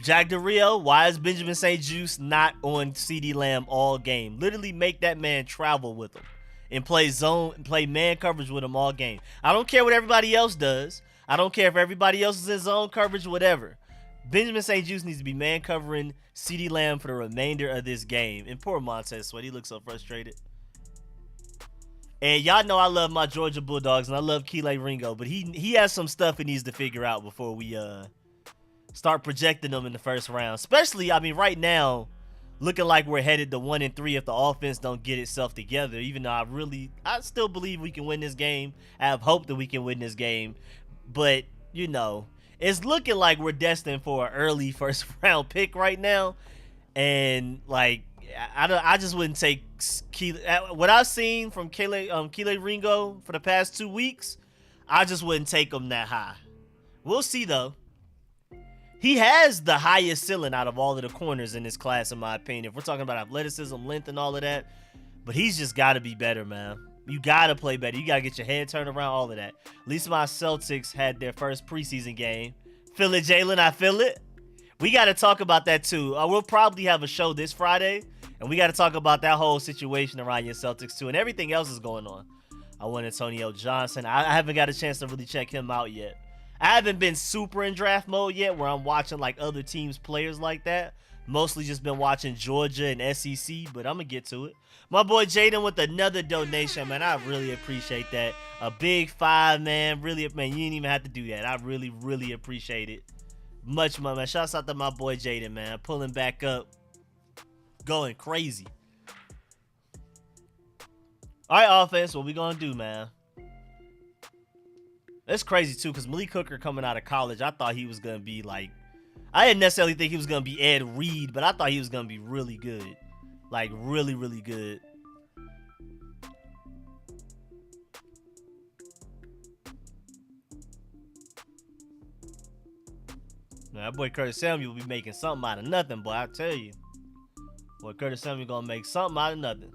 Jack Del Rio, why is Benjamin St-Juste not on CeeDee Lamb all game? Literally make that man travel with him and play man coverage with him all game. I don't care what everybody else does. I don't care if everybody else is in zone coverage, whatever. Benjamin St-Juste needs to be man covering CeeDee Lamb for the remainder of this game. And poor Montez Sweat, he looks so frustrated. And y'all know I love my Georgia Bulldogs and I love Kelee Ringo, but he has some stuff he needs to figure out before we start projecting them in the first round. Especially, I mean, right now, looking like we're headed to 1-3 if the offense don't get itself together. Even though I still believe we can win this game. I have hope that we can win this game. But, you know, it's looking like we're destined for an early first round pick right now. And, like, I just wouldn't take what I've seen from Kelee Ringo for the past 2 weeks. I just wouldn't take him that high. We'll see, though. He has the highest ceiling out of all of the corners in this class, in my opinion. If we're talking about athleticism, length, and all of that. But he's just got to be better, man. You got to play better. You got to get your head turned around, all of that. At least my Celtics had their first preseason game. Feel it, Jalen? I feel it. We got to talk about that, too. We'll probably have a show this Friday. And we got to talk about that whole situation around your Celtics, too. And everything else is going on. I want Antonio Johnson. I haven't got a chance to really check him out yet. I haven't been super in draft mode yet where I'm watching like other teams' players like that. Mostly just been watching Georgia and SEC, but I'm going to get to it. My boy Jaden with another donation, man. I really appreciate that. A big 5, man. Really, man, you didn't even have to do that. I really, really appreciate it. Much more, man. Shouts out to my boy Jaden, man. Pulling back up. Going crazy. All right, offense. What we going to do, man? That's crazy, too, because Malik Hooker coming out of college, I thought he was going to be, like, I didn't necessarily think he was going to be Ed Reed, but I thought he was going to be really good. Like, really, really good. Now, that boy Curtis Samuel will be making something out of nothing, boy, I tell you. Boy, Curtis Samuel going to make something out of nothing.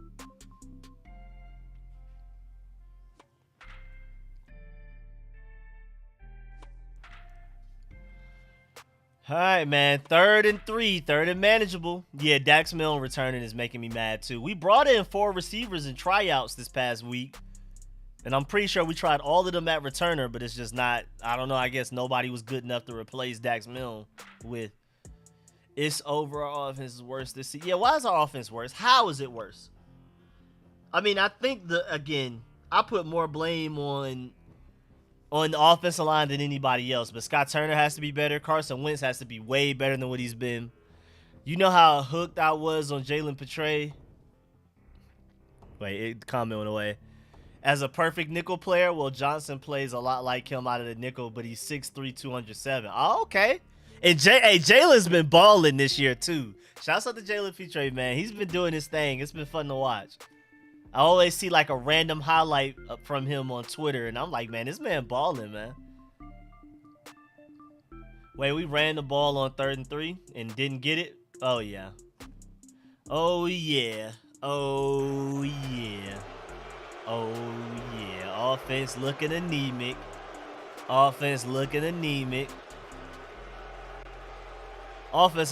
All right, man. 3rd and 3. 3rd and manageable. Yeah, Dax Milne returning is making me mad, too. We brought in 4 receivers in tryouts this past week. And I'm pretty sure we tried all of them at returner, but it's just not, I don't know, I guess nobody was good enough to replace Dax Milne with. It's overall offense is worse this season. Yeah, why is our offense worse? How is it worse? I mean, I think, again, I put more blame on the offensive line than anybody else. But Scott Turner has to be better. Carson Wentz has to be way better than what he's been. You know how hooked I was on Jalen Petre? Wait, comment went away. As a perfect nickel player, well, Johnson plays a lot like him out of the nickel, but he's 6'3", 207. Oh, okay. And Jalen's been balling this year too. Shouts out to Jalen Petre, man. He's been doing his thing. It's been fun to watch. I always see like a random highlight from him on Twitter, and I'm like, man, this man balling, man. Wait, we ran the ball on 3rd and 3 and didn't get it? Oh, yeah. Oh, yeah. Oh, yeah. Oh, yeah. Offense looking anemic. Offensive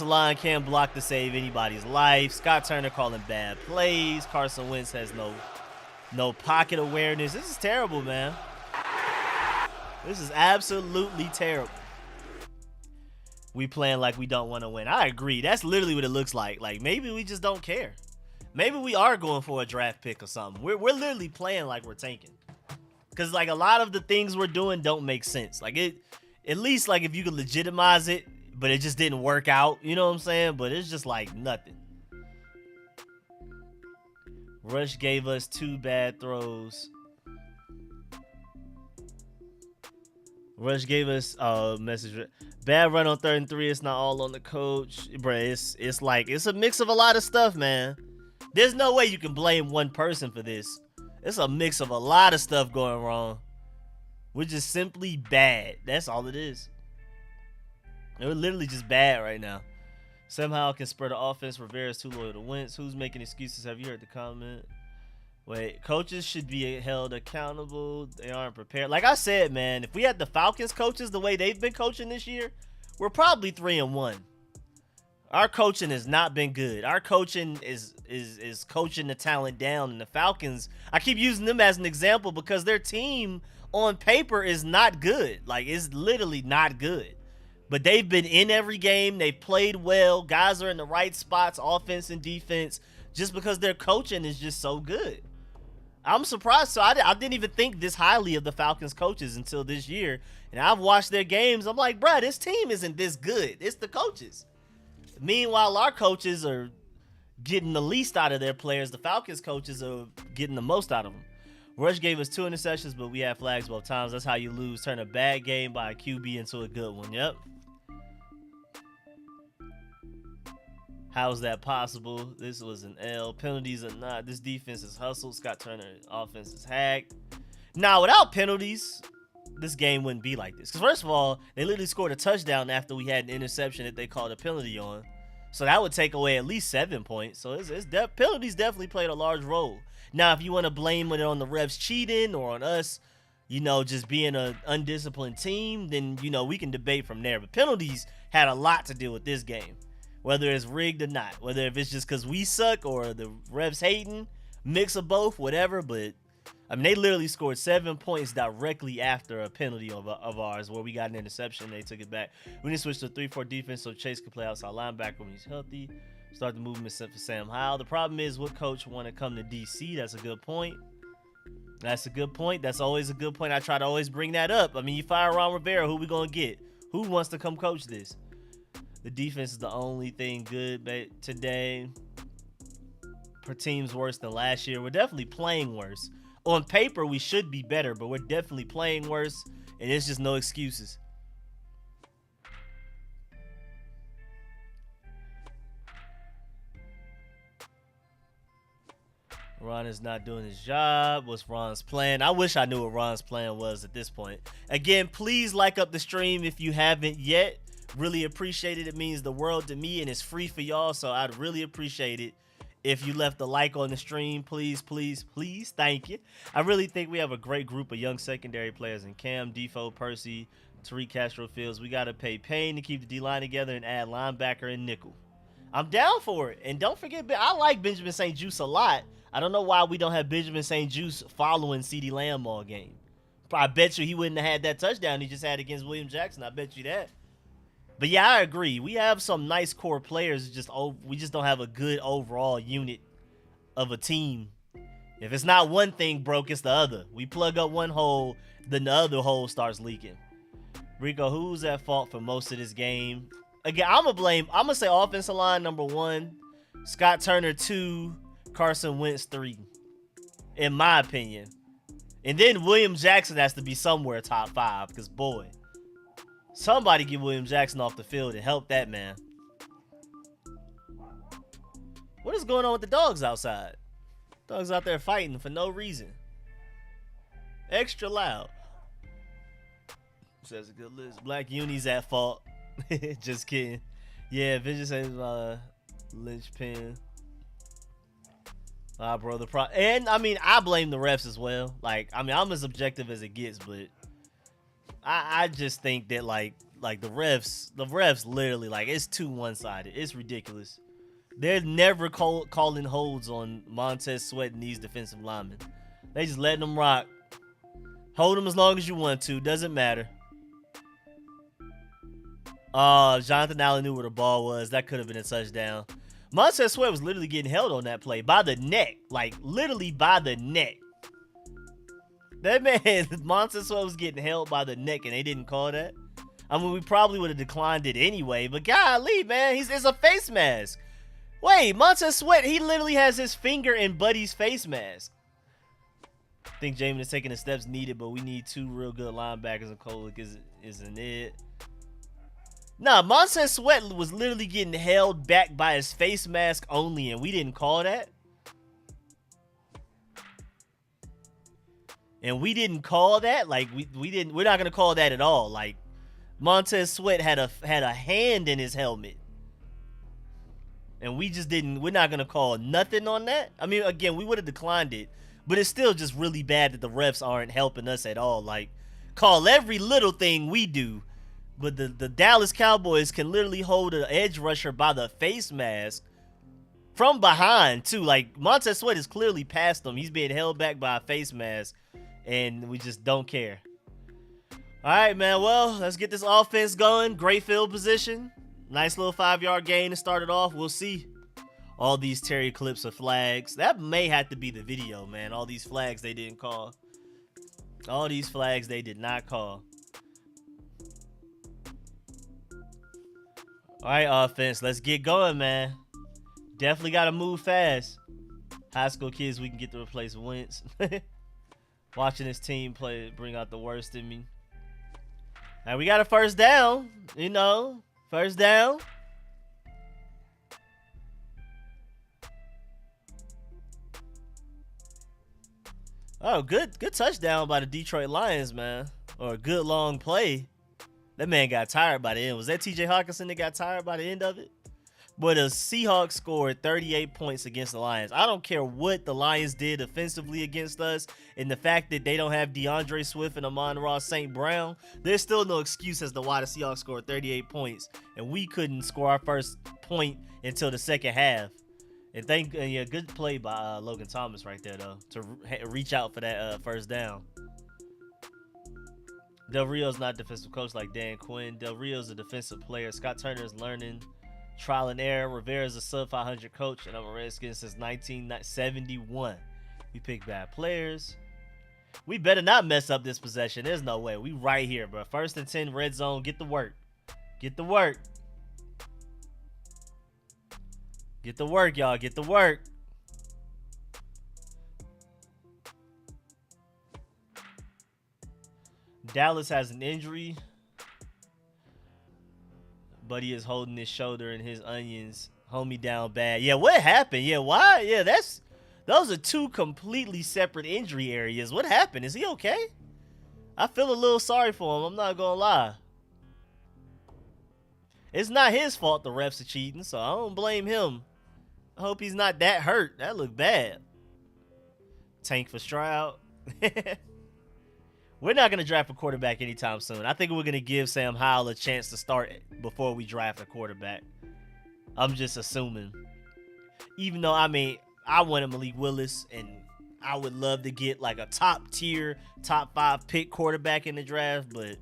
line can't block to save anybody's life. Scott Turner calling bad plays. Carson Wentz has no pocket awareness. This is terrible, man. This is absolutely terrible. We playing like we don't want to win. I agree. That's literally what it looks like. Like, maybe we just don't care. Maybe we are going for a draft pick or something. We're literally playing like we're tanking. Because, like, a lot of the things we're doing don't make sense. Like, at least, like, if you could legitimize it, but it just didn't work out. You know what I'm saying? But it's just, like, nothing. Rush gave us 2 bad throws. Rush gave us a message. Bad run on 3rd and 3. It's not all on the coach. Bruh, it's like, it's a mix of a lot of stuff, man. There's no way you can blame one person for this. It's a mix of a lot of stuff going wrong. We're just simply bad. That's all it is. We're literally just bad right now. Somehow can spur the offense. Rivera's too loyal to Wentz. Who's making excuses? Have you heard the comment? Wait, coaches should be held accountable. They aren't prepared. Like I said, man, if we had the Falcons coaches the way they've been coaching this year, we're probably 3-1. Our coaching has not been good. Our coaching is coaching the talent down. And the Falcons, I keep using them as an example because their team on paper is not good. Like, it's literally not good. But they've been in every game. They've played well. Guys are in the right spots, offense and defense, just because their coaching is just so good. I'm surprised. So I didn't even think this highly of the Falcons coaches until this year. And I've watched their games. I'm like, bruh, this team isn't this good. It's the coaches. Meanwhile, our coaches are getting the least out of their players. The Falcons coaches are getting the most out of them. Rush gave us 2 interceptions, but we had flags both times. That's how you lose. Turn a bad game by a QB into a good one. Yep. How is that possible? This was an L. Penalties are not. This defense is hustled. Scott Turner offense is hacked. Now, without penalties, this game wouldn't be like this. Because first of all, they literally scored a touchdown after we had an interception that they called a penalty on. So that would take away at least 7 points. So penalties definitely played a large role. Now, if you want to blame it on the refs cheating or on us, you know, just being an undisciplined team, then, you know, we can debate from there. But penalties had a lot to do with this game. Whether it's rigged or not. Whether if it's just because we suck or the refs hating. Mix of both, whatever. But, I mean, they literally scored 7 points directly after a penalty of ours where we got an interception. They took it back. We need to switch to a 3-4 defense so Chase can play outside linebacker when he's healthy. Start the movement for Sam Howell. The problem is, what coach want to come to DC? That's a good point. That's a good point. That's always a good point. I try to always bring that up. I mean, you fire Ron Rivera, who we going to get? Who wants to come coach this? The defense is the only thing good today. Per team's worse than last year. We're definitely playing worse. On paper, we should be better, but we're definitely playing worse, and it's just no excuses. Ron is not doing his job. What's Ron's plan? I wish I knew what Ron's plan was at this point. Again, please like up the stream if you haven't yet. Really appreciate it. It means the world to me, and it's free for y'all, so I'd really appreciate it if you left a like on the stream. Please, please, please. Thank you. I really think we have a great group of young secondary players in Cam, Defoe, Percy, Tariq Castro Fields. We got to pay Payne to keep the D-line together and add linebacker and nickel. I'm down for it. And don't forget, I like Benjamin St. Juste a lot. I don't know why we don't have Benjamin St. Juste following CeeDee Lamb all game. I bet you he wouldn't have had that touchdown he just had against William Jackson. I bet you that. But yeah, I agree. We have some nice core players. We just don't have a good overall unit of a team. If it's not one thing broke, it's the other. We plug up one hole, then the other hole starts leaking. Rico, who's at fault for most of this game? Again, I'm going to say offensive line, number 1. Scott Turner, 2. Carson Wentz, 3. In my opinion. And then William Jackson has to be somewhere top 5, because boy, Somebody get William Jackson off the field and help that man. What is going on with the dogs outside? Dogs out there fighting for no reason. Extra loud. Says a good list. Black Uni's at fault. Just kidding. Yeah, Vision says linchpin. Bro, and I mean, I blame the refs as well. Like, I mean, I'm as objective as it gets, but I just think that like the refs literally, like, it's too one-sided. It's ridiculous. They're never calling holds on Montez Sweat and these defensive linemen. They just letting them rock. Hold them as long as you want to. Doesn't matter. Jonathan Allen knew where the ball was. That could have been a touchdown. Montez Sweat was literally getting held on that play by the neck. Like, literally by the neck. That man, Montez Sweat was getting held by the neck, and they didn't call that. I mean, we probably would have declined it anyway. But golly, man, it's a face mask. Wait, Montez Sweat, he literally has his finger in Buddy's face mask. I think Jamin is taking the steps needed, but we need 2 real good linebackers, and Kolick isn't it. Nah, Montez Sweat was literally getting held back by his face mask only, and we didn't call that. And we didn't call that. Like, we're not gonna call that at all. Like, Montez Sweat had a hand in his helmet. And we just didn't, we're not gonna call nothing on that. I mean, again, we would have declined it, but it's still just really bad that the refs aren't helping us at all. Like, call every little thing we do. But the Dallas Cowboys can literally hold an edge rusher by the face mask from behind, too. Like, Montez Sweat is clearly past him. He's being held back by a face mask, and we just don't care. All right, man. Well, let's get this offense going. Great field position. Nice little 5-yard gain to start it off. We'll see. All these Terry clips of flags. That may have to be the video, man. All these flags they didn't call. All these flags they did not call. All right, offense, let's get going, man. Definitely got to move fast. High school kids, we can get to replace Wentz. Watching this team play, bring out the worst in me. Now, we got a first down, you know. First down. Oh, good touchdown by the Detroit Lions, man. Or a good long play. That man got tired by the end. Was that TJ Hawkinson that got tired by the end of it? But the Seahawks scored 38 points against the Lions. I don't care what the Lions did offensively against us, and the fact that they don't have DeAndre Swift and Amon-Ra St. Brown, there's still no excuse as to why the Seahawks scored 38 points, and we couldn't score our first point until the second half. And yeah, good play by Logan Thomas right there, though, to reach out for that first down. Del Rio's not a defensive coach like Dan Quinn. Del Rio's a defensive player. Scott Turner is learning trial and error. Rivera's a sub-500 coach, and I'm a Redskins since 1971. We pick bad players. We better not mess up this possession. There's no way. We right here, bro. 1st and 10, red zone. Get to work. Get to work. Get to work, y'all. Get to work. Dallas has an injury. Buddy is holding his shoulder and his onions. Homie down bad. Yeah, what happened? Yeah, why? Yeah, those are 2 completely separate injury areas. What happened? Is he okay? I feel a little sorry for him. I'm not gonna lie. It's not his fault the refs are cheating, so I don't blame him. I hope he's not that hurt. That looked bad. Tank for Stroud. We're not going to draft a quarterback anytime soon. I think we're going to give Sam Howell a chance to start before we draft a quarterback. I'm just assuming. Even though, I mean, I wanted Malik Willis, and I would love to get like a top tier, top 5 pick quarterback in the draft. But,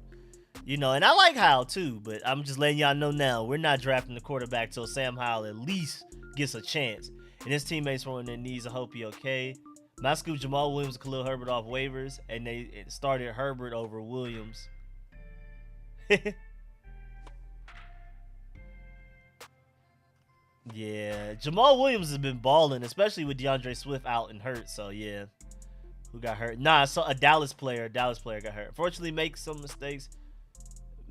you know, and I like Howell too. But I'm just letting y'all know now, we're not drafting the quarterback till Sam Howell at least gets a chance. And his teammates were on their knees. I hope he okay. I scooped Jamal Williams and Khalil Herbert off waivers, and they started Herbert over Williams. Yeah, Jamal Williams has been balling, especially with DeAndre Swift out and hurt. So, yeah. Who got hurt? Nah, so a Dallas player got hurt. Fortunately, make some mistakes.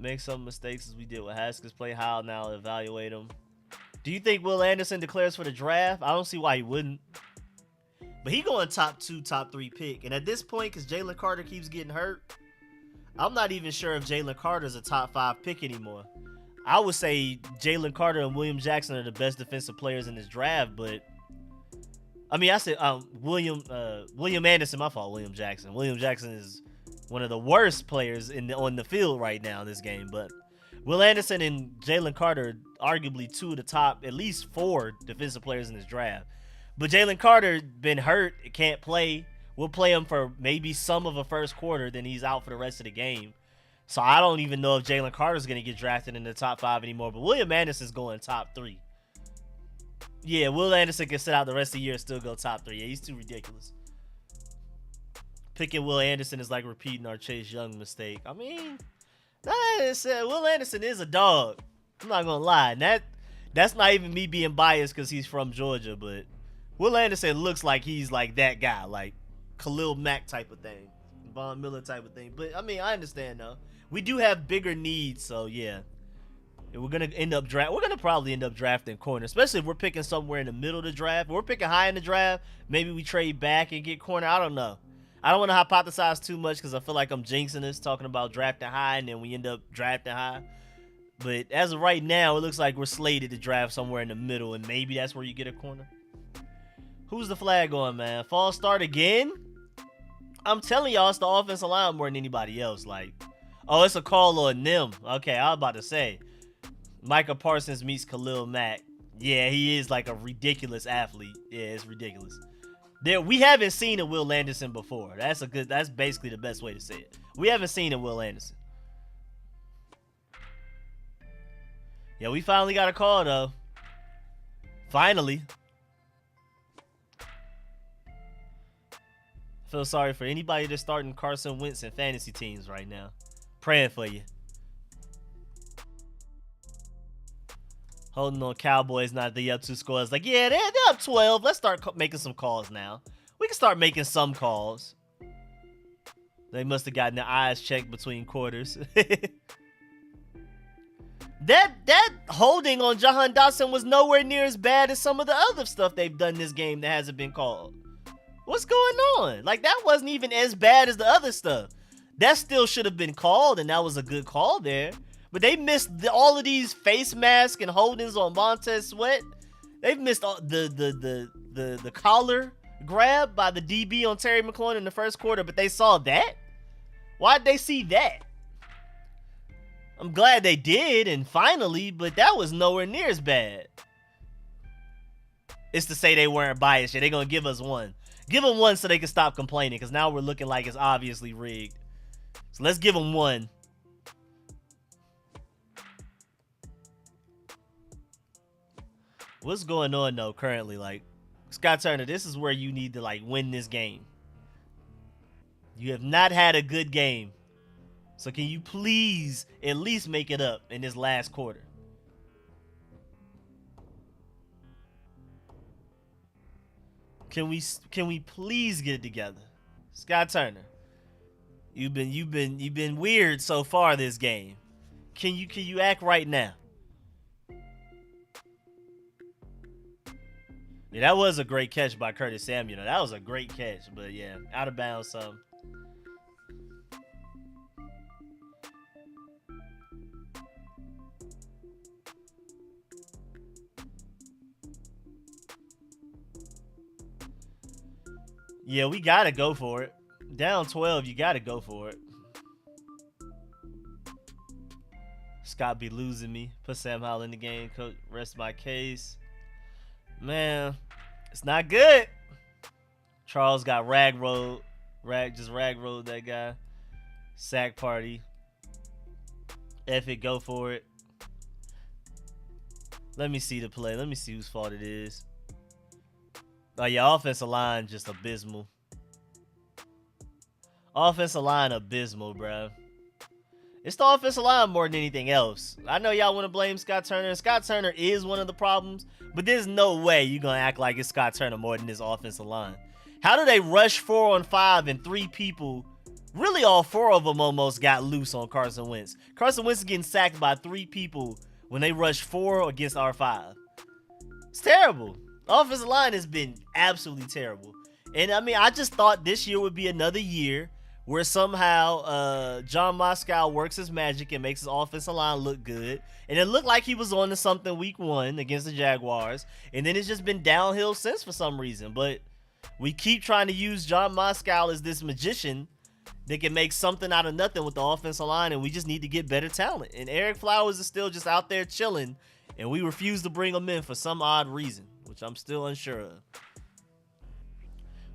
Make some mistakes as we did with Haskins. Play how now, evaluate him. Do you think Will Anderson declares for the draft? I don't see why he wouldn't. But he going top 2, top 3 pick. And at this point, because Jalen Carter keeps getting hurt, I'm not even sure if Jalen Carter's a top 5 pick anymore. I would say Jalen Carter and William Jackson are the best defensive players in this draft, but I mean, I said William Anderson, my fault, William Jackson. William Jackson is one of the worst players on the field right now in this game, but Will Anderson and Jalen Carter, arguably 2 of the top, at least 4 defensive players in this draft. But Jalen Carter been hurt, can't play. We'll play him for maybe some of a first quarter, then he's out for the rest of the game. So I don't even know if Jalen Carter's going to get drafted in the top 5 anymore. But William Anderson's going top 3. Yeah, Will Anderson can sit out the rest of the year and still go top 3. Yeah, he's too ridiculous. Picking Will Anderson is like repeating our Chase Young mistake. I mean, Will Anderson is a dog. I'm not going to lie. And that's not even me being biased because he's from Georgia. But Will Anderson looks like he's like that guy. Like Khalil Mack type of thing. Von Miller type of thing. But, I mean, I understand, though. We do have bigger needs, so, yeah. We're going to probably end up drafting corner, especially if we're picking somewhere in the middle of the draft. If we're picking high in the draft, maybe we trade back and get corner. I don't know. I don't want to hypothesize too much because I feel like I'm jinxing this, talking about drafting high, and then we end up drafting high. But as of right now, it looks like we're slated to draft somewhere in the middle, and maybe that's where you get a corner. Who's the flag on, man? False start again? I'm telling y'all, it's the offensive line more than anybody else. Like, oh, it's a call on them. Okay, I was about to say. Micah Parsons meets Khalil Mack. Yeah, he is like a ridiculous athlete. Yeah, it's ridiculous. We haven't seen a Will Anderson before. That's basically the best way to say it. We haven't seen a Will Anderson. Yeah, we finally got a call, though. Finally. I feel sorry for anybody that's starting Carson Wentz in fantasy teams right now. Praying for you. Holding on Cowboys, not the up 2 scores. Like, yeah, they're up 12. Let's start making some calls now. We can start making some calls. They must have gotten their eyes checked between quarters. That holding on Jahan Dotson was nowhere near as bad as some of the other stuff they've done this game that hasn't been called. What's going on? Like, that wasn't even as bad as the other stuff. That still should have been called, and that was a good call there. But they missed all of these face masks and holdings on Montez Sweat. They've missed all the collar grab by the DB on Terry McLaurin in the first quarter, but they saw that? Why'd they see that? I'm glad they did, and finally, but that was nowhere near as bad. It's to say they weren't biased. Yeah, they're going to give us one. Give them one so they can stop complaining, because now we're looking like it's obviously rigged. So let's give them one. What's going on, though, currently? Like, Scott Turner, this is where you need to, like, win this game. You have not had a good game. So can you please at least make it up in this last quarter? Can we please get it together? Scott Turner, you've been weird so far this game. Can you act right now? Yeah, that was a great catch by Curtis Samuel. That was a great catch, but yeah, out of bounds some. Yeah, we got to go for it. Down 12, you got to go for it. Scott be losing me. Put Sam Howell in the game. Coach, rest my case. Man, it's not good. Charles got rag rolled that guy. Sack party. F it, go for it. Let me see the play. Let me see whose fault it is. Oh, yeah, offensive line just abysmal. Offensive line abysmal, bro. It's the offensive line more than anything else. I know y'all want to blame Scott Turner. Scott Turner is one of the problems, but there's no way you're going to act like it's Scott Turner more than this offensive line. How do they rush 4 on 5 and 3 people Really, all 4 of them almost got loose on Carson Wentz. Carson Wentz is getting sacked by 3 people when they rush 4 against R5. It's terrible. Offensive line has been absolutely terrible. And I mean, I just thought this year would be another year where somehow John Moscow works his magic and makes his offensive line look good. And it looked like he was on to something week 1 against the Jaguars. And then it's just been downhill since for some reason. But we keep trying to use John Moscow as this magician that can make something out of nothing with the offensive line, and we just need to get better talent. And Eric Flowers is still just out there chilling, and we refuse to bring him in for some odd reason, which I'm still unsure of.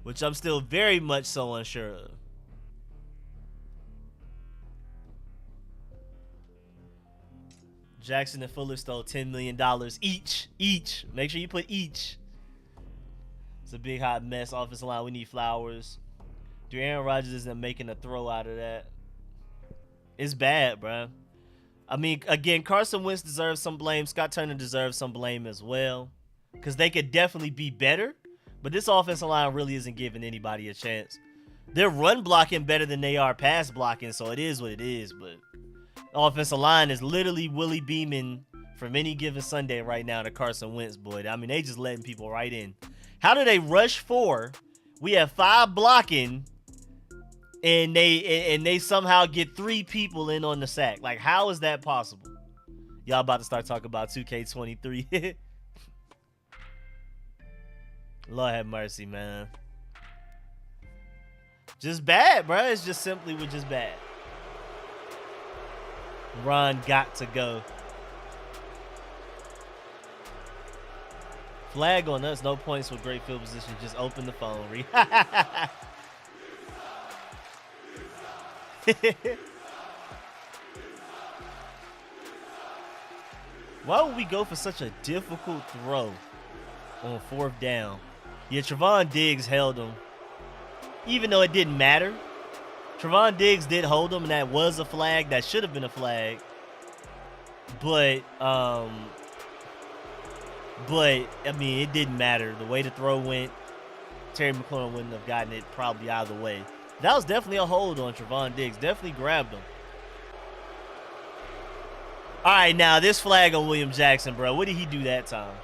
Which I'm still very much so unsure of. Jackson and Fuller stole $10 million each. Make sure you put each. It's a big hot mess. Offensive line, we need Flowers. Dude, Aaron Rodgers isn't making a throw out of that. It's bad, bro. I mean, again, Carson Wentz deserves some blame. Scott Turner deserves some blame as well. Because they could definitely be better. But this offensive line really isn't giving anybody a chance. They're run blocking better than they are pass blocking, so it is what it is. But the offensive line is literally Willie beaming from any given Sunday right now to Carson Wentz, boy. I mean, they just letting people right in. How do they rush 4? We have 5 blocking. And they somehow get 3 people in on the sack. Like, how is that possible? Y'all about to start talking about 2K23. Lord have mercy, man. Just bad, bro. It's just simply we're just bad. Ron got to go. Flag on us. No points with great field position. Just open the phone. Why would we go for such a difficult throw on 4th down? Yeah, Trevon Diggs held him. Even though it didn't matter. Trevon Diggs did hold him, and that was a flag. That should have been a flag. But, I mean, it didn't matter. The way the throw went, Terry McLaurin wouldn't have gotten it probably either way. That was definitely a hold on Trevon Diggs. Definitely grabbed him. All right, now this flag on William Jackson, bro. What did he do that time?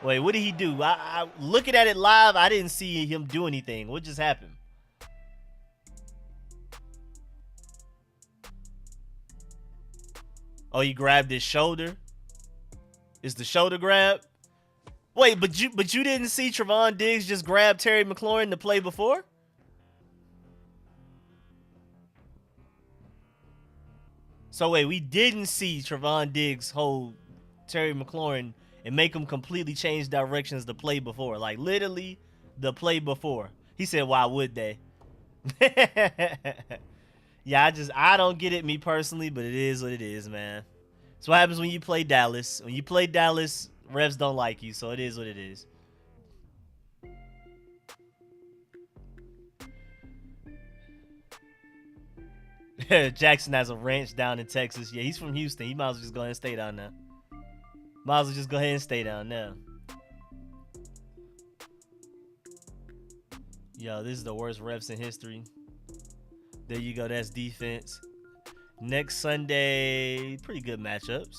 Wait, what did he do? I looking at it live, I didn't see him do anything. What just happened? Oh, he grabbed his shoulder. Is the shoulder grab? Wait, but you didn't see Trevon Diggs just grab Terry McLaurin the play before? So wait, we didn't see Trevon Diggs hold Terry McLaurin and make him completely change directions the play before. Like, literally, the play before. He said, why would they? Yeah, I don't get it, me personally, but it is what it is, man. It's what happens when you play Dallas. When you play Dallas, refs don't like you, so it is what it is. Jackson has a ranch down in Texas. Yeah, he's from Houston. He might as well just go ahead and stay down there. Might as well just go ahead and stay down there. Yo, this is the worst refs in history. There you go. That's defense. Next Sunday, pretty good matchups.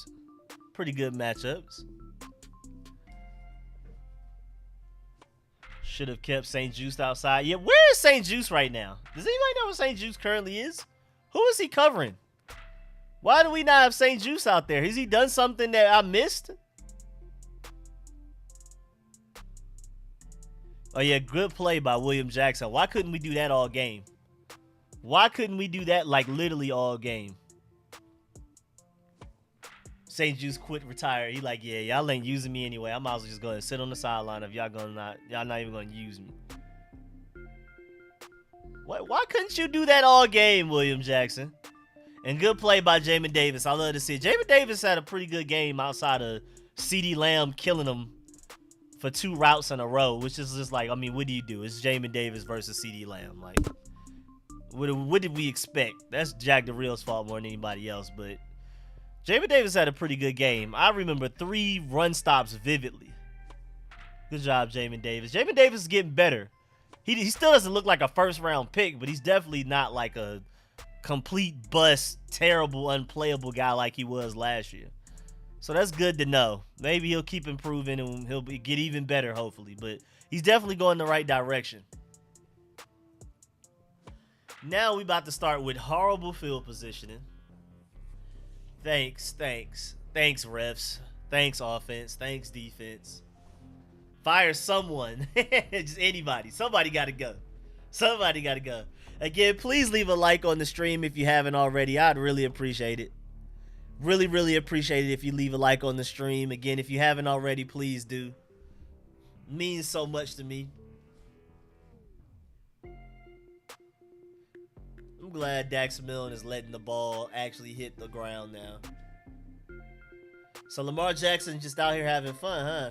Pretty good matchups. Should have kept St. Juice outside. Yeah, where is St. Juice right now? Does anybody know where St. Juice currently is? Who is he covering? Why do we not have St. Juice out there? Has he done something that I missed? Oh, yeah, good play by William Jackson. Why couldn't we do that all game? Why couldn't we do that, like, literally all game? St. Juice quit, retire. He like, yeah, y'all ain't using me anyway. I might as well just go ahead and sit on the sideline if y'all not even gonna use me. Why couldn't you do that all game, William Jackson? And good play by Jamin Davis. I love to see it. Jamin Davis had a pretty good game outside of CeeDee Lamb killing him for 2 routes in a row, which is just like, I mean, what do you do? It's Jamin Davis versus CeeDee Lamb. Like, what did we expect? That's Jack the Real's fault more than anybody else, but Jamin Davis had a pretty good game. I remember 3 run stops vividly. Good job, Jamin Davis. Jamin Davis is getting better. He still doesn't look like a first round pick, but he's definitely not like a complete bust, terrible, unplayable guy like he was last year. So that's good to know. Maybe he'll keep improving and he'll get even better, hopefully. But he's definitely going the right direction. Now we about to start with horrible field positioning. Thanks, refs. Thanks, offense. Thanks, defense. Fire someone. Just anybody. Somebody got to go. Somebody got to go. Again, please leave a like on the stream if you haven't already. I'd really appreciate it. Really, really appreciate it if you leave a like on the stream. Again, if you haven't already, please do. It means so much to me. I'm glad Dax Milne is letting the ball actually hit the ground now. So Lamar Jackson just out here having fun, huh?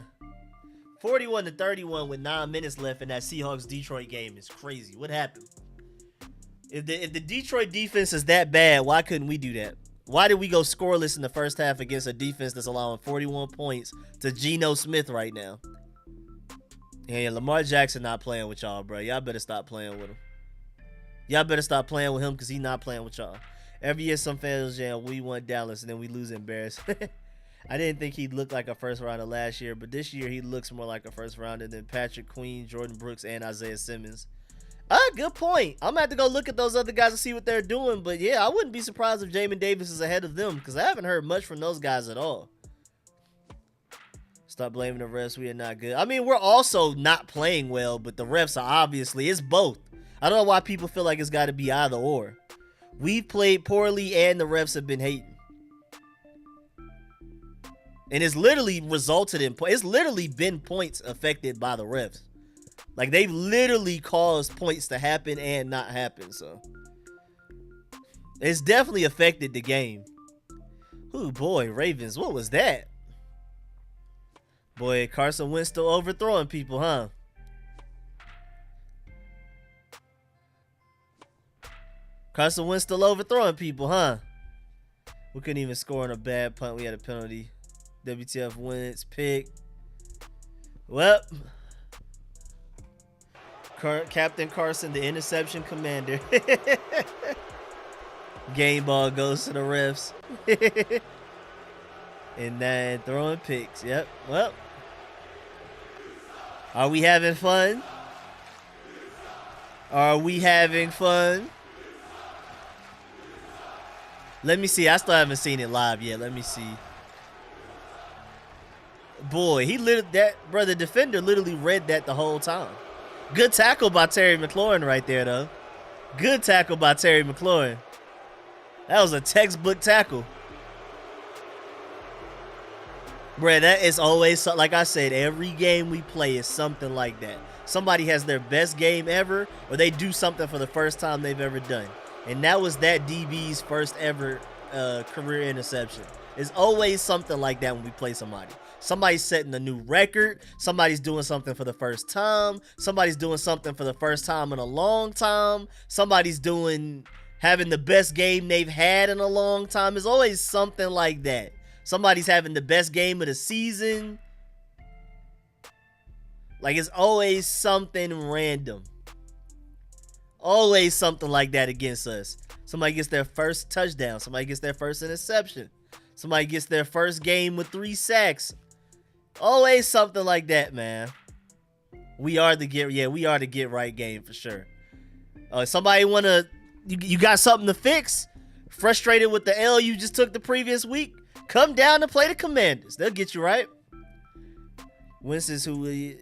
41-31 with 9 minutes left in that Seahawks-Detroit game is crazy. What happened? If the Detroit defense is that bad, why couldn't we do that? Why did we go scoreless in the first half against a defense that's allowing 41 points to Geno Smith right now? Hey, Lamar Jackson not playing with y'all, bro. Y'all better stop playing with him. Y'all better stop playing with him because he's not playing with y'all. Every year some fans jam, we won Dallas, and then we lose embarrassed. I didn't think he'd look like a first rounder last year, but this year he looks more like a first rounder than Patrick Queen, Jordan Brooks, and Isaiah Simmons. Good point. I'm going to have to go look at those other guys and see what they're doing. But yeah, I wouldn't be surprised if Jamin Davis is ahead of them because I haven't heard much from those guys at all. Stop blaming the refs. We are not good. I mean, we're also not playing well, but the refs are obviously, it's both. I don't know why people feel like it's got to be either or. We've played poorly and the refs have been hating. And it's literally resulted in, it's literally been points affected by the refs. Like, they've literally caused points to happen and not happen, so. It's definitely affected the game. Ooh, boy, Ravens, what was that? Boy, Carson Wentz still overthrowing people, huh? Carson Wentz still overthrowing people, huh? We couldn't even score on a bad punt. We had a penalty. WTF Wentz pick. Well, Captain Carson, the interception commander. Game ball goes to the refs. And then throwing picks. Yep. Well, are we having fun? Are we having fun? Let me see. I still haven't seen it live yet. Let me see. Boy, the defender literally read that the whole time. Good tackle by Terry McLaurin right there, though. Good tackle by Terry McLaurin. That was a textbook tackle. Bruh, that is always, like I said, every game we play is something like that. Somebody has their best game ever, or they do something for the first time they've ever done. And that was that DB's first ever career interception. It's always something like that when we play somebody. Somebody's setting a new record. Somebody's doing something for the first time. Somebody's doing something for the first time in a long time. Somebody's having the best game they've had in a long time. It's always something like that. Somebody's having the best game of the season. Like, it's always something random. Always something like that against us. Somebody gets their first touchdown. Somebody gets their first interception. Somebody gets their first game with 3 sacks. Always something like that, man. We are the get right game for sure. Somebody you got something to fix? Frustrated with the L you just took the previous week? Come down and play the Commanders. They'll get you right. Wentz is who he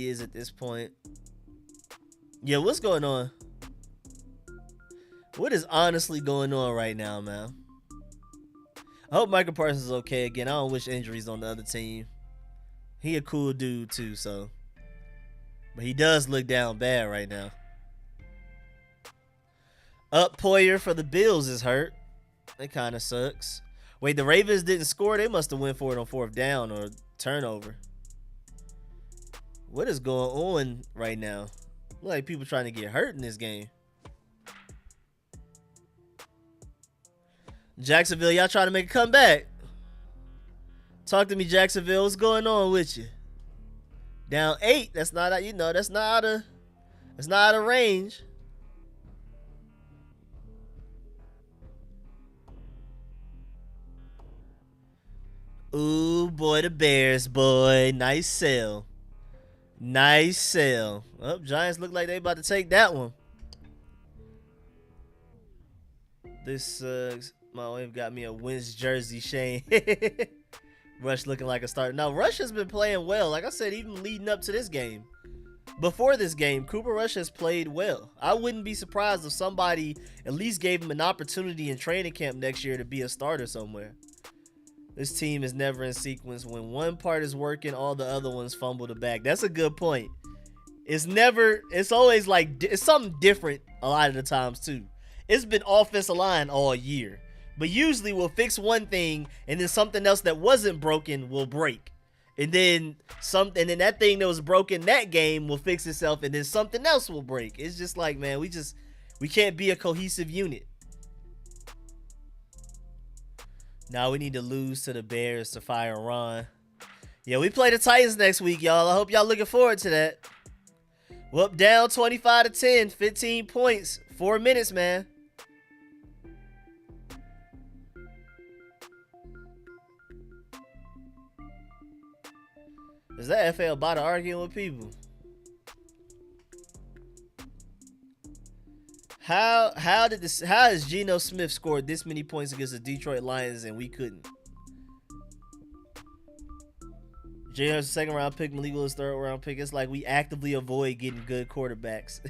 is at this point. Yeah, what's going on? What is honestly going on right now, man? I hope Michael Parsons is okay again. I don't wish injuries on the other team. He a cool dude too, so. But he does look down bad right now. Poyer for the Bills is hurt. That kind of sucks. Wait, the Ravens didn't score? They must have went for it on 4th down or turnover. What is going on right now? Look like people trying to get hurt in this game. Jacksonville, y'all trying to make a comeback. Talk to me, Jacksonville. What's going on with you? Down 8. That's not that's not out of range. Ooh, boy, the Bears, boy. Nice sell. Nice sell. Oh, Giants look like they about to take that one. This sucks. My wife got me a Wentz jersey, Shane. Rush looking like a starter. Now, Rush has been playing well. Like I said, even leading up to this game. Before this game, Cooper Rush has played well. I wouldn't be surprised if somebody at least gave him an opportunity in training camp next year to be a starter somewhere. This team is never in sequence. When one part is working, all the other ones fumble the bag. That's a good point. It's always like, it's something different a lot of the times too. It's been offensive line all year. But usually we'll fix one thing and then something else that wasn't broken will break. And then that thing that was broken that game will fix itself and then something else will break. It's just like, man, we can't be a cohesive unit. Now we need to lose to the Bears to fire Ron. Yeah, we play the Titans next week, y'all. I hope y'all looking forward to that. Well, down 25-10, 15 points, 4 minutes, man. Is that FL about to arguing with people? How has Geno Smith scored this many points against the Detroit Lions and we couldn't? Geno's a second round pick, Malik Willis third round pick. It's like we actively avoid getting good quarterbacks.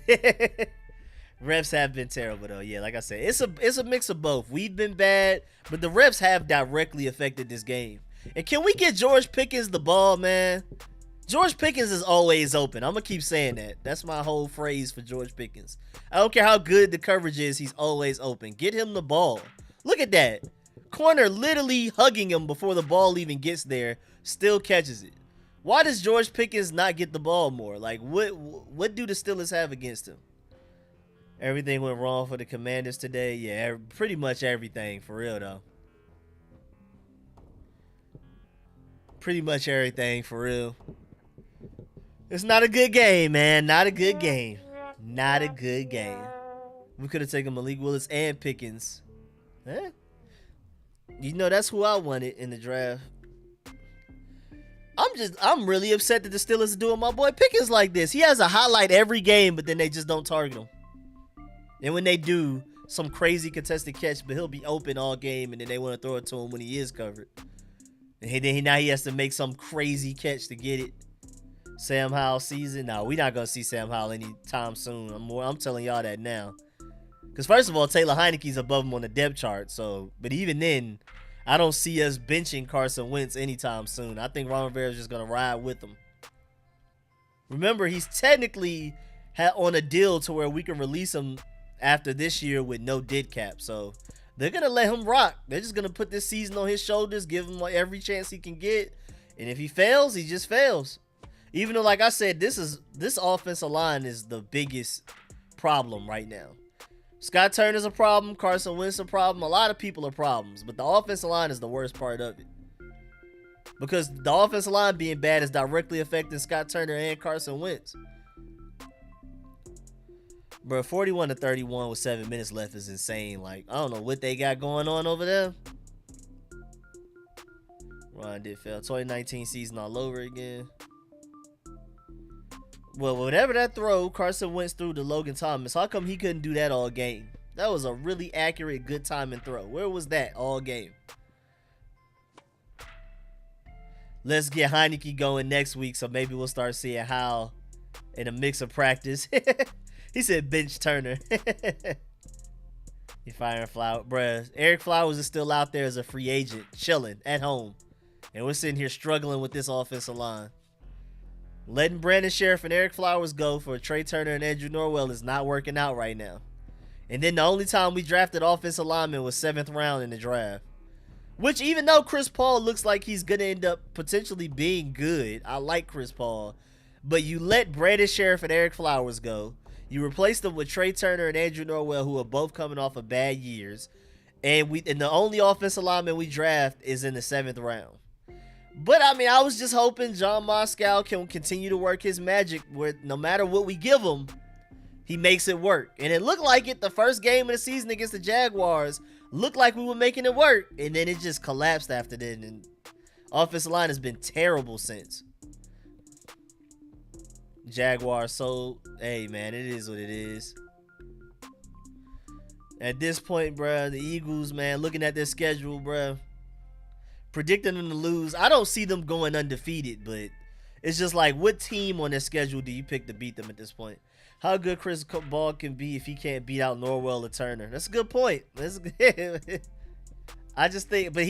Refs have been terrible though. Yeah, like I said, it's a mix of both. We've been bad, but the refs have directly affected this game. And can we get George Pickens the ball, man? George Pickens is always open. I'm going to keep saying that. That's my whole phrase for George Pickens. I don't care how good the coverage is. He's always open. Get him the ball. Look at that. Corner literally hugging him before the ball even gets there. Still catches it. Why does George Pickens not get the ball more? Like, what do the Steelers have against him? Everything went wrong for the Commanders today. Yeah, pretty much everything, for real, though. Pretty much everything, for real. It's not a good game, man. Not a good game. Not a good game. We could have taken Malik Willis and Pickens. Huh? You know, that's who I wanted in the draft. I'm really upset that the Steelers are doing my boy Pickens like this. He has a highlight every game, but then they just don't target him. And when they do, some crazy contested catch, but he'll be open all game, and then they want to throw it to him when he is covered. And now he has to make some crazy catch to get it. Sam Howell season? No, we're not going to see Sam Howell anytime soon. I'm telling y'all that now. Because first of all, Taylor Heineke's above him on the depth chart. But even then, I don't see us benching Carson Wentz anytime soon. I think Ron Rivera's just going to ride with him. Remember, he's technically on a deal to where we can release him after this year with no dead cap. So they're going to let him rock. They're just going to put this season on his shoulders, give him every chance he can get. And if he fails, he just fails. Even though, like I said, this offensive line is the biggest problem right now. Scott Turner's a problem. Carson Wentz a problem. A lot of people are problems. But the offensive line is the worst part of it. Because the offensive line being bad is directly affecting Scott Turner and Carson Wentz. Bro, 41-31 with 7 minutes left is insane. Like, I don't know what they got going on over there. Ron did fail. 2019 season all over again. Well, whatever that throw Carson Wentz threw to Logan Thomas, how come he couldn't do that all game? That was a really accurate, good timing throw. Where was that all game? Let's get Heineke going next week, so maybe we'll start seeing Howell in a mix of practice. He said bench Turner. He firing Flowers. Bruh, Eric Flowers is still out there as a free agent, chilling at home. And we're sitting here struggling with this offensive line. Letting Brandon Sheriff and Eric Flowers go for Trey Turner and Andrew Norwell is not working out right now. And then the only time we drafted offensive lineman was 7th round in the draft. Which, even though Chris Paul looks like he's going to end up potentially being good, I like Chris Paul, but you let Brandon Sheriff and Eric Flowers go. You replaced them with Trey Turner and Andrew Norwell, who are both coming off of bad years. And the only offensive lineman we draft is in the 7th round. But I mean, I was just hoping John Moscow can continue to work his magic where no matter what we give him, he makes it work. And it looked like it the first game of the season against the Jaguars. Looked like we were making it work. And then it just collapsed after that. And offensive line has been terrible since. Jaguars, so, hey, man, it is what it is. At this point, bruh, the Eagles, man, looking at their schedule, bruh, predicting them to lose. I don't see them going undefeated, but it's just like, what team on their schedule do you pick to beat them at this point? How good Chris Ball can be if he can't beat out Norwell or Turner? That's a good point. That's good. I just think, but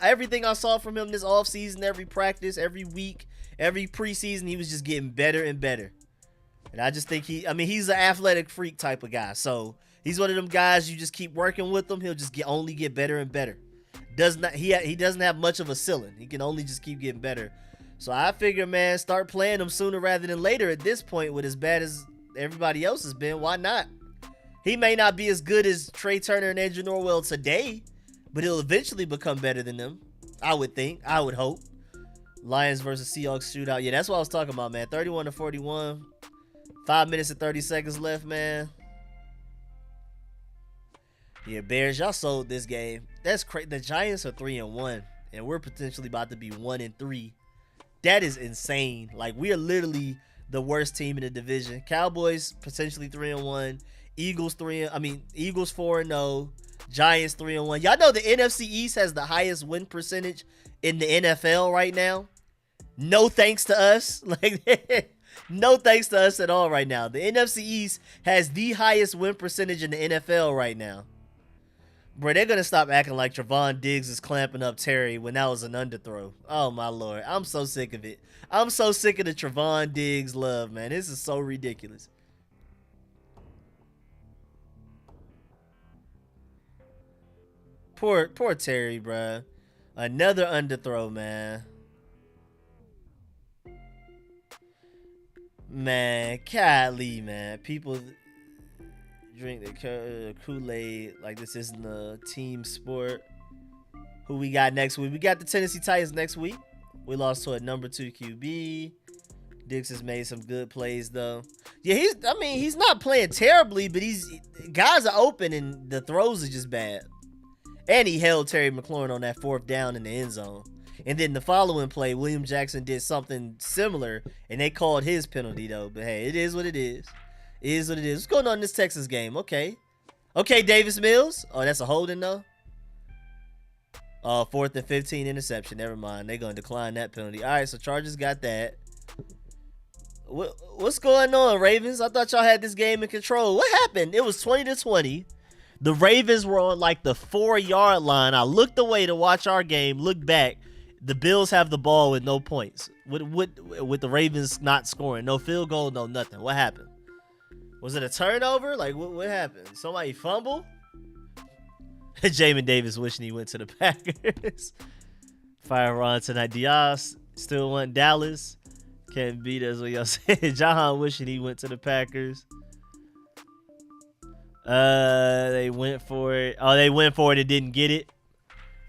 everything I saw from him this offseason, every practice, every week, every preseason, he was just getting better and better. And I just think he's an athletic freak type of guy. So he's one of them guys you just keep working with him, he'll just only get better and better. He doesn't have much of a ceiling. He can only just keep getting better. So I figure, man, start playing him sooner rather than later at this point with as bad as everybody else has been. Why not? He may not be as good as Trey Turner and Andrew Norwell today, but he'll eventually become better than them. I would think. I would hope. Lions versus Seahawks shootout. Yeah, that's what I was talking about, man. 31-41. 5 minutes and 30 seconds left, man. Yeah, Bears, y'all sold this game. That's crazy. The Giants are 3-1, and we're potentially about to be 1-3. That is insane. Like, we are literally the worst team in the division. Cowboys potentially 3-1. Eagles 4-0. Giants 3-1. Y'all know the NFC East has the highest win percentage in the NFL right now. No thanks to us. Like, no thanks to us at all right now. The NFC East has the highest win percentage in the NFL right now. Bro, they're going to stop acting like Trevon Diggs is clamping up Terry when that was an underthrow. Oh, my Lord. I'm so sick of it. I'm so sick of the Trevon Diggs love, man. This is so ridiculous. Poor Terry, bro. Another underthrow, man. Man, golly, man. People drink the Kool-Aid like this isn't a team sport. Who we got next week? We got the Tennessee Titans next week. We lost to a number 2 QB. Diggs has made some good plays, though. Yeah, he's not playing terribly, but guys are open and the throws are just bad. And he held Terry McLaurin on that 4th down in the end zone. And then the following play, William Jackson did something similar, and they called his penalty, though. But, hey, it is what it is. It is what it is. What's going on in this Texas game? Okay. Okay, Davis Mills. Oh, that's a holding, though? 4th and 15 interception. Never mind. They're going to decline that penalty. All right, so Chargers got that. What's going on, Ravens? I thought y'all had this game in control. What happened? It was 20-20. The Ravens were on, like, the 4-yard line. I looked away to watch our game, looked back. The Bills have the ball with no points. With the Ravens not scoring. No field goal, no nothing. What happened? Was it a turnover? Like, what happened? Somebody fumble? Jamin Davis wishing he went to the Packers. Fire Ron tonight. Diaz still want Dallas. Can't beat us, what y'all said. Jahan wishing he went to the Packers. They went for it. Oh, they went for it and didn't get it.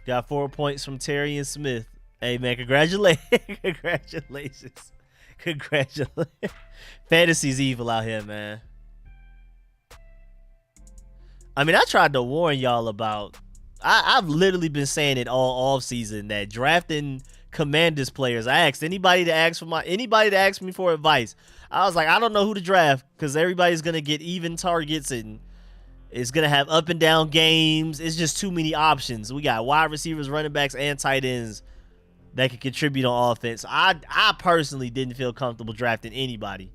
Got 4 points from Terry and Smith. Hey, man, congratulations. Congratulations. Fantasy's evil out here, man. I mean, I tried to warn y'all about. I've literally been saying it all off season that drafting Commanders players. I asked anybody to ask me for advice. I was like, I don't know who to draft because everybody's gonna get even targets and it's gonna have up and down games. It's just too many options. We got wide receivers, running backs, and tight ends that can contribute on offense. I personally didn't feel comfortable drafting anybody.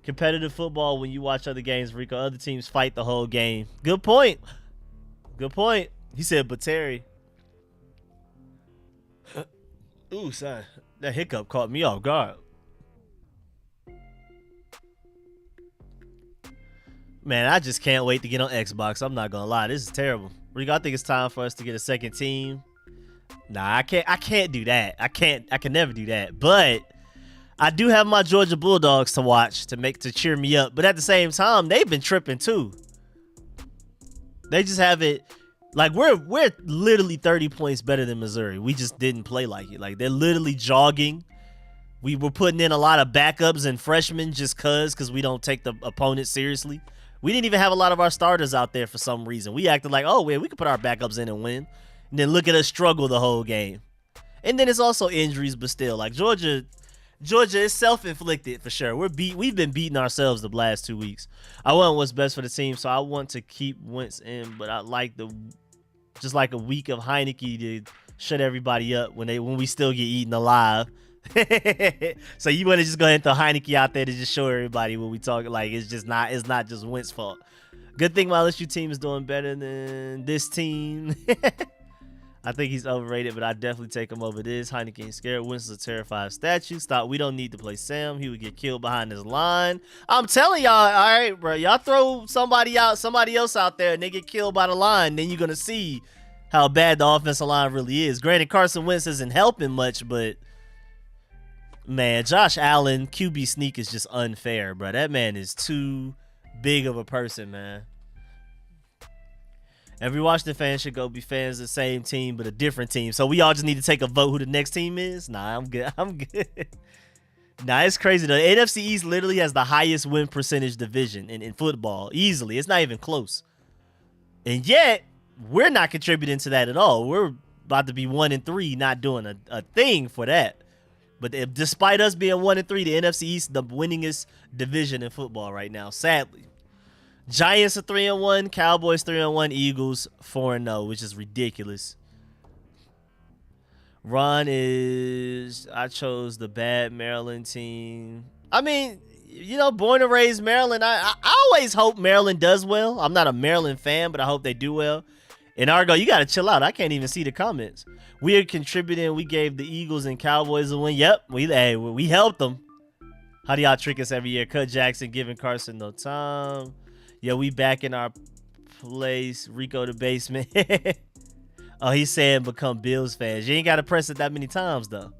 Competitive football, when you watch other games, Rico, other teams fight the whole game. Good point. Good point. He said, but Terry. Ooh, son. That hiccup caught me off guard. Man, I just can't wait to get on Xbox. I'm not going to lie. This is terrible. Rico, I think it's time for us to get a second team. Nah, I can't do that. I can never do that. But I do have my Georgia Bulldogs to watch to cheer me up. But at the same time, they've been tripping too. They just haven't. Like we're literally 30 points better than Missouri. We just didn't play like it. Like they're literally jogging. We were putting in a lot of backups and freshmen just cause we don't take the opponent seriously. We didn't even have a lot of our starters out there for some reason. We acted like, oh, yeah, we could put our backups in and win. And then look at us struggle the whole game. And then it's also injuries, but still, like Georgia is self-inflicted for sure. We've been beating ourselves the last 2 weeks. I want what's best for the team, so I want to keep Wentz in, but I like just like a week of Heineke to shut everybody up when we still get eaten alive. So you want to just go ahead and throw Heineke out there to just show everybody what we talking like. It's not just Wentz's fault. Good thing my LSU team is doing better than this team. I think he's overrated, but I definitely take him over this. Heineke ain't scared. Wentz is a terrified statue. Stop. We don't need to play Sam. He would get killed behind his line. I'm telling y'all, all right, bro. Y'all throw somebody else out there, and they get killed by the line. Then you're gonna see how bad the offensive line really is. Granted, Carson Wentz isn't helping much, but man, Josh Allen QB sneak is just unfair, bro. That man is too big of a person, man. Every Washington fan should go be fans of the same team, but a different team. So we all just need to take a vote who the next team is? Nah, I'm good. Nah, it's crazy though. The NFC East literally has the highest win percentage division in football. Easily. It's not even close. And yet, we're not contributing to that at all. We're about to be 1-3, not doing a thing for that. But despite us being 1-3, the NFC East the winningest division in football right now, sadly. Giants are 3-1, Cowboys 3-1, Eagles 4-0, which is ridiculous. Ron I chose the bad Maryland team. I mean, you know, born and raised Maryland. I always hope Maryland does well. I'm not a Maryland fan, but I hope they do well. And Argo, you got to chill out. I can't even see the comments. We are contributing. We gave the Eagles and Cowboys a win. Yep, we helped them. How do y'all trick us every year? Cut Jackson, giving Carson no time. Yeah, we back in our place. Rico the basement. Oh, he's saying become Bills fans. You ain't got to press it that many times, though.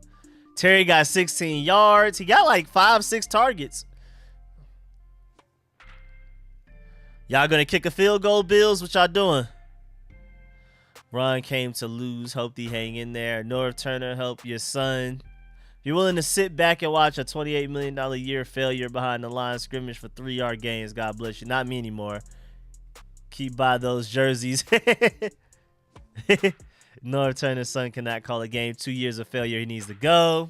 Terry got 16 yards. He got like 5-6 targets. Y'all going to kick a field goal, Bills? What y'all doing? Ron came to lose. Hope he hang in there. North Turner, help your son. If you're willing to sit back and watch a $28 million a year failure behind the line scrimmage for 3-yard gains, God bless you. Not me anymore. Keep by those jerseys. North Turner's son cannot call a game. 2 years of failure. He needs to go.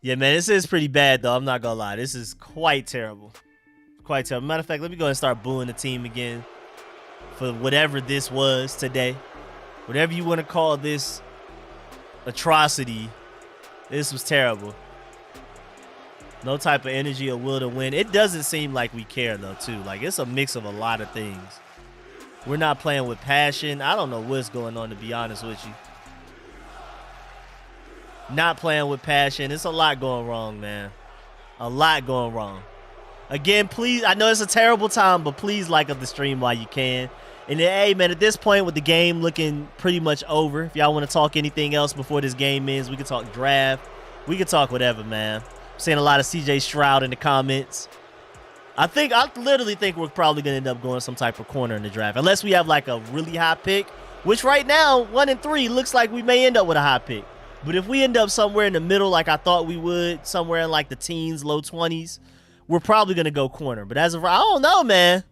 Yeah, man, this is pretty bad, though. I'm not going to lie. This is quite terrible. Quite terrible. Matter of fact, let me go and start booing the team again for whatever this was today. Whatever you want to call this atrocity, this was terrible. No type of energy or will to win. It doesn't seem like we care, though, too. Like, it's a mix of a lot of things. We're not playing with passion. I don't know what's going on, to be honest with you. Not playing with passion. It's a lot going wrong, man. A lot going wrong. Again, please, I know it's a terrible time, but please like up the stream while you can. And then, hey, man, at this point with the game looking pretty much over, if y'all want to talk anything else before this game ends, we can talk draft. We can talk whatever, man. I'm seeing a lot of CJ Stroud in the comments. I literally think we're probably going to end up going some type of corner in the draft. Unless we have like a really high pick, which right now, 1-3, looks like we may end up with a high pick. But if we end up somewhere in the middle like I thought we would, somewhere in like the teens, low 20s, we're probably going to go corner. But as of right, I don't know, man.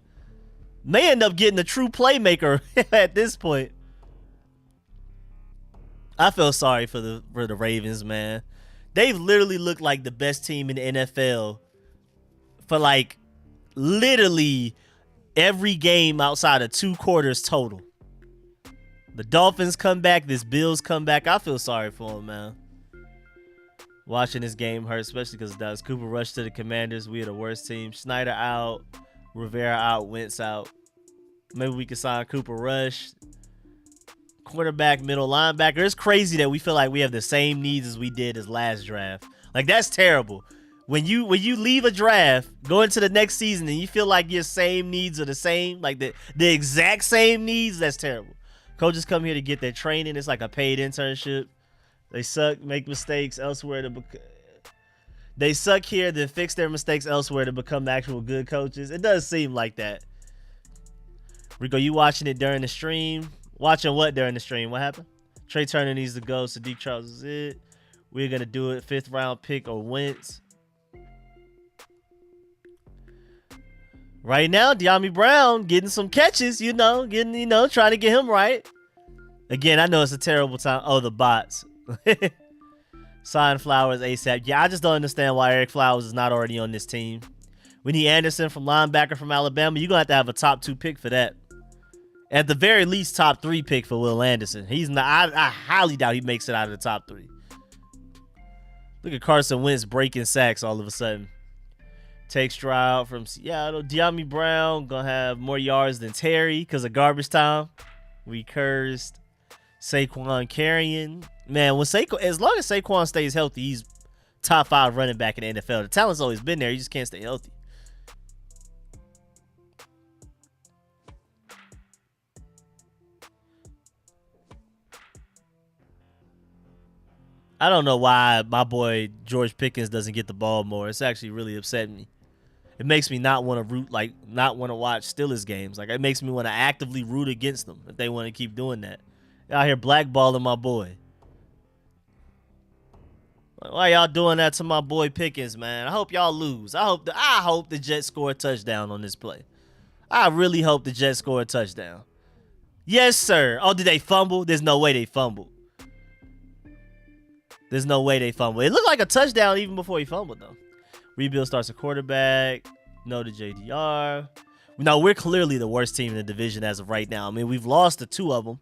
May end up getting a true playmaker at this point. I feel sorry for the Ravens, man. They've literally looked like the best team in the NFL for like literally every game outside of 2 quarters total. The Dolphins come back. This Bills come back. I feel sorry for them, man. Watching this game hurts, especially because Dallas Cooper rushed to the Commanders. We are the worst team. Snyder out. Rivera out. Wentz out. Maybe we can sign Cooper Rush. Quarterback, middle linebacker. It's crazy that we feel like we have the same needs as we did as last draft. Like, that's terrible. When you leave a draft, go into the next season, and you feel like your same needs are the same, like the exact same needs, that's terrible. Coaches come here to get their training. It's like a paid internship. They suck, make mistakes elsewhere they suck here, then fix their mistakes elsewhere to become actual good coaches. It does seem like that. Rico, you watching it during the stream? Watching what during the stream? What happened? Trey Turner needs to go. Sadiq Charles is it. We're going to do it. 5th round pick or Wentz. Right now, De'Ami Brown getting some catches, trying to get him right. Again, I know it's a terrible time. Oh, the bots. Sign Flowers ASAP. Yeah, I just don't understand why Eric Flowers is not already on this team. We need Anderson from linebacker from Alabama. You're going to have a top 2 pick for that. At the very least, top 3 pick for Will Anderson. He's not. I highly doubt he makes it out of the top 3. Look at Carson Wentz breaking sacks all of a sudden. Takes Stroud from Seattle. De'Ami Brown going to have more yards than Terry because of garbage time. We cursed. Saquon carrying. Man, as long as Saquon stays healthy, he's top 5 running back in the NFL. The talent's always been there. You just can't stay healthy. I don't know why my boy George Pickens doesn't get the ball more. It's actually really upsetting me. It makes me not want to not want to watch Steelers games. Like, it makes me want to actively root against them if they want to keep doing that. Out here blackballing my boy. Like, why y'all doing that to my boy Pickens, man? I hope y'all lose. I hope the Jets score a touchdown on this play. I really hope the Jets score a touchdown. Yes, sir. Oh, did they fumble? There's no way they fumbled. There's no way they fumbled. It looked like a touchdown even before he fumbled, though. Rebuild starts a quarterback. No to JDR. No, we're clearly the worst team in the division as of right now. I mean, we've lost to 2 of them.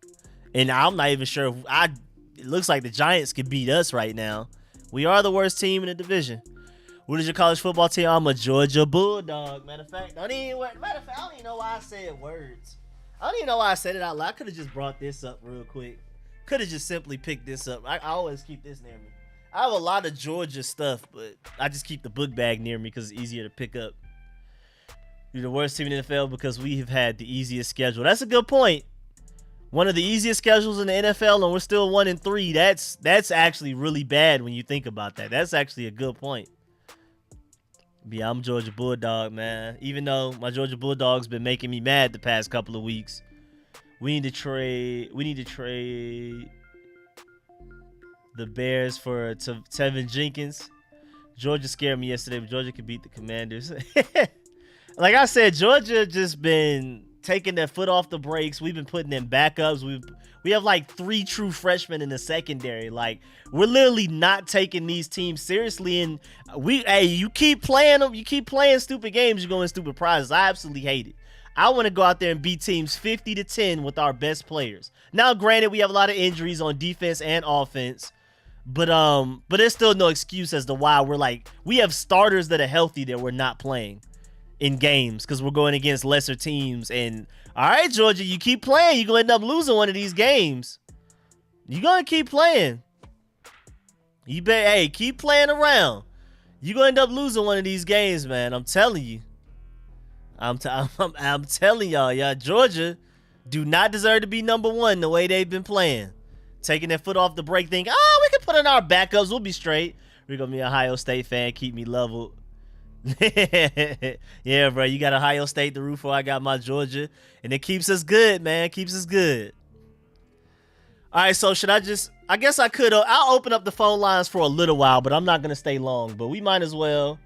And I'm not even sure. It looks like the Giants could beat us right now. We are the worst team in the division. What is your college football team? I'm a Georgia Bulldog. Matter of fact, I don't even know why I said words. I don't even know why I said it out loud. I could have just brought this up real quick. Could have just simply picked this up. I always keep this near me. I have a lot of Georgia stuff, but I just keep the book bag near me because it's easier to pick up. You're the worst team in the NFL because we have had the easiest schedule. That's a good point. One of the easiest schedules in the NFL, and we're still 1-3. That's actually really bad when you think about that. That's actually a good point. Yeah, I'm Georgia Bulldog, man. Even though my Georgia Bulldog's been making me mad the past couple of weeks. We need to trade the Bears for Tevin Jenkins. Georgia scared me yesterday, but Georgia could beat the Commanders. Like I said, Georgia just been taking their foot off the brakes. We've been putting in backups. We have like 3 true freshmen in the secondary. Like, we're literally not taking these teams seriously. And you keep playing them. You keep playing stupid games. You're going to win stupid prizes. I absolutely hate it. I want to go out there and beat teams 50-10 with our best players. Now, granted, we have a lot of injuries on defense and offense. But there's still no excuse as to why we have starters that are healthy that we're not playing in games because we're going against lesser teams. And all right, Georgia, you keep playing, you're gonna end up losing one of these games. You're gonna keep playing. Keep playing around. You're gonna end up losing one of these games, man. I'm telling you. I'm telling y'all, Georgia do not deserve to be number 1 the way they've been playing. Taking their foot off the brake, think, we can put in our backups, we'll be straight. We're gonna be an Ohio State fan, keep me leveled. Yeah, bro, you got Ohio State to root for. I got my Georgia, and it keeps us good, man. Keeps us good. All right, so I guess I could. I'll open up the phone lines for a little while, but I'm not gonna stay long. But we might as well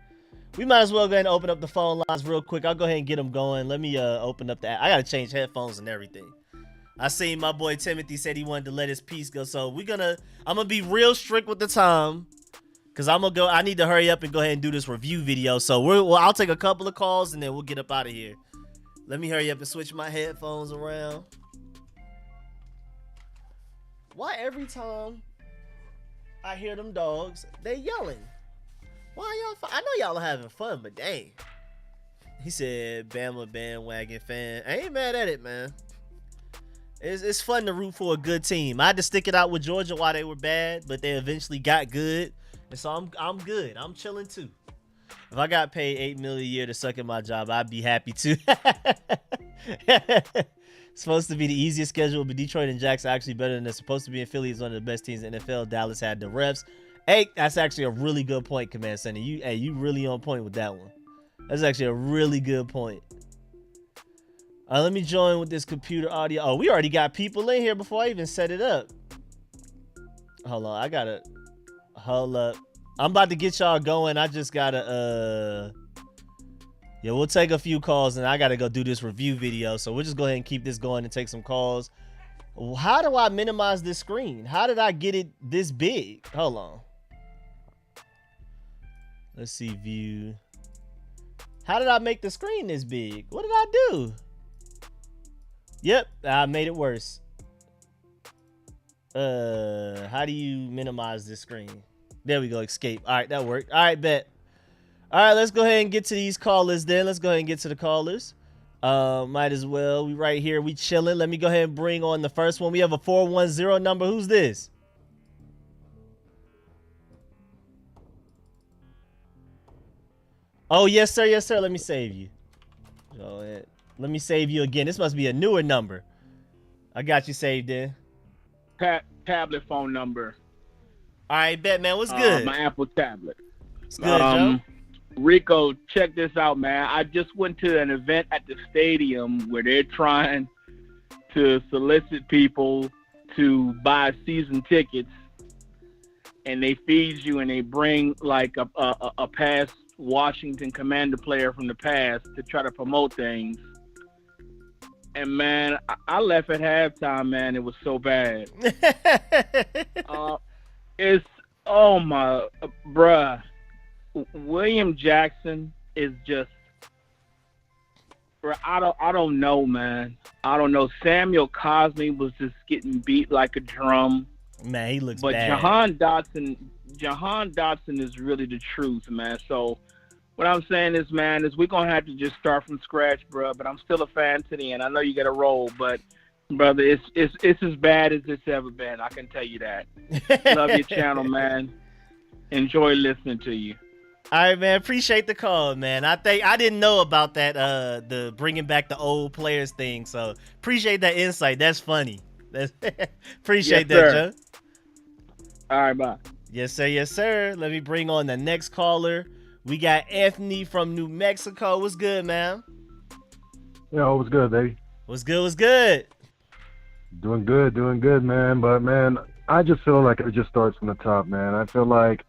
go ahead and open up the phone lines real quick. I'll go ahead and get them going. Let me open up I gotta change headphones and everything. I seen my boy Timothy said he wanted to let his piece go, so I'm gonna be real strict with the time. Cause I need to hurry up and go ahead and do this review video. So I'll take a couple of calls and then we'll get up out of here. Let me hurry up and switch my headphones around. Why every time I hear them dogs, they yelling? Why y'all? I know y'all are having fun, but dang. He said, Bama bandwagon fan. I ain't mad at it, man. It's fun to root for a good team. I had to stick it out with Georgia while they were bad, but they eventually got good. And so I'm good. I'm chilling too. If I got paid $8 million a year to suck at my job, I'd be happy too. It's supposed to be the easiest schedule, but Detroit and Jackson are actually better than they're supposed to be. In Philly is one of the best teams in the NFL. Dallas had the refs. Hey, that's actually a really good point, Command Center. You really on point with that one. That's actually a really good point. Let me join with this computer audio. Oh, we already got people in here before I even set it up. Hold on, I gotta hold up. I'm about to get y'all going. I just gotta yeah, we'll take a few calls and I gotta go do this review video. So we'll just go ahead and keep this going and take some calls. How do I minimize this screen? How did I get it this big? Hold on. Let's see, view. How did I make the screen this big? What did I do? Yep, I made it worse. How do you minimize this screen? There we go, escape. All right, that worked. All right, bet. All right, let's go ahead and get to these callers then. Let's go ahead and get to the callers. Might as well. We right here, we chilling. Let me go ahead and bring on the first one. We have a 410 number. Who's this? Oh, yes, sir. Yes, sir. Let me save you. Go ahead. Let me save you again. This must be a newer number. I got you saved in. Tablet phone number. All right, bet, man. What's good? My Apple tablet. What's good, Joe? Rico, check this out, man. I just went to an event at the stadium where they're trying to solicit people to buy season tickets, and they feed you and they bring like a past Washington Commander player from the past to try to promote things. And man, I left at halftime, man. It was so bad. It's, oh my, bruh. William Jackson is just, bruh, I don't know, man. I don't know. Samuel Cosme was just getting beat like a drum. Man, he looks but bad. Jahan Dotson is really the truth, man. So what I'm saying is, man, is we're going to have to just start from scratch, bro. But I'm still a fan to the end. I know you got to roll, but, brother, it's as bad as it's ever been. I can tell you that. Love your channel, man. Enjoy listening to you. All right, man. Appreciate the call, man. I didn't know about that, the bringing back the old players thing. So appreciate that insight. That's funny. Appreciate that, sir. Joe. All right, bye. Yes, sir. Yes, sir. Let me bring on the next caller. We got Anthony from New Mexico. What's good, man? Yo, what's good, baby? What's good? What's good? Doing good, man. But, man, I just feel like it just starts from the top, man. I feel like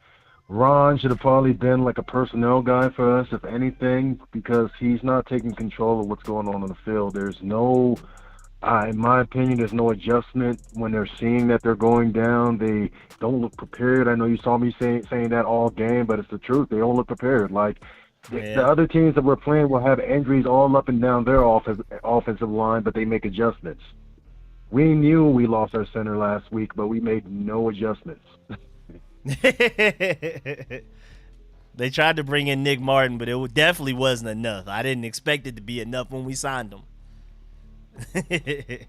Ron should have probably been like a personnel guy for us, if anything, because he's not taking control of what's going on the field. There's no, in my opinion, there's no adjustment when they're seeing that they're going down. They don't look prepared. I know you saw me saying that all game, but it's the truth. They don't look prepared. Like, the other teams that we're playing will have injuries all up and down their offensive line, but they make adjustments. We knew we lost our center last week, but we made no adjustments. They tried to bring in Nick Martin, but it definitely wasn't enough. I didn't expect it to be enough when we signed him.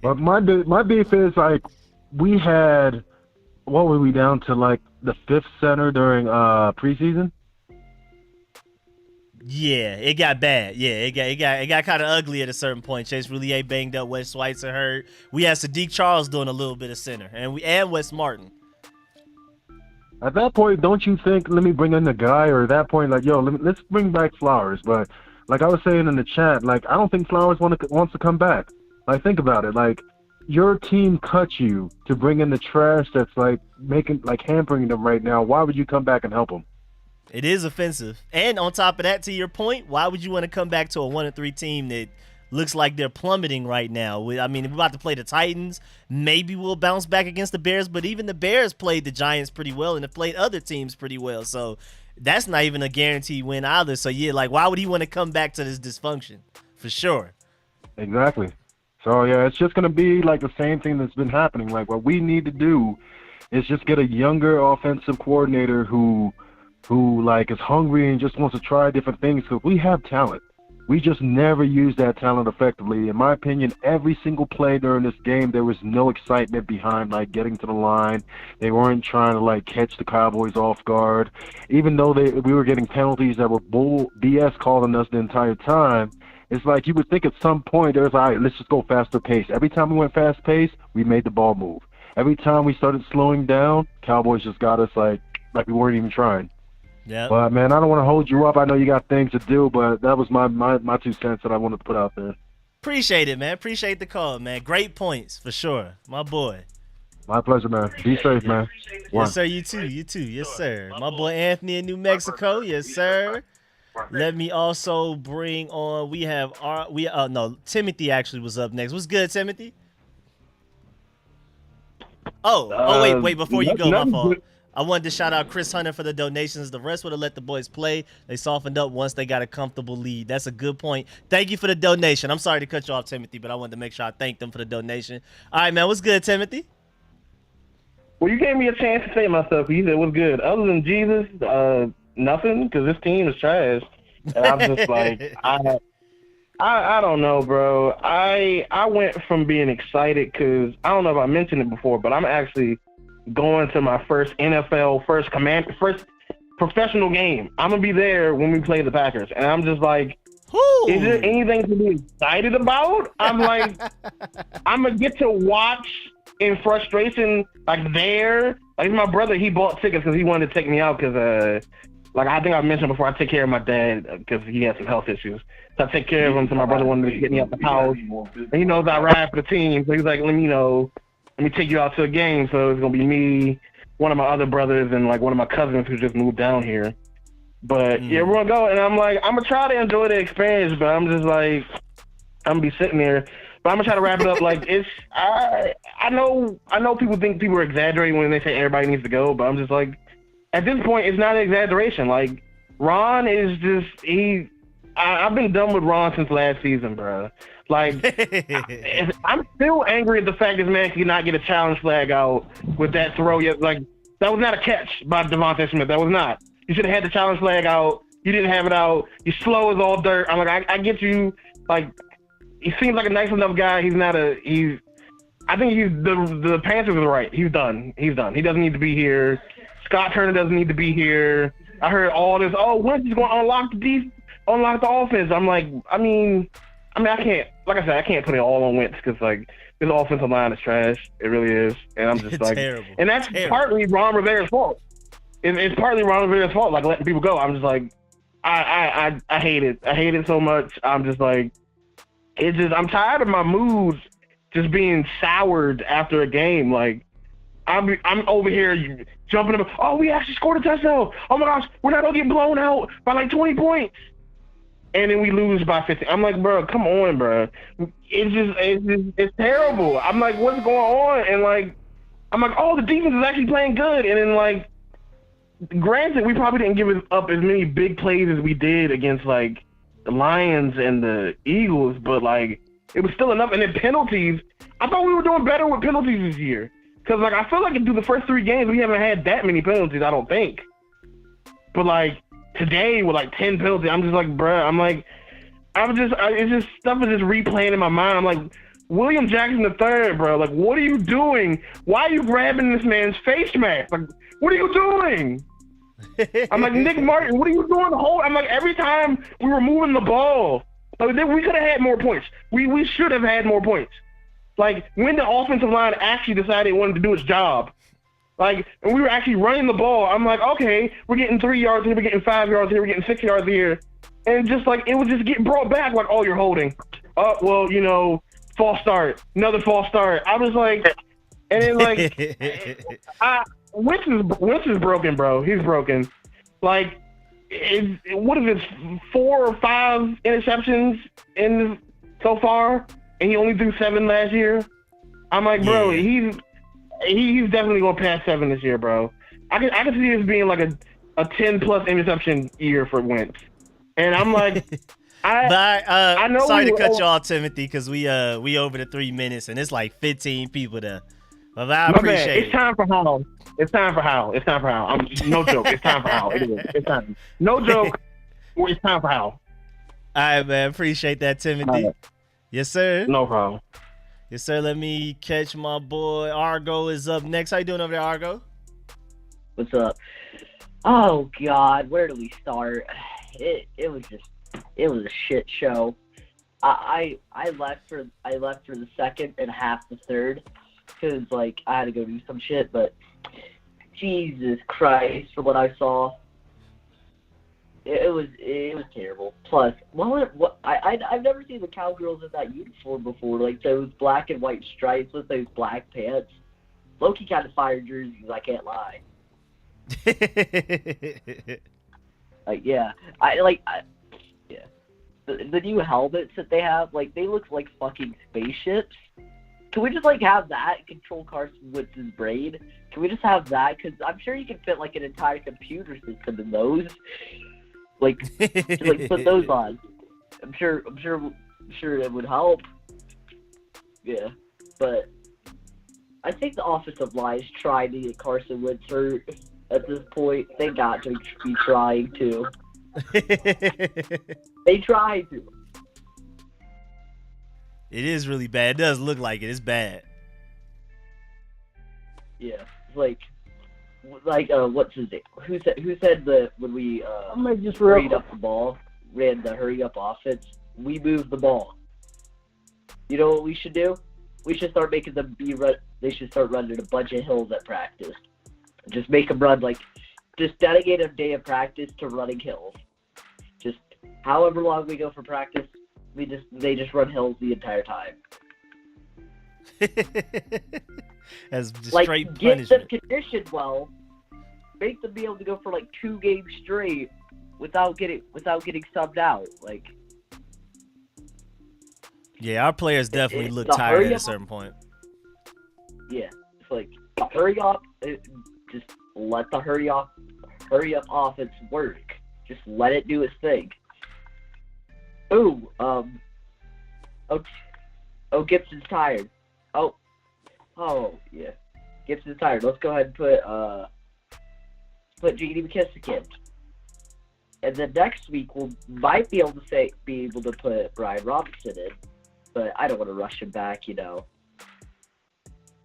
But my beef is, like, we had, what were we down to, like the fifth center during preseason? Yeah, it got bad. Yeah, it got kind of ugly at a certain point. Chase Roulier banged up. Wes Schweitzer hurt. We had Sadiq Charles doing a little bit of center, and Wes Martin. At that point, don't you think, let me bring in the guy, or at that point, like, yo, let's bring back Flowers. But like I was saying in the chat, like, I don't think Flowers wants to come back. Like, think about it. Like, your team cut you to bring in the trash that's like hampering them right now. Why would you come back and help them? It is offensive. And on top of that, to your point, why would you want to come back to a 1-3 team that looks like they're plummeting right now? I mean, we're about to play the Titans. Maybe we'll bounce back against the Bears, but even the Bears played the Giants pretty well and have played other teams pretty well. So that's not even a guaranteed win either. So, yeah, like, why would he want to come back to this dysfunction? For sure. Exactly. So, yeah, it's just going to be like the same thing that's been happening. Like, what we need to do is just get a younger offensive coordinator who like is hungry and just wants to try different things, because we have talent. We just never use that talent effectively. In my opinion, every single play during this game, there was no excitement behind, like, getting to the line. They weren't trying to, like, catch the Cowboys off guard. Even though we were getting penalties that were bull BS calling us the entire time, it's like you would think at some point there's, all right, let's just go faster pace. Every time we went fast pace, we made the ball move. Every time we started slowing down, Cowboys just got us like we weren't even trying. Yeah. But, man, I don't want to hold you up. I know you got things to do, but that was my 2 cents that I wanted to put out there. Appreciate it, man. Appreciate the call, man. Great points for sure, my boy. My pleasure, man. Be safe, man. One. Yes, sir. You too. You too. Yes, sir. My boy Anthony in New Mexico. Yes, sir. Let me also bring on. We have Timothy actually was up next. What's good, Timothy? Wait. Before you go, my fault. I wanted to shout out Chris Hunter for the donations. The rest would have let the boys play. They softened up once they got a comfortable lead. That's a good point. Thank you for the donation. I'm sorry to cut you off, Timothy, but I wanted to make sure I thanked them for the donation. All right, man. What's good, Timothy? Well, you gave me a chance to say myself. You said, what's good? Other than Jesus, nothing, because this team is trash. And I'm just like, I don't know, bro. I went from being excited because, I don't know if I mentioned it before, but I'm actually going to my first NFL, first professional game. I'm going to be there when we play the Packers. And I'm just like, is there anything to be excited about? I'm like, I'm going to get to watch in frustration, like there. Like my brother, he bought tickets because he wanted to take me out because, like I think I mentioned before, I take care of my dad because he has some health issues. So I take care of him. So my brother wanted to get me out the house. And he knows I ride for the team. So he's like, let me take you out to a game. So it's going to be me, one of my other brothers, and like one of my cousins who just moved down here. But yeah, we're going to go. And I'm like, I'm going to try to enjoy the experience, but I'm just like, I'm going to be sitting there. But I'm going to try to wrap it up. Like, I know people think people are exaggerating when they say everybody needs to go, but I'm just like, at this point, it's not an exaggeration. Like, Ron is just, I've been done with Ron since last season, bro. Like, I'm still angry at the fact this man could not get a challenge flag out with that throw yet. Like, that was not a catch by Devontae Smith. That was not. You should have had the challenge flag out. You didn't have it out. You're slow as all dirt. I'm like, I get you. Like, he seems like a nice enough guy. I think the Panthers are right. He's done. He doesn't need to be here. Scott Turner doesn't need to be here. I heard all this. Oh, Wentz is going to unlock the offense. I'm like, I mean, I can't. Like I said, I can't put it all on Wentz because like his offensive line is trash. It really is, and I'm just like, terrible. And that's partly Ron Rivera's fault. It's partly Ron Rivera's fault, like letting people go. I'm just like, I hate it. I hate it so much. I'm just like, I'm tired of my moods just being soured after a game. Like, I'm over here jumping up. Oh, we actually scored a touchdown. Oh my gosh, we're not gonna get blown out by like 20 points, and then we lose by 50. I'm like, bro, come on, bro. It's terrible. I'm like, what's going on? And like, I'm like, oh, the defense is actually playing good. And then like, granted, we probably didn't give up as many big plays as we did against like the Lions and the Eagles, but like, it was still enough. And then penalties, I thought we were doing better with penalties this year. Because, like, I feel like through the first 3 games, we haven't had that many penalties, I don't think. But, like, today with, like, 10 penalties, I'm just like, bruh, I'm like, it's just stuff is just replaying in my mind. I'm like, William Jackson III, bro, like, what are you doing? Why are you grabbing this man's face mask? Like, what are you doing? I'm like, Nick Martin, what are you doing? I'm like, every time we were moving the ball, like, we could have had more points. We should have had more points. Like, when the offensive line actually decided it wanted to do its job. Like, and we were actually running the ball. I'm like, okay, we're getting 3 yards here, we're getting 5 yards here, we're getting 6 yards here. And just like, it was just getting brought back like, oh, you're holding. Oh, well, you know, false start. Another false start. I was like, and then like, Wentz is broken, bro. He's broken. Like, what is it, 4 or 5 interceptions so far? And he only threw 7 last year. I'm like, bro, he's definitely gonna pass 7 this year, bro. I can see this being like a 10+ interception year for Wentz. And I'm like, I know. Sorry to cut you off, Timothy, because we over the 3 minutes and it's like 15 people there. But I appreciate it. It's time for Hal. It's time for Hal. No joke. It's time for Hal. It is. It's time. No joke. It's time for Hal. All right, man. Appreciate that, Timothy. Yes, sir. No problem. Yes, sir. Let me catch my boy. Argo is up next. How you doing over there, Argo? What's up? Oh God, where do we start? It was a shit show. I left for the second and half the third because like I had to go do some shit. But Jesus Christ, for what I saw. It was terrible. Plus, I've never seen the Cowgirls in that uniform before, like those black and white stripes with those black pants. Loki kind of fire jerseys, I can't lie. Yeah. The new helmets that they have, like, they look like fucking spaceships. Can we just, like, have that and control Carson Wentz's brain? Can we just have that? Because I'm sure you can fit, like, an entire computer system in those. Like, just, like, put those on. I'm sure it would help. Yeah. But I think the offensive line is trying to get Carson Wentz hurt at this point. They got to be trying to. They tried to. It is really bad. It does look like it. It's bad. Yeah, like what's his name? Who said that when we hurried up the ball, ran the hurry up offense, we moved the ball. You know what we should do? We should start making them they should start running a bunch of hills at practice. Just make them run just dedicate a day of practice to running hills. Just however long we go for practice, they just run hills the entire time. As just like, straight get punishment. them conditioned well, make them be able to go for like 2 games straight without getting subbed out. Like, yeah, our players definitely look the tired hurry at a up- certain point. yeah, it's like hurry up, just let the hurry up offense work. Just let it do its thing. Ooh, Gibson's tired. Oh, yeah. Gibson's tired. Let's go ahead and put J.D. McKissick in. And then next week we might be able to put Brian Robinson in, but I don't want to rush him back, you know.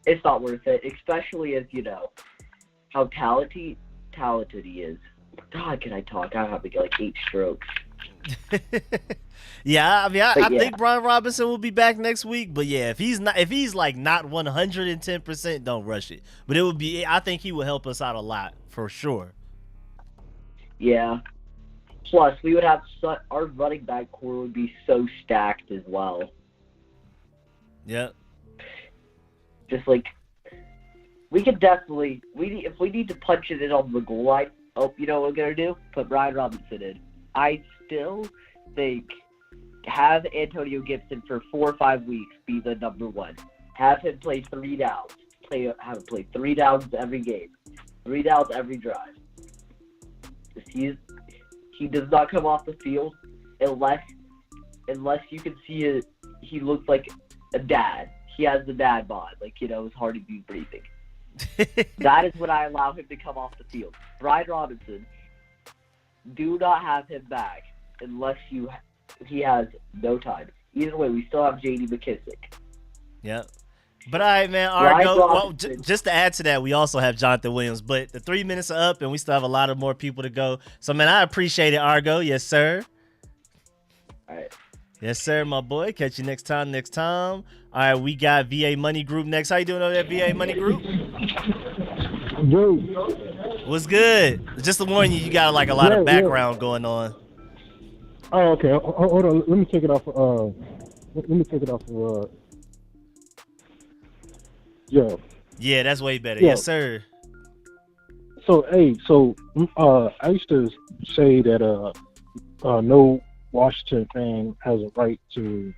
It's not worth it, especially as, you know, how talented he is. God, can I talk? I'm having like 8 strokes. Yeah, I mean, I yeah. think Brian Robinson will be back next week. But yeah, if he's not 110%, don't rush it. But I think he will help us out a lot for sure. Yeah. Plus, we would have our running back core would be so stacked as well. Yeah. Just like we could definitely if we need to punch it in on the goal line. Oh, you know what we're gonna do? Put Brian Robinson in. I still think have Antonio Gibson for 4 or 5 weeks be the number 1. Have him play 3 downs. Have him play 3 downs every game. 3 downs every drive. He does not come off the field unless you can see it. He looks like a dad. He has the dad bod, like, you know, his heart is breathing. That is when I allow him to come off the field. Brian Robinson, do not have him back unless he has no time. Either way, we still have J.D. McKissick. Yeah. But all right, man. Argo, just to add to that, we also have Jonathan Williams. But the 3 minutes are up, and we still have a lot of more people to go. So, man, I appreciate it, Argo. Yes, sir. All right. Yes, sir, my boy. Catch you next time. All right, we got VA Money Group next. How you doing over there, VA Money Group? Dude. What's good? Just to warn you, you got like a lot of background going on. Oh, okay. Hold on. Let me take it off. Yeah. Yeah, that's way better. Yeah. Yes, sir. So, I used to say that no Washington fan has a right to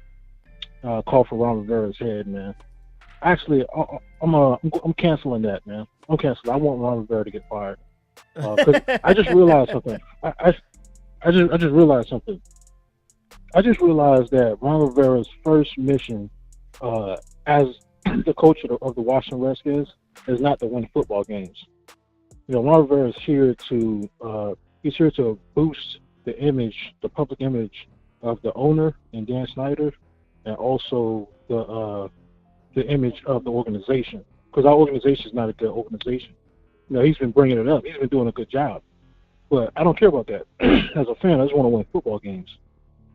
call for Ron Rivera's head, man. Actually, I'm canceling that, man. I'm canceling. I want Ron Rivera to get fired. 'Cause I just realized something. I just realized something. I just realized that Ron Rivera's first mission as the coach of the Washington Redskins is not to win football games. You know, Ron Rivera is here to boost the public image of the owner and Dan Snyder, and also the image of the organization. Because our organization is not a good organization. You know, he's been bringing it up. He's been doing a good job. But I don't care about that. As a fan, I just want to win football games.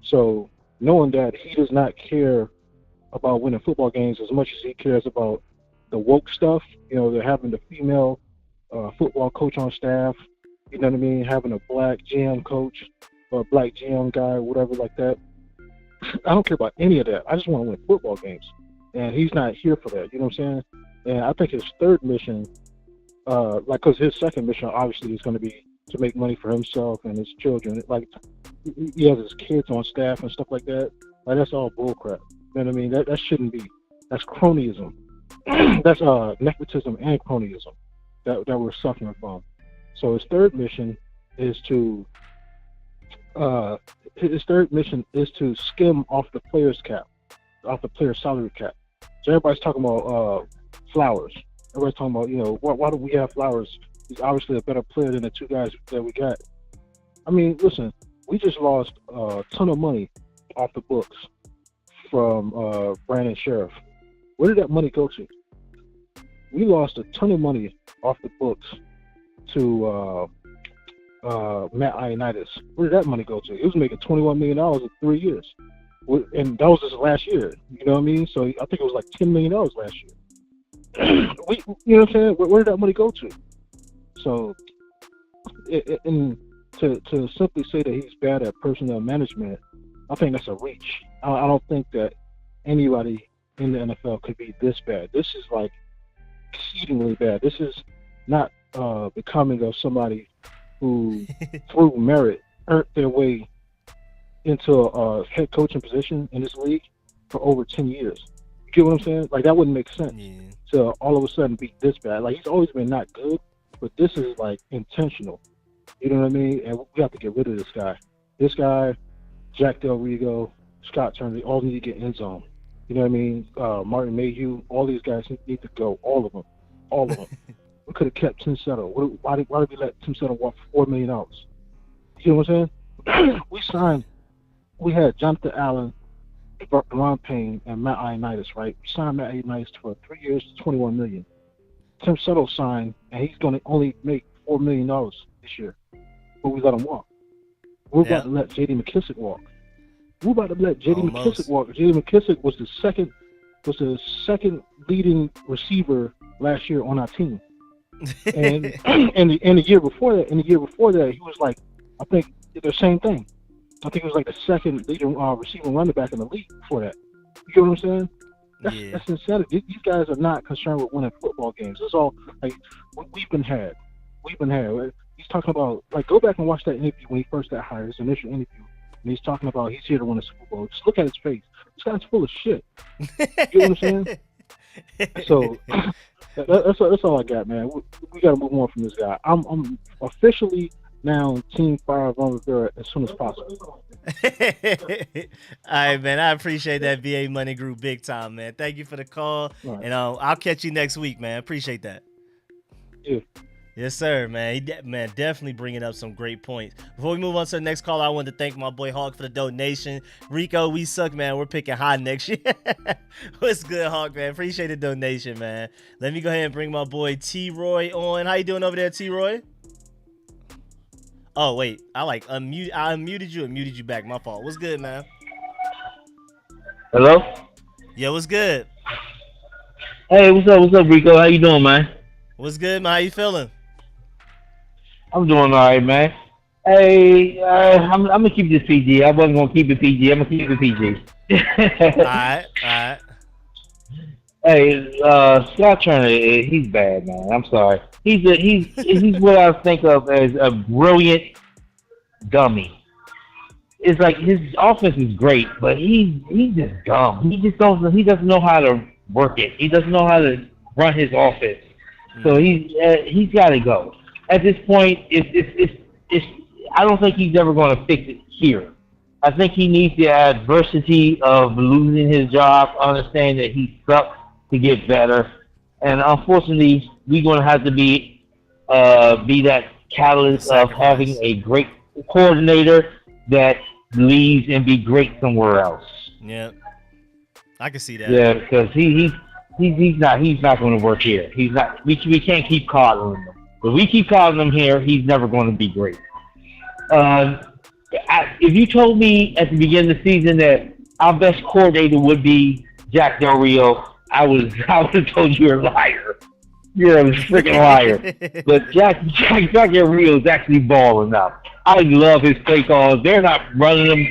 So knowing that he does not care about winning football games as much as he cares about the woke stuff, you know, they're having the female football coach on staff, You know what I mean? Having a black GM coach or a black GM guy or whatever like that. I don't care about any of that. I just want to win football games. And he's not here for that. You know what I'm saying? And I think his third mission, because his second mission obviously is going to be to make money for himself and his children. Like, he has his kids on staff and stuff like that. Like, that's all bullcrap. You know what I mean? That shouldn't be. That's cronyism. That's nepotism and cronyism that we're suffering from. So his third mission is to skim off the player's cap, off the player's salary cap. So everybody's talking about Flowers. Everybody's talking about, why do we have Flowers? He's obviously a better player than the two guys that we got. I mean, listen, we just lost a ton of money off the books from Brandon Sheriff. Where did that money go to? We lost a ton of money off the books to Matt Ioannidis. Where did that money go to? He was making $21 million in 3 years. And that was just last year. You know what I mean? So I think it was like $10 million last year. You know what I'm saying? Where did that money go to? So, and to simply say that he's bad at personnel management, I think that's a reach. I don't think that anybody in the NFL could be this bad. This is like exceedingly bad. This is not becoming of somebody who, through merit, earned their way into a head coaching position in this league for over 10 years. You get what I'm saying? Like, that wouldn't make sense. Yeah. To all of a sudden be this bad. Like, he's always been not good, but this is like intentional. You know what I mean? And we have to get rid of this guy. This guy, Jack Del Rio, Scott Turner, they all need to get end zone. You know what I mean? Martin Mayhew, all these guys need to go. All of them. We could have kept Tim Settle. Why did we let Tim Settle walk for $4 million? You know what I'm saying? We had Jonathan Allen, Ron Payne, and Matt Ioannidis, right? We signed Matt Ioannidis for 3 years to $21 million. Tim Settle signed, and he's going to only make $4 million this year. But we let him walk. We're about to let J.D. McKissick walk. We're about to let J.D. McKissick walk. J.D. McKissick was the second leading receiver last year on our team. And the year before that, he was like, I think the same thing. I think it was like the second leading receiving running back in the league before that. You get what I'm saying? That's insanity. These guys are not concerned with winning football games. It's all like we've been had. He's talking about, like, go back and watch that interview when he first got hired, his initial interview. And he's talking about he's here to win a Super Bowl. Just look at his face. This guy's full of shit. You know what I'm saying? So that's all I got, man. We got to move on from this guy. I'm officially now team fire Ron Rivera as soon as possible. All right, man. I appreciate that VA Money Group big time, man. Thank you for the call. Right. And I'll catch you next week, man. Appreciate that. Yeah. Yes, sir, man. Man, definitely bringing up some great points. Before we move on to the next call, I want to thank my boy Hawk for the donation. Rico, we suck, man. We're picking high next year. What's good, Hawk, man? Appreciate the donation, man. Let me go ahead and bring my boy T-Roy on. How you doing over there, T-Roy? Oh, wait. I unmuted you and muted you back. My fault. What's good, man? Hello? Yeah, what's good? Hey, what's up, Rico? How you doing, man? What's good, man? How you feeling? I'm doing all right, man. Hey, I'm gonna keep this PG. I wasn't gonna keep it PG. I'm gonna keep it PG. All right. Hey, Scott Turner, he's bad, man. I'm sorry. He's what I think of as a brilliant dummy. It's like his offense is great, but he's just dumb. He doesn't know how to work it. He doesn't know how to run his offense. So he's got to go. At this point, I don't think he's ever going to fix it here. I think he needs the adversity of losing his job, understand that he sucks to get better, and unfortunately, we're going to have to be that catalyst of having a great coordinator that leaves and be great somewhere else. Yeah, I can see that. Yeah, because he's not going to work here. He's not. We can't keep coddling him. If we keep calling him here, he's never going to be great. If you told me at the beginning of the season that our best coordinator would be Jack Del Rio, I would have told you you're a liar. You're a freaking liar. But Jack Del Rio is actually balling up. I love his play calls. They're not running them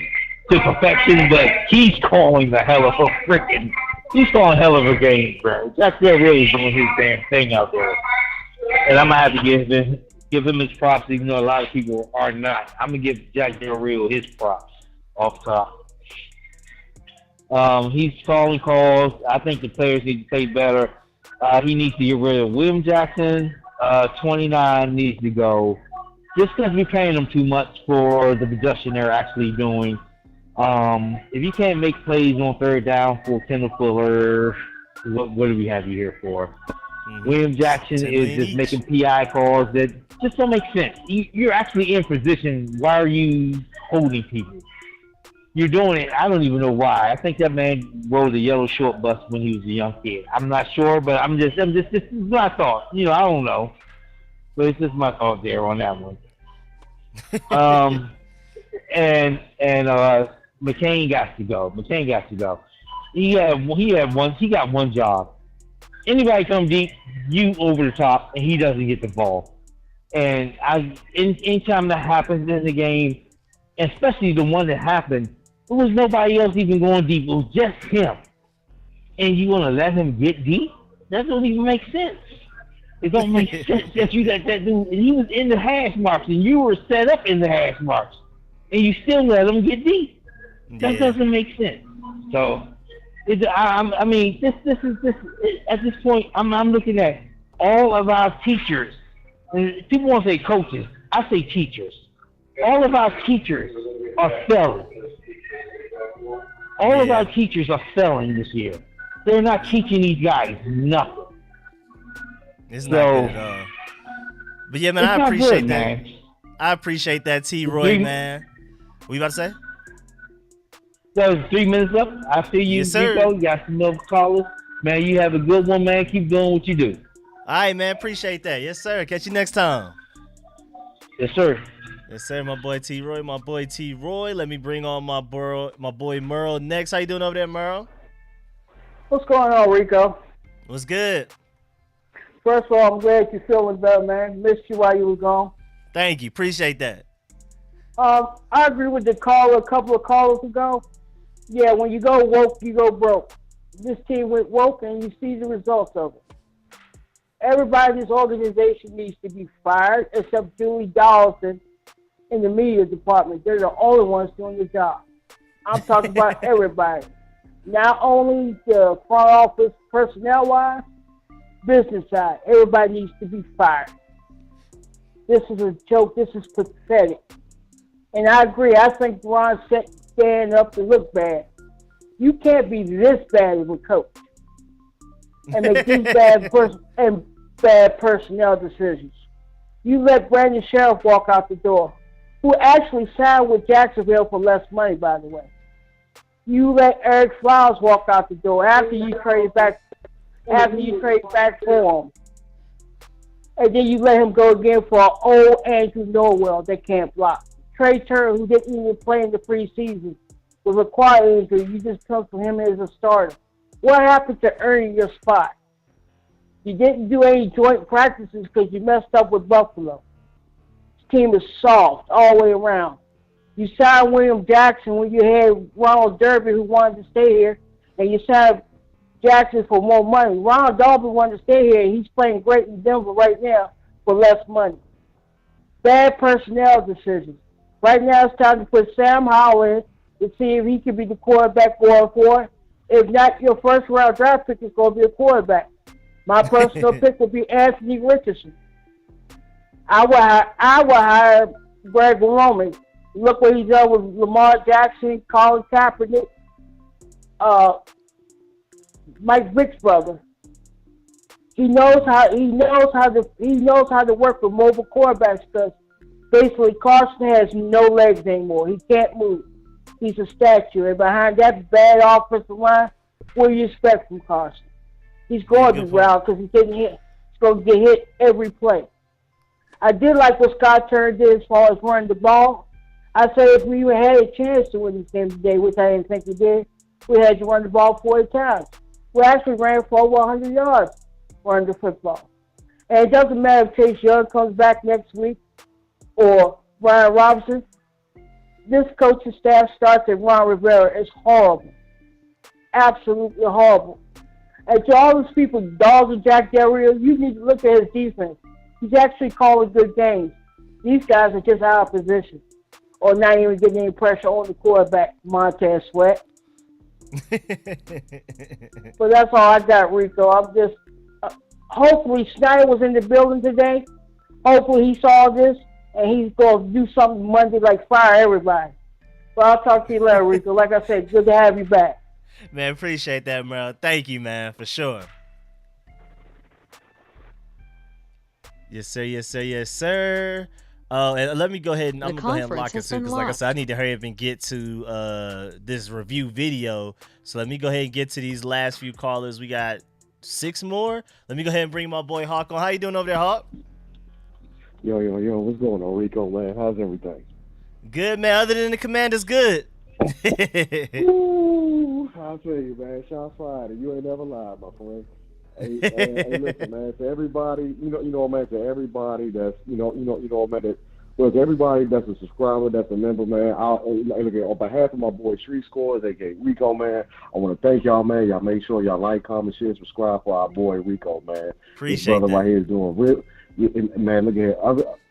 to perfection, but he's calling the hell of a freaking. He's calling hell of a game, bro. Jack Del Rio is doing his damn thing out there, and I'm gonna have to give him his props, even though a lot of people are not. I'm gonna give Jack Del Rio his props off top. He's calling calls. I think the players need to play better. He needs to get rid of William Jackson. 29 needs to go. Just because we're paying them too much for the production they're actually doing. If you can't make plays on third down for Kendall Fuller, what do we have you here for? Mm-hmm. William Jackson is just making PI calls that just don't make sense. You're actually in position. Why are you holding people? You're doing it. I don't even know why. I think that man rode a yellow short bus when he was a young kid. I'm not sure, but this is my thought. I don't know. But it's just my thought there on that one. And McCain got to go. He got one job. Anybody come deep, you over the top, and he doesn't get the ball. And anytime that happens in the game, especially the one that happened, it was nobody else even going deep. It was just him. And you want to let him get deep? That doesn't even make sense. It don't make sense that you let that dude. And he was in the hash marks, and you were set up in the hash marks, and you still let him get deep. That doesn't make sense. So, this at this point, I'm looking at all of our teachers. And people want to say coaches. I say teachers. All of our teachers are failing. All of our teachers are failing this year. They're not teaching these guys nothing. It's not good at all. But yeah, man, I appreciate that. Man. I appreciate that, T-Roy, man. What you about to say? That was 3 minutes up. I feel you, yes, sir. Rico. You got some more callers. Man, you have a good one, man. Keep doing what you do. All right, man. Appreciate that. Yes, sir. Catch you next time. Yes, sir. Yes, sir. My boy T-Roy. Let me bring on my boy Merle next. How you doing over there, Merle? What's going on, Rico? What's good? First of all, I'm glad you're feeling better, man. Missed you while you were gone. Thank you. Appreciate that. I agree with the caller a couple of callers ago. Yeah, when you go woke, you go broke. This team went woke, and you see the results of it. Everybody in this organization needs to be fired, except Julie Dawson in the media department. They're the only ones doing the job. I'm talking about everybody. Not only the front office personnel-wise, business side. Everybody needs to be fired. This is a joke. This is pathetic. And I agree. I think Ron set Dan up to look bad. You can't be this bad of a coach and make these bad personnel decisions. You let Brandon Sheriff walk out the door, who actually signed with Jacksonville for less money, by the way. You let Eric Flowers walk out the door after you trade back for him. And then you let him go again for an old Andrew Norwell that can't block. Trey Turner, who didn't even play in the preseason, with a quad injury, you just come for him as a starter. What happened to earning your spot? You didn't do any joint practices because you messed up with Buffalo. This team is soft all the way around. You signed William Jackson when you had Ronald Derby, who wanted to stay here, and you signed Jackson for more money. Ronald Derby wanted to stay here, and he's playing great in Denver right now for less money. Bad personnel decisions. Right now it's time to put Sam Howell in to see if he can be the quarterback going forward. If not, your first-round draft pick is going to be a quarterback. My personal pick will be Anthony Richardson. I will hire Greg Roman. Look what he's done with Lamar Jackson, Colin Kaepernick, Mike Vick's brother. He knows how to work with mobile quarterbacks because basically Carson has no legs anymore. He can't move. He's a statue. And behind that bad offensive line, what do you expect from Carson? He's going to be round because he's getting hit. He's going to get hit every play. I did like what Scott Turner did as far as running the ball. I say if we even had a chance to win this game today, which I didn't think we did, we had to run the ball 40 times. We actually ran for over 100 yards running the football. And it doesn't matter if Chase Young comes back next week or Ryan Robinson. This coaching staff starts at Ron Rivera is horrible. Absolutely horrible. And to all those people, dogs of Jack Del Rio, you need to look at his defense. He's actually calling good games. These guys are just out of position or not even getting any pressure on the quarterback, Montez Sweat. But that's all I got, Rico. I'm just hopefully Snyder was in the building today. Hopefully he saw this and he's going to do something Monday like fire everybody. But I'll talk to you later, Rico. Like I said, good to have you back. Man, appreciate that, Merle. Thank you, man, for sure. Yes, sir. Yes, sir. Yes, sir. And let me go ahead and I'm gonna go ahead and lock it soon because, like I said, I need to hurry up and get to this review video. So let me go ahead and get to these last few callers. We got 6 more. Let me go ahead and bring my boy Hawk on. How you doing over there, Hawk? Yo, what's going on, Rico, man? How's everything? Good, man. Other than the Commanders, good. Woo, I'll tell you, man. Shots fired. You ain't never lied, my friend. Hey, listen, man. To everybody, man. To everybody that's, man. That, well, to everybody that's a subscriber, that's a member, man. On behalf of my boy RicoScores, aka Rico, man. I want to thank y'all, man. Y'all make sure y'all like, comment, share, subscribe for our boy Rico, man. Appreciate this brother that. right here is doing real. Man, look at it.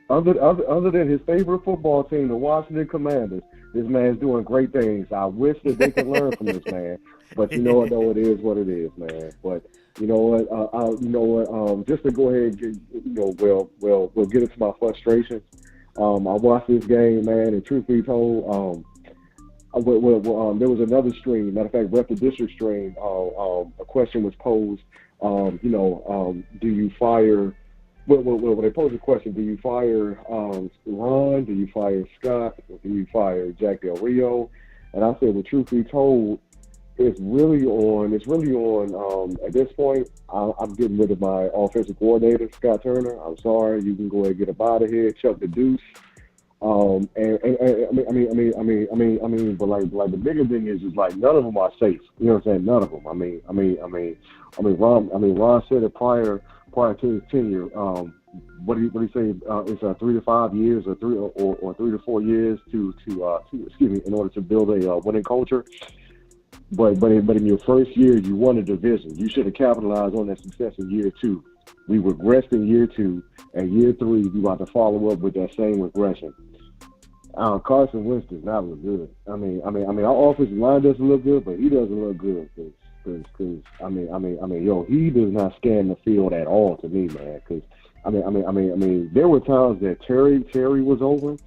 Other than his favorite football team, the Washington Commanders, this man's doing great things. I wish that they could learn from this man, but you know what? Though it is what it is, man. But you know what? Just to go ahead and get, we'll get into my frustrations. I watched this game, man, and truth be told, there was another stream. Matter of fact, Rep the District stream. A question was posed. Do you fire? Well, they posed a question: do you fire Ron? Do you fire Scott? Or do you fire Jack Del Rio? And I said, well, truth be told, it's really on. At this point, I'm getting rid of my offensive coordinator, Scott Turner. I'm sorry. You can go ahead and get up out of here. Chuck the deuce. But like the bigger thing is like none of them are safe. You know what I'm saying? None of them. Ron said it prior to his tenure. What do you say? It's 3 to 5 years, or 3 to 4 years to in order to build a winning culture. But in your first year, you won a division. You should have capitalized on that success in year 2. We regressed in year 2, and year 3, we about to follow up with that same regression. Carson Wentz does not look good. Our offensive line doesn't look good, but he doesn't look good because he does not scan the field at all to me, man. Because there were times that Terry was over.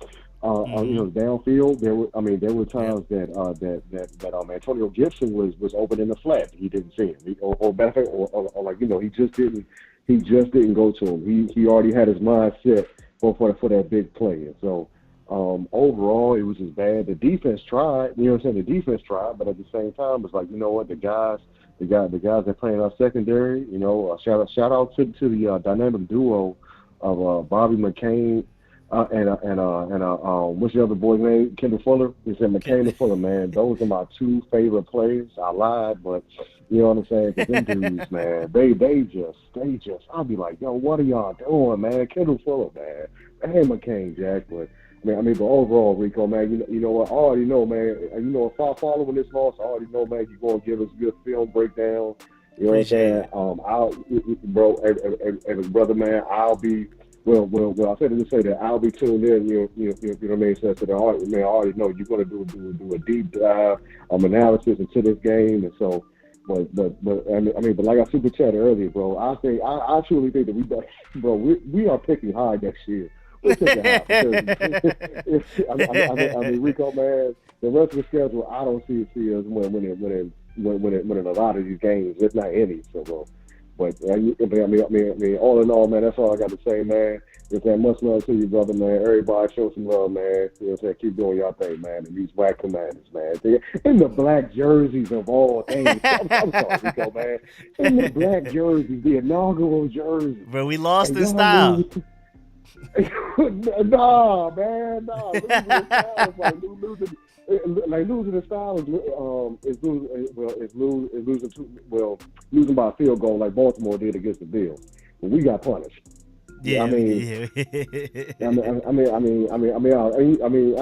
Downfield, there were times that Antonio Gibson was open in the flat. He didn't see him, he just didn't go to him. He already had his mind set for that big play. And so overall, it was just bad. The defense tried, you know what I'm saying? The defense tried, but at the same time, it's like, you know what, the guys that play in our secondary, shout out to the dynamic duo of Bobby McCain. What's the other boy's name? Kendall Fuller. He said McCain and Fuller, man. Those are my 2 favorite players. I lied, but you know what I'm saying? Because them dudes, man, they just, I'll be like, yo, what are y'all doing, man? Kendall Fuller, man. And McCain, Jack, but but overall, Rico, man, you know what? I already know, man. If I following this loss, I already know, man, you're gonna give us a good film breakdown. You know what I'm saying? As brother, man, I'll be. Well, I said to just say that I'll be tuned in. You know what I mean. So I already know you're going to do a deep dive analysis into this game, and so. But like I super chatted earlier, bro. I truly think that we are picking high next year. We're picking high because, Rico, man, the rest of the schedule, I don't see us winning a lot of these games, if not any. So, bro. But all in all, man, that's all I got to say, man. It's that much love to you, brother, man. Everybody show some love, man. You know what I'm saying? Keep doing your thing, man. And these white Commanders, man. In the black jerseys of all things. I'm sorry, Rico, man. In the black jerseys, the inaugural jersey. But we lost in style. Nah, man, nah. Losing the style is losing by a field goal like Baltimore did against the Bills. But we got punished. Yeah, I mean, yeah. I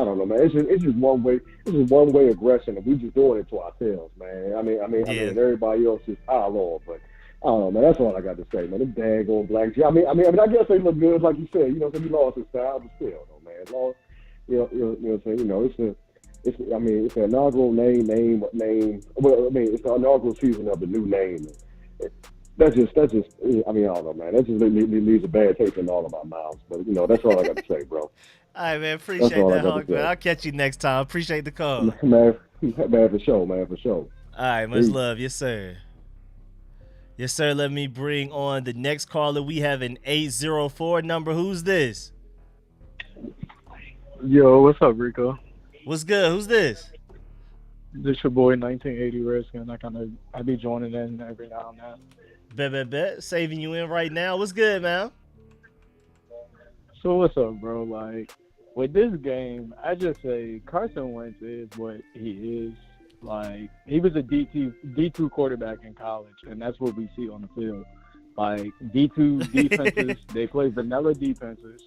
don't know, man. It's just one way. It's just one way aggression, and we just doing it to ourselves, man. Yeah. And everybody else just pile on. But I don't know, man. That's all I got to say, man. Them daggone blacks. I guess they look good, like you said. You know, because he lost his style, but still, though, man. Lost. What I'm saying. You know, it's an inaugural name. Well, it's the inaugural season of the new name. That's just. I don't know, man. That just leaves a bad taste in all of our mouths. But that's all I got to say, bro. All right, man. That's Appreciate all I that, got Hawk, to man. say. I'll catch you next time. Appreciate the call. Man, for sure, man, for sure. All right, much Peace. love. Yes, sir. Yes, sir. Let me bring on the next caller. We have an 804 number. Who's this? Yo, what's up, Rico? What's good? Who's this? This your boy 1980 Redskin. I be joining in every now and then. Bet. Saving you in right now. What's good, man? So what's up, bro? Like with this game, I just say Carson Wentz is what he is. Like he was a D2 quarterback in college, and that's what we see on the field. Like D2 defenses, they play vanilla defenses,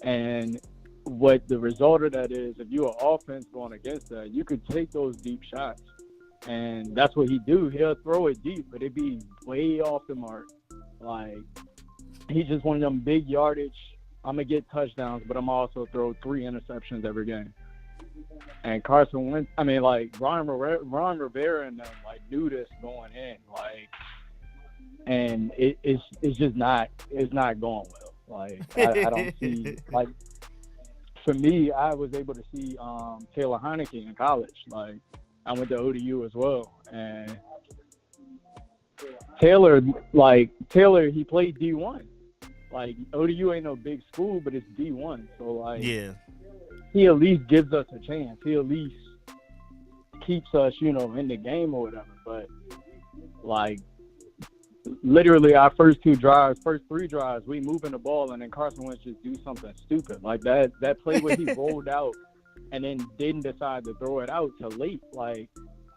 and what the result of that is, if you're an offense going against that, you could take those deep shots. And that's what he do. He'll throw it deep, but it be way off the mark. Like, he's just one of them big yardage, I'm going to get touchdowns, but I'm also throw 3 interceptions every game. And Carson Wentz, Ron Rivera and them, knew this going in. And it's just not, it's not going well. I don't see, for me, I was able to see Taylor Heineke in college. I went to ODU as well, and Taylor, he played D1. ODU ain't no big school, but it's D1. So yeah, he at least gives us a chance. He at least keeps us, in the game or whatever. But literally our first 3 drives, we moving the ball, and then Carson Wentz just do something stupid like that. That play where he rolled out and then didn't decide to throw it out till late.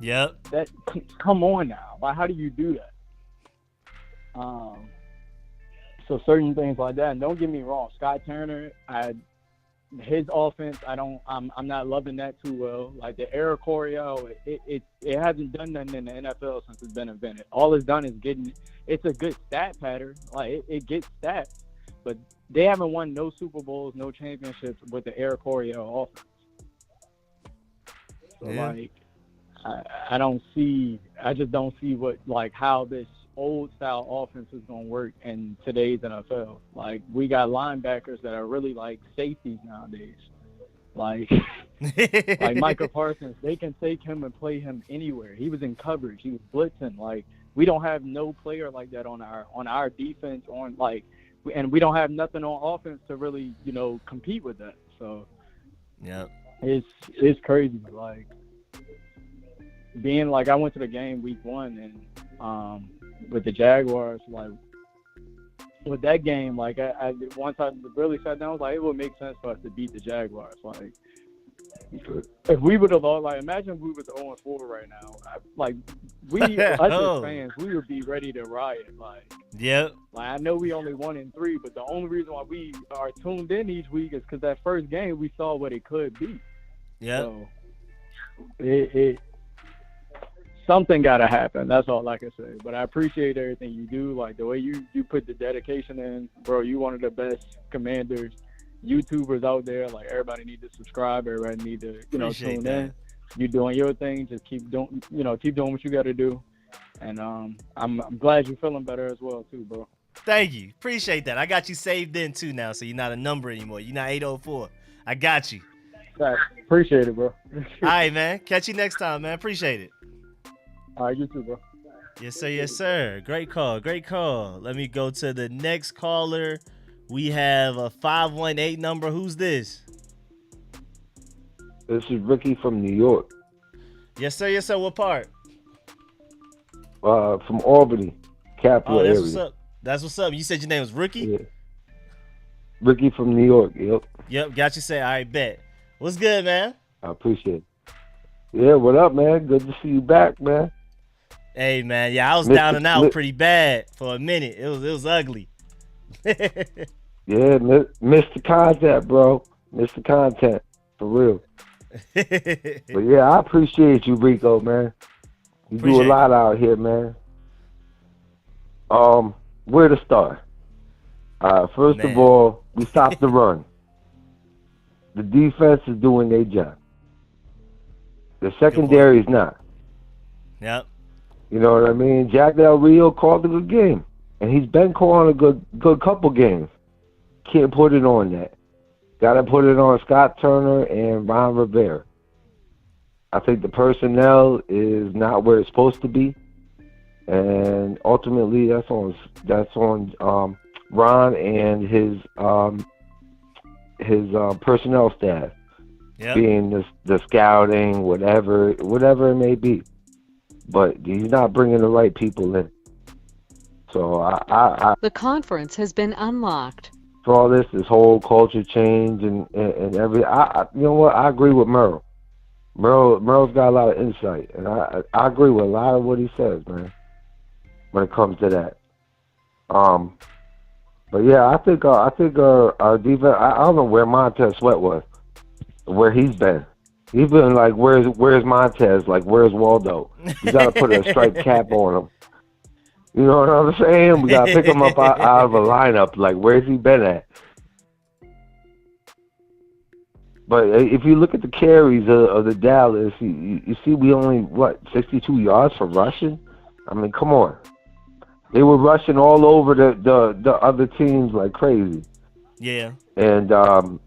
Yep. That, come on now. How do you do that? So certain things like that. And don't get me wrong, Scott Turner, his offense, I'm not loving that too well. The air choreo, it hasn't done nothing in the NFL since it's been invented. All it's done is it's a good stat pattern. It gets stats, but they haven't won no Super Bowls, no championships with the air choreo offense. So Yeah. I just don't see what, how this old style offense is going to work in today's NFL. We got linebackers that are really like safeties nowadays. Like Micah Parsons, they can take him and play him anywhere. He was in coverage. He was blitzing. We don't have no player like that on our defense, and we don't have nothing on offense to really, compete with that. So yeah, it's crazy. Being I went to the game week 1 and with the Jaguars, with that game, I once I really sat down, I was like, it would make sense for us to beat the Jaguars. If we would have lost, imagine if we was 0-4 right now. Us as fans, we would be ready to riot. Yep. I know we only 1-3, but the only reason why we are tuned in each week is because that first game we saw what it could be. Yeah. So something got to happen. That's all I can say. But I appreciate everything you do. The way you put the dedication in, bro. You one of the best commanders, YouTubers out there. Everybody need to subscribe. Everybody need to, Appreciate tune that. in. You doing your thing. Just keep doing what you got to do. And I'm glad you're feeling better as well too, bro. Thank you. Appreciate that. I got you saved in too now, so you're not a number anymore. You're not 804. I got you. Right. Appreciate it, bro. All right, man. Catch you next time, man. Appreciate it. All right, you too, bro. Yes, sir. Yes, sir. Great call. Great call. Let me go to the next caller. We have a 518 number. Who's this? This is Ricky from New York. Yes, sir. Yes, sir. What part? From Albany, capital Oh, that's area. what's up. That's what's up. You said your name was Ricky? Yeah. Ricky from New York. Yep. Yep. Got you. Say, all right, bet. What's good, man? I appreciate it. Yeah, what up, man? Good to see you back, man. Hey, man. Yeah, I was Mr. down and out Flip. pretty bad for a minute. It was ugly. Yeah, Mr. Content, bro. Mr. Content, for real. But yeah, I appreciate you, Rico, man. You do a Appreciate lot you. out here, man. Where to start? First of Man. all, we stopped the run. The defense is doing their job. The Good point. secondary is not. Yep. You know what I mean? Jack Del Rio called a good game, and he's been calling a good couple games. Can't put it on that. Got to put it on Scott Turner and Ron Rivera. I think the personnel is not where it's supposed to be, and ultimately that's on Ron and his personnel staff, Yep. being the scouting, whatever it may be. But he's not bringing the right people in. So The conference has been unlocked. for all this whole culture change and every, you know what? I agree with Merle. Merle's got a lot of insight, and I agree with a lot of what he says, man. When it comes to that, but yeah, I think our defense. I don't know where Montez Sweat was, where he's been. He's been like, where's Montez? Like, where's Waldo? You got to put a striped cap on him. You know what I'm saying? We got to pick him up out of a lineup. Like, where's he been at? But if you look at the carries of the Dallas, you see we only, 62 yards for rushing? I mean, come on. They were rushing all over the other teams like crazy. Yeah. And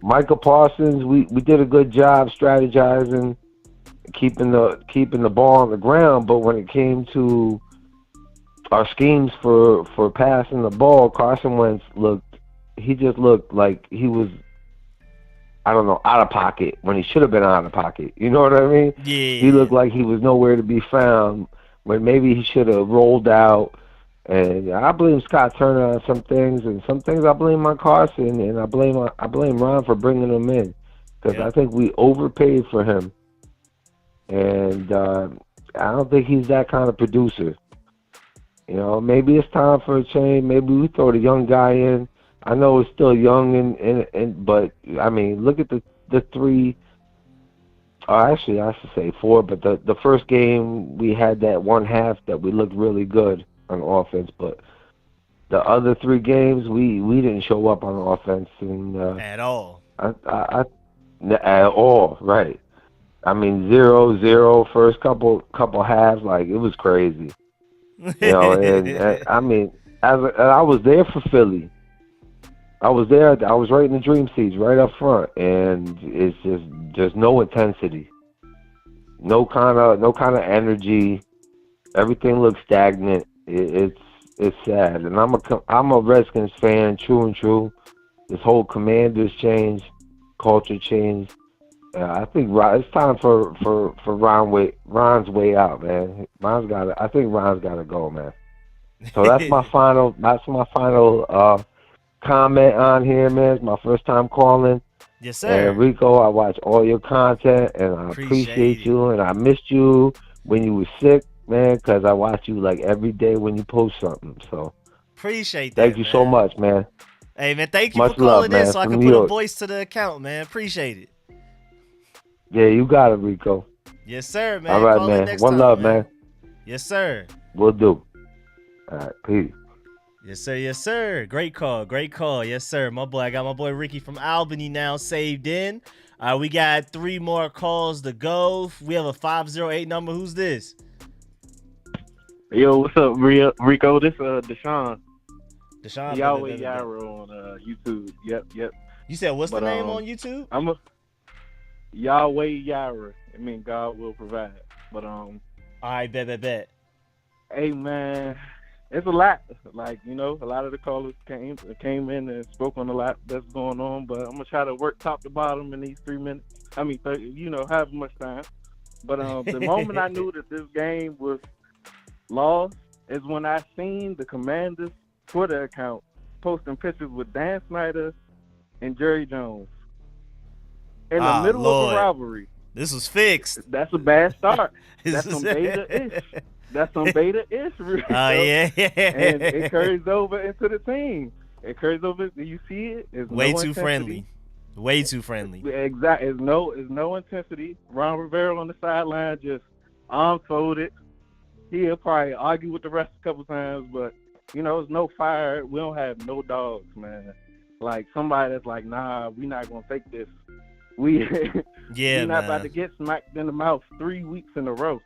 Micah Parsons, we did a good job strategizing, keeping the ball on the ground. But when it came to our schemes for passing the ball, Carson Wentz just looked like he was, I don't know, out of pocket when he should have been out of pocket. You know what I mean? Yeah. He looked like he was nowhere to be found when maybe he should have rolled out. And I blame Scott Turner on some things, and some things I blame on Carson, and I blame Ron for bringing him in, because I think we overpaid for him, and I don't think he's that kind of producer. You know, maybe it's time for a change. Maybe we throw the young guy in. I know it's still young, but I mean, look at the three. Actually, I should say four. But the first game we had that one half that we looked really good on offense, but the other three games we didn't show up on offense at all. At all, right? I mean, 0-0 first couple halves, like it was crazy, you know. And I mean, I was there for Philly. I was there. I was right in the dream seats, right up front, and it's just there's no intensity, no kind of energy. Everything looks stagnant. It's sad, and I'm a Redskins fan, true and true. This whole Commanders change, culture change. I think it's time for Ron's way out, man. I think Ron's got to go, man. So that's my final comment on here, man. It's my first time calling. Yes, sir. And Rico, I watch all your content, and I appreciate you, and I missed you when you were sick, man, because I watch you like every day when you post something. So appreciate that. Thank you so much, man. Hey, man, thank you Much for calling love, in man, so I from can New put a York. voice to the account, man. Appreciate it. Yeah, you got it, Rico. Yes, sir, man. All right, Call in man. next One time, love, man. Yes, sir. Will do. All right, peace. Yes, sir. Yes, sir. Great call. Great call. Yes, sir. I got my boy Ricky from Albany now saved in. We got 3 more calls to go. We have a 508 number. Who's this? Yo, what's up, Rico? This Deshaun. Yahweh Yara on YouTube. Yep. You said what's the name on YouTube? I'm a Yahweh Yara. I mean, God will provide. But all right, bet. Hey, man, it's a lot. Like, you know, a lot of the callers came in and spoke on a lot that's going on. But I'm gonna try to work top to bottom in these 3 minutes. I mean, 30, you know, however much time. But the moment I knew that this game was lost is when I seen the Commanders Twitter account posting pictures with Dan Snyder and Jerry Jones in the middle of a rivalry. This was fixed. That's a bad start. That's some beta-ish. That's some beta-ish. Oh, yeah. And it carries over into the team. It occurs over. Do you see it? It's Way no too intensity. friendly. Way too friendly. Exactly. It's no intensity. Ron Rivera on the sideline, just arms folded. He'll probably argue with the rest a couple times, but there's no fire. We don't have no dogs, man. Like somebody that's like, nah, we not gonna take this. We Yeah, we not about man. to get smacked in the mouth 3 weeks in a row.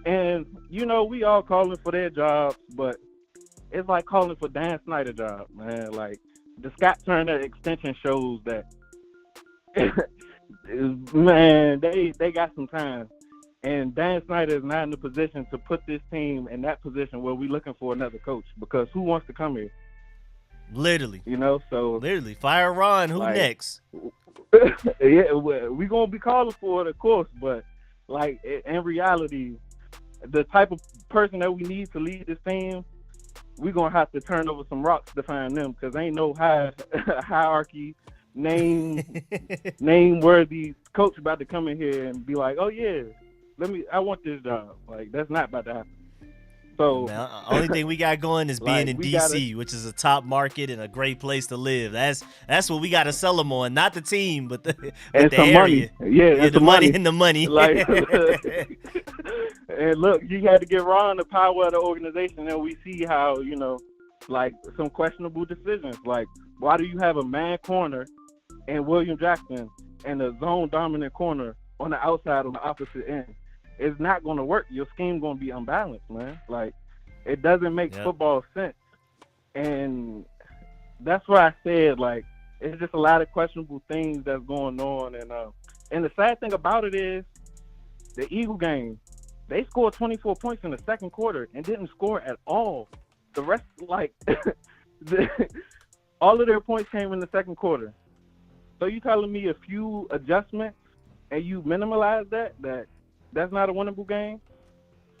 And we all calling for their jobs, but it's like calling for Dan Snyder's job, man. Like the Scott Turner extension shows that, man, they got some time. And Dan Snyder is not in the position to put this team in that position where we're looking for another coach, because who wants to come here? Literally. So Literally. Fire Ron. Who like, next? yeah, we're gonna be calling for it, of course, but like in reality, the type of person that we need to lead this team, we're gonna have to turn over some rocks to find them, because ain't no hierarchy, name worthy coach about to come in here and be like, oh yeah, I want this job. Like that's not about to happen. So Man, only thing we got going is being like, in we DC, which is a top market and a great place to live. That's what we got to sell them on, not the team, but the area. Money. Yeah, the money and the money. Like, and look, you had to give Ron the power of the organization, and we see how like some questionable decisions. Like, why do you have a man corner and William Jackson and a zone dominant corner on the outside on the opposite end? It's not going to work. Your scheme going to be unbalanced, man. Like, it doesn't make football sense. And that's why I said, like, it's just a lot of questionable things that's going on. And the sad thing about it is, the Eagle game, they scored 24 points in the second quarter and didn't score at all. The rest, like, all of their points came in the second quarter. So you telling me a few adjustments and you minimalize that's not a winnable game?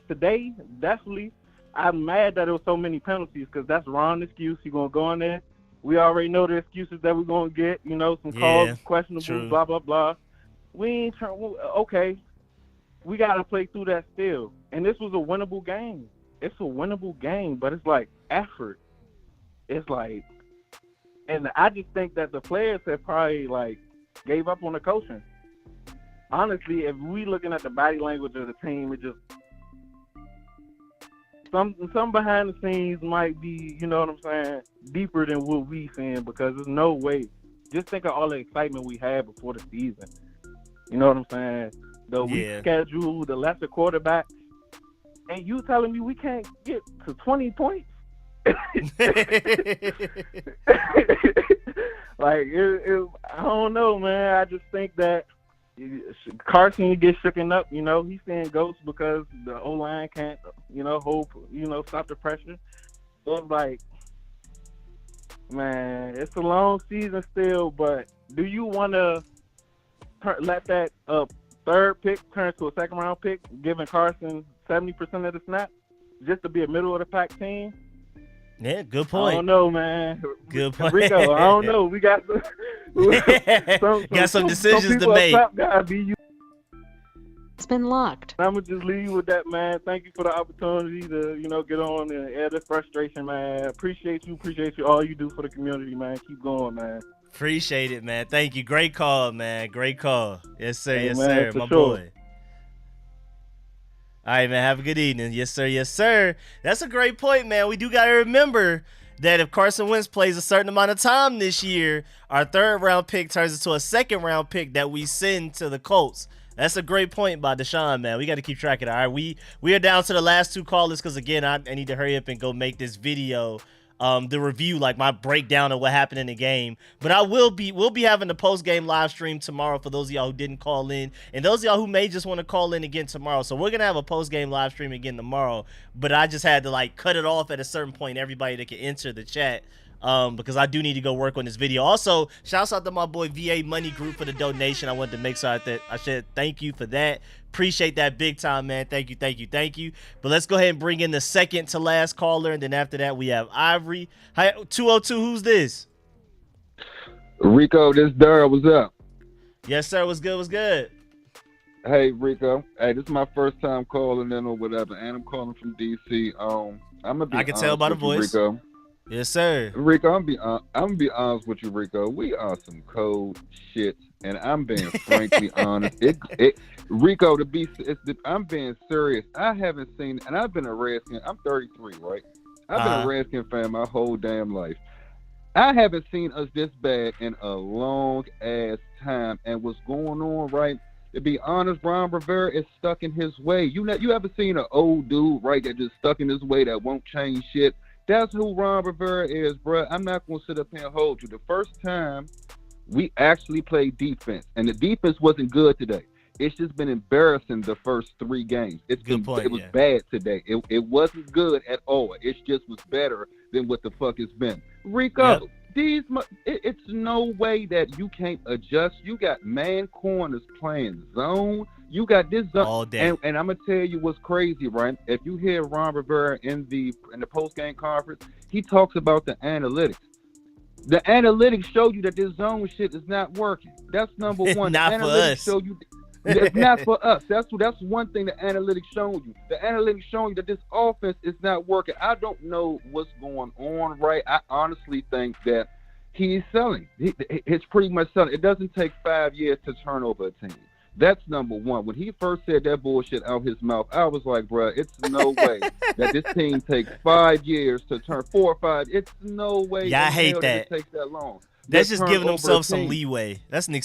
Today, definitely, I'm mad that there was so many penalties, because that's Ron's excuse. He's going to go in there. We already know the excuses that we're going to get, some calls, questionable, true. blah, blah, blah. We ain't okay. We got to play through that still. And this was a winnable game. It's a winnable game, but it's like effort. It's like, and I just think that the players have probably like gave up on the coaching. Honestly, if we looking at the body language of the team, it just some behind the scenes might be, what I'm saying, deeper than what we seeing, because there's no way. Just think of all the excitement we had before the season. You know what I'm saying? The weak schedule, the lesser quarterbacks, and you telling me we can't get to 20 points? Like, I don't know, man. I just think that Carson gets shooken up, he's seeing ghosts because the O-line can't, hold, stop the pressure. So it's like, man, it's a long season still, but do you want to let that third pick turn to a second round pick, giving Carson 70% of the snaps just to be a middle of the pack team? Yeah, good point. I don't know, man. Good point. Rico, I don't know. We got some decisions to make. It's been locked. I'm going to just leave you with that, man. Thank you for the opportunity to, get on and air this frustration, man. Appreciate you. All you do for the community, man. Keep going, man. Appreciate it, man. Thank you. Great call, man. Great call. Yes, sir. Hey, yes, man, sir. My sure. boy. All right, man. Have a good evening. Yes, sir. Yes, sir. That's a great point, man. We do got to remember that if Carson Wentz plays a certain amount of time this year, our third round pick turns into a second round pick that we send to the Colts. That's a great point by Deshaun, man. We got to keep track of that. All right, we are down to the last two callers because, again, I need to hurry up and go make this video, the review, like my breakdown of what happened in the game. But we'll be having the post-game live stream tomorrow for those of y'all who didn't call in, and those of y'all who may just want to call in again tomorrow. So we're going to have a post-game live stream again tomorrow, but I just had to, cut it off at a certain point, everybody that can enter the chat. Because I do need to go work on this video. Also, shouts out to my boy VA Money Group for the donation. I wanted to make sure that I said thank you for that. Appreciate that big time, man. Thank you. But let's go ahead and bring in the second to last caller, and then after that we have Ivory. Hi, 202. Who's this? Rico, this Durr. What's up? Yes, sir. What's good? Hey, Rico. Hey, this is my first time calling in or whatever, and I'm calling from DC. I'm gonna be I can tell by the voice. Rico. Yes, sir. Rico, I'm gonna be honest with you, Rico. We are some cold shit, and I'm being frankly honest. Rico, I'm being serious. I haven't seen, and I've been a Redskin. I'm 33, right? I've been a Redskin fan my whole damn life. I haven't seen us this bad in a long ass time. And what's going on, right? To be honest, Ron Rivera is stuck in his way. You ever seen an old dude, right, that just stuck in his way that won't change shit? That's who Ron Rivera is, bro. I'm not gonna sit up here and hold you. The first time we actually played defense, and the defense wasn't good today. It's just been embarrassing the first 3 games. It was bad today. It wasn't good at all. It just was better than what the fuck it's been. Rico, it's no way that you can't adjust. You got man corners playing zone. You got this zone all day. And I'm gonna tell you what's crazy, right? If you hear Ron Rivera in the post game conference, he talks about the analytics. The analytics show you that this zone shit is not working. That's number one. Not the for analytics us. show you it's not for us. That's one thing the analytics showing you. The analytics showing you that this offense is not working. I don't know what's going on, right? I honestly think that he's selling. It's pretty much selling. It doesn't take 5 years to turn over a team. That's number one. When he first said that bullshit out his mouth, I was like, bro, it's no way that this team takes 5 years to turn 4 or 5. It's no way. Yeah, I hate that. It takes that long. That's just giving themselves some leeway. That's an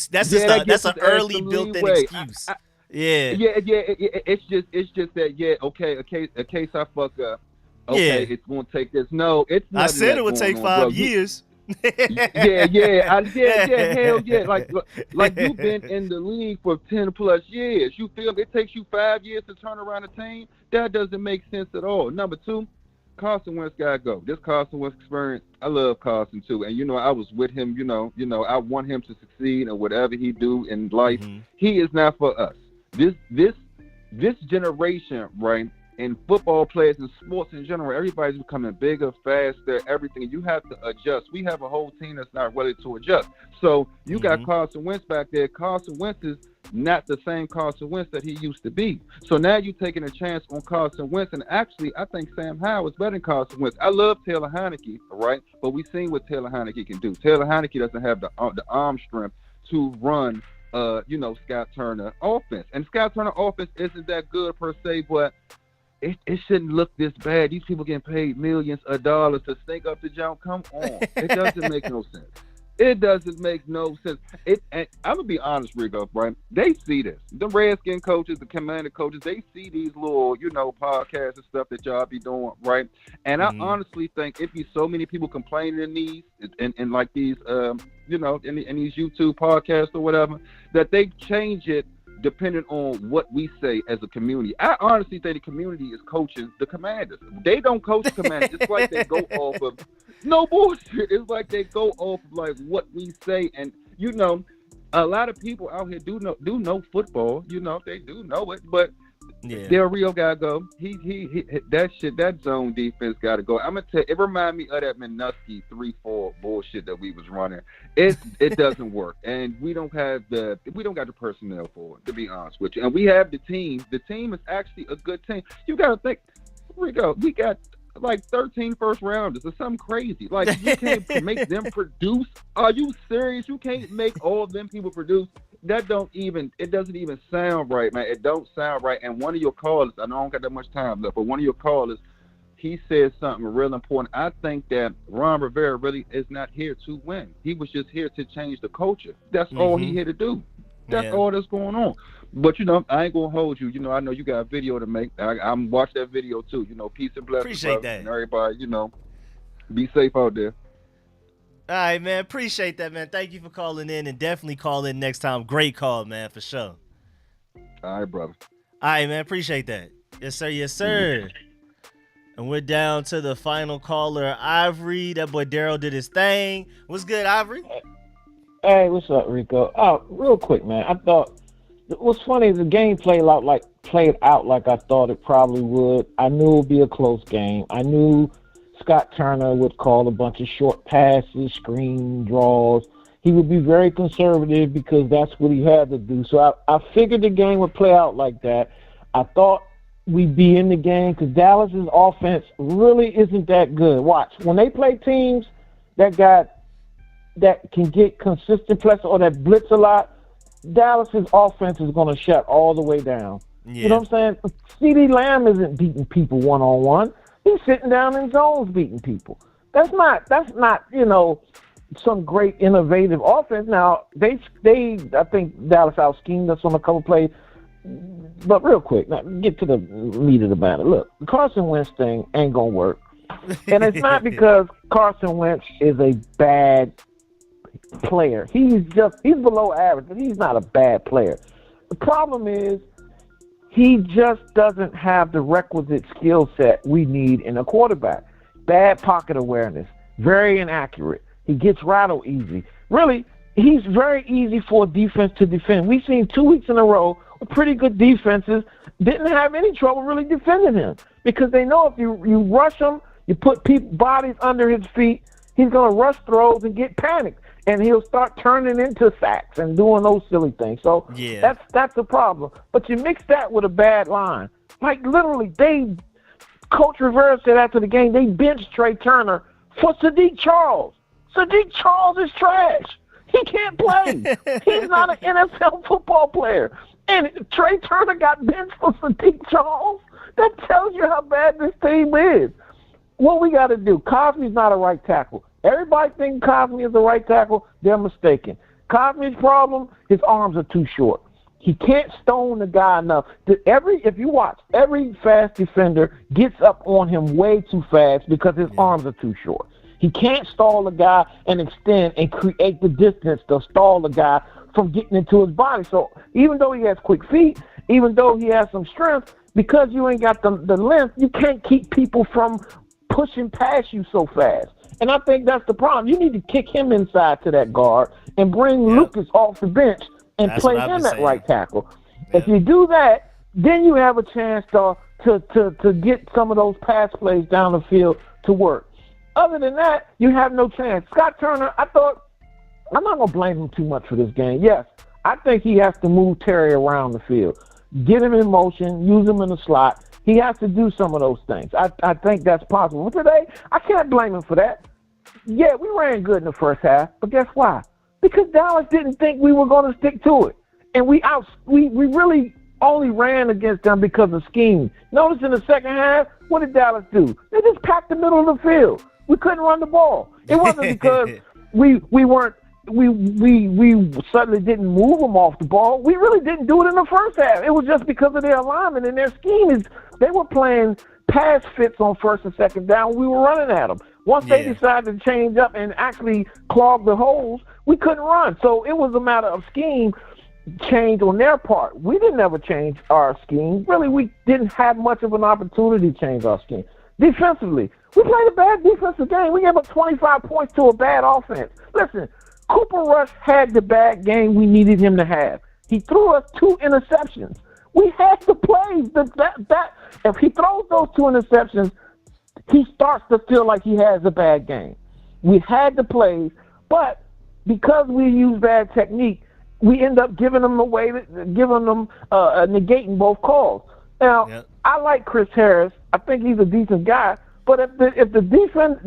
early built-in excuse. It's just that okay, a case I fuck up. Okay, it's gonna take this. No, it's not. I said it would take 5 years. Hell yeah. Like you've been in the league for 10 plus years. You feel it takes you 5 years to turn around a team? That doesn't make sense at all. Number 2, Carson Wentz gotta go. This Carson Wentz experience, I love Carson too, and I was with him. I want him to succeed in whatever he do in life. Mm-hmm. He is not for us. This generation, right? And football players and sports in general, everybody's becoming bigger, faster, everything. You have to adjust. We have a whole team that's not ready to adjust. So you got Carson Wentz back there. Carson Wentz is not the same Carson Wentz that he used to be. So now you're taking a chance on Carson Wentz. And actually, I think Sam Howell is better than Carson Wentz. I love Taylor Heineke, right? But we've seen what Taylor Heineke can do. Taylor Heineke doesn't have the arm strength to run, Scott Turner offense. And Scott Turner offense isn't that good per se, but it shouldn't look this bad. These people getting paid millions of dollars to stink up the jump. Come on. It doesn't make no sense. It doesn't make no sense. And I'm going to be honest, Rico, right? They see this. The Redskin coaches, the Commander coaches, they see these little, podcasts and stuff that y'all be doing, right? And I honestly think it'd be so many people complaining in these, and like these, in these YouTube podcasts or whatever, that they change it depending on what we say as a community. I honestly think the community is coaching the Commanders. They don't coach the Commanders. It's like they go off of no bullshit. It's like they go off of like what we say, and a lot of people out here do know football. They do know it, but Del Rio gotta go. He that zone defense gotta go. I'm gonna tell you, it remind me of that Minuski 3-4 bullshit that we was running. It doesn't work, and we don't got the personnel for it, to be honest with you. And we have the team. The team is actually a good team. You gotta think, Rico, we got like 13 first rounders or something crazy. Like you can't make them produce. Are you serious? You can't make all of them people produce. It doesn't even sound right, man. It don't sound right. And one of your callers, I know I don't got that much time left, but one of your callers, he said something real important. I think that Ron Rivera really is not here to win. He was just here to change the culture. That's all he here to do. That's all that's going on. But, I ain't going to hold you. I know you got a video to make. I'm watching that video too. Peace and blessings. Appreciate that. And everybody, be safe out there. All right, man. Appreciate that, man. Thank you for calling in, and definitely call in next time. Great call, man, for sure. All right, brother. All right, man. Appreciate that. Yes, sir. Yes, sir. And we're down to the final caller, Ivory. That boy Daryl did his thing. What's good, Ivory? Hey, what's up, Rico? Oh, real quick, man. I thought what's funny is the game played out like I thought it probably would. I knew it would be a close game. I knew Scott Turner would call a bunch of short passes, screen draws. He would be very conservative because that's what he had to do. So I figured the game would play out like that. I thought we be in the game because Dallas's offense really isn't that good. Watch, when they play teams that can get consistent pressure or that blitz a lot, Dallas's offense is going to shut all the way down. Yeah. You know what I'm saying? CeeDee Lamb isn't beating people one-on-one. He's sitting down in zones beating people. That's not some great innovative offense. Now, I think Dallas out-schemed us on a couple plays. But real quick, now get to the meat of the matter. Look, the Carson Wentz thing ain't going to work. And it's not because Carson Wentz is a bad player. He's below average, but he's not a bad player. The problem is he just doesn't have the requisite skill set we need in a quarterback. Bad pocket awareness, very inaccurate. He gets rattled easy. Really, he's very easy for a defense to defend. We've seen 2 weeks in a row with pretty good defenses didn't have any trouble really defending him because they know if you rush him, you put bodies under his feet, he's going to rush throws and get panicked, and he'll start turning into sacks and doing those silly things. So that's a problem. But you mix that with a bad line. Like literally, Coach Rivera said after the game, they benched Trey Turner for Sadiq Charles. Sadiq Charles is trash. He can't play. He's not an NFL football player. And Trey Turner got benched for Sadiq Charles. That tells you how bad this team is. What we got to do, Cosme's not a right tackle. Everybody thinks Cosme is the right tackle. They're mistaken. Cosme's problem, his arms are too short. He can't stone the guy enough. If you watch, every fast defender gets up on him way too fast because his arms are too short. He can't stall the guy and extend and create the distance to stall the guy from getting into his body. So even though he has quick feet, even though he has some strength, because you ain't got the length, you can't keep people from pushing past you so fast. And I think that's the problem. You need to kick him inside to that guard and bring Lucas off the bench and play him at right tackle. If you do that, then you have a chance to get some of those pass plays down the field to work. Other than that, you have no chance. Scott Turner, I'm not going to blame him too much for this game. Yes, I think he has to move Terry around the field. Get him in motion, use him in the slot. He has to do some of those things. I think that's possible. But today, I can't blame him for that. Yeah, we ran good in the first half, but guess why? Because Dallas didn't think we were going to stick to it. And we really only ran against them because of scheme. Notice in the second half, what did Dallas do? They just packed the middle of the field. We couldn't run the ball. It wasn't because we suddenly didn't move them off the ball. We really didn't do it in the first half. It was just because of their alignment and their scheme. They were playing pass fits on first and second down. We were running at them. Once they decided to change up and actually clog the holes, we couldn't run. So it was a matter of scheme change on their part. We didn't ever change our scheme. Really, we didn't have much of an opportunity to change our scheme. Defensively, we played a bad defensive game. We gave up 25 points to a bad offense. Listen, Cooper Rush had the bad game we needed him to have. He threw us 2 interceptions. We had to play that. If he throws those 2 interceptions, he starts to feel like he has a bad game. We had the plays, but because we use bad technique, we end up giving them away, negating both calls. Now, I like Chris Harris. I think he's a decent guy. But if the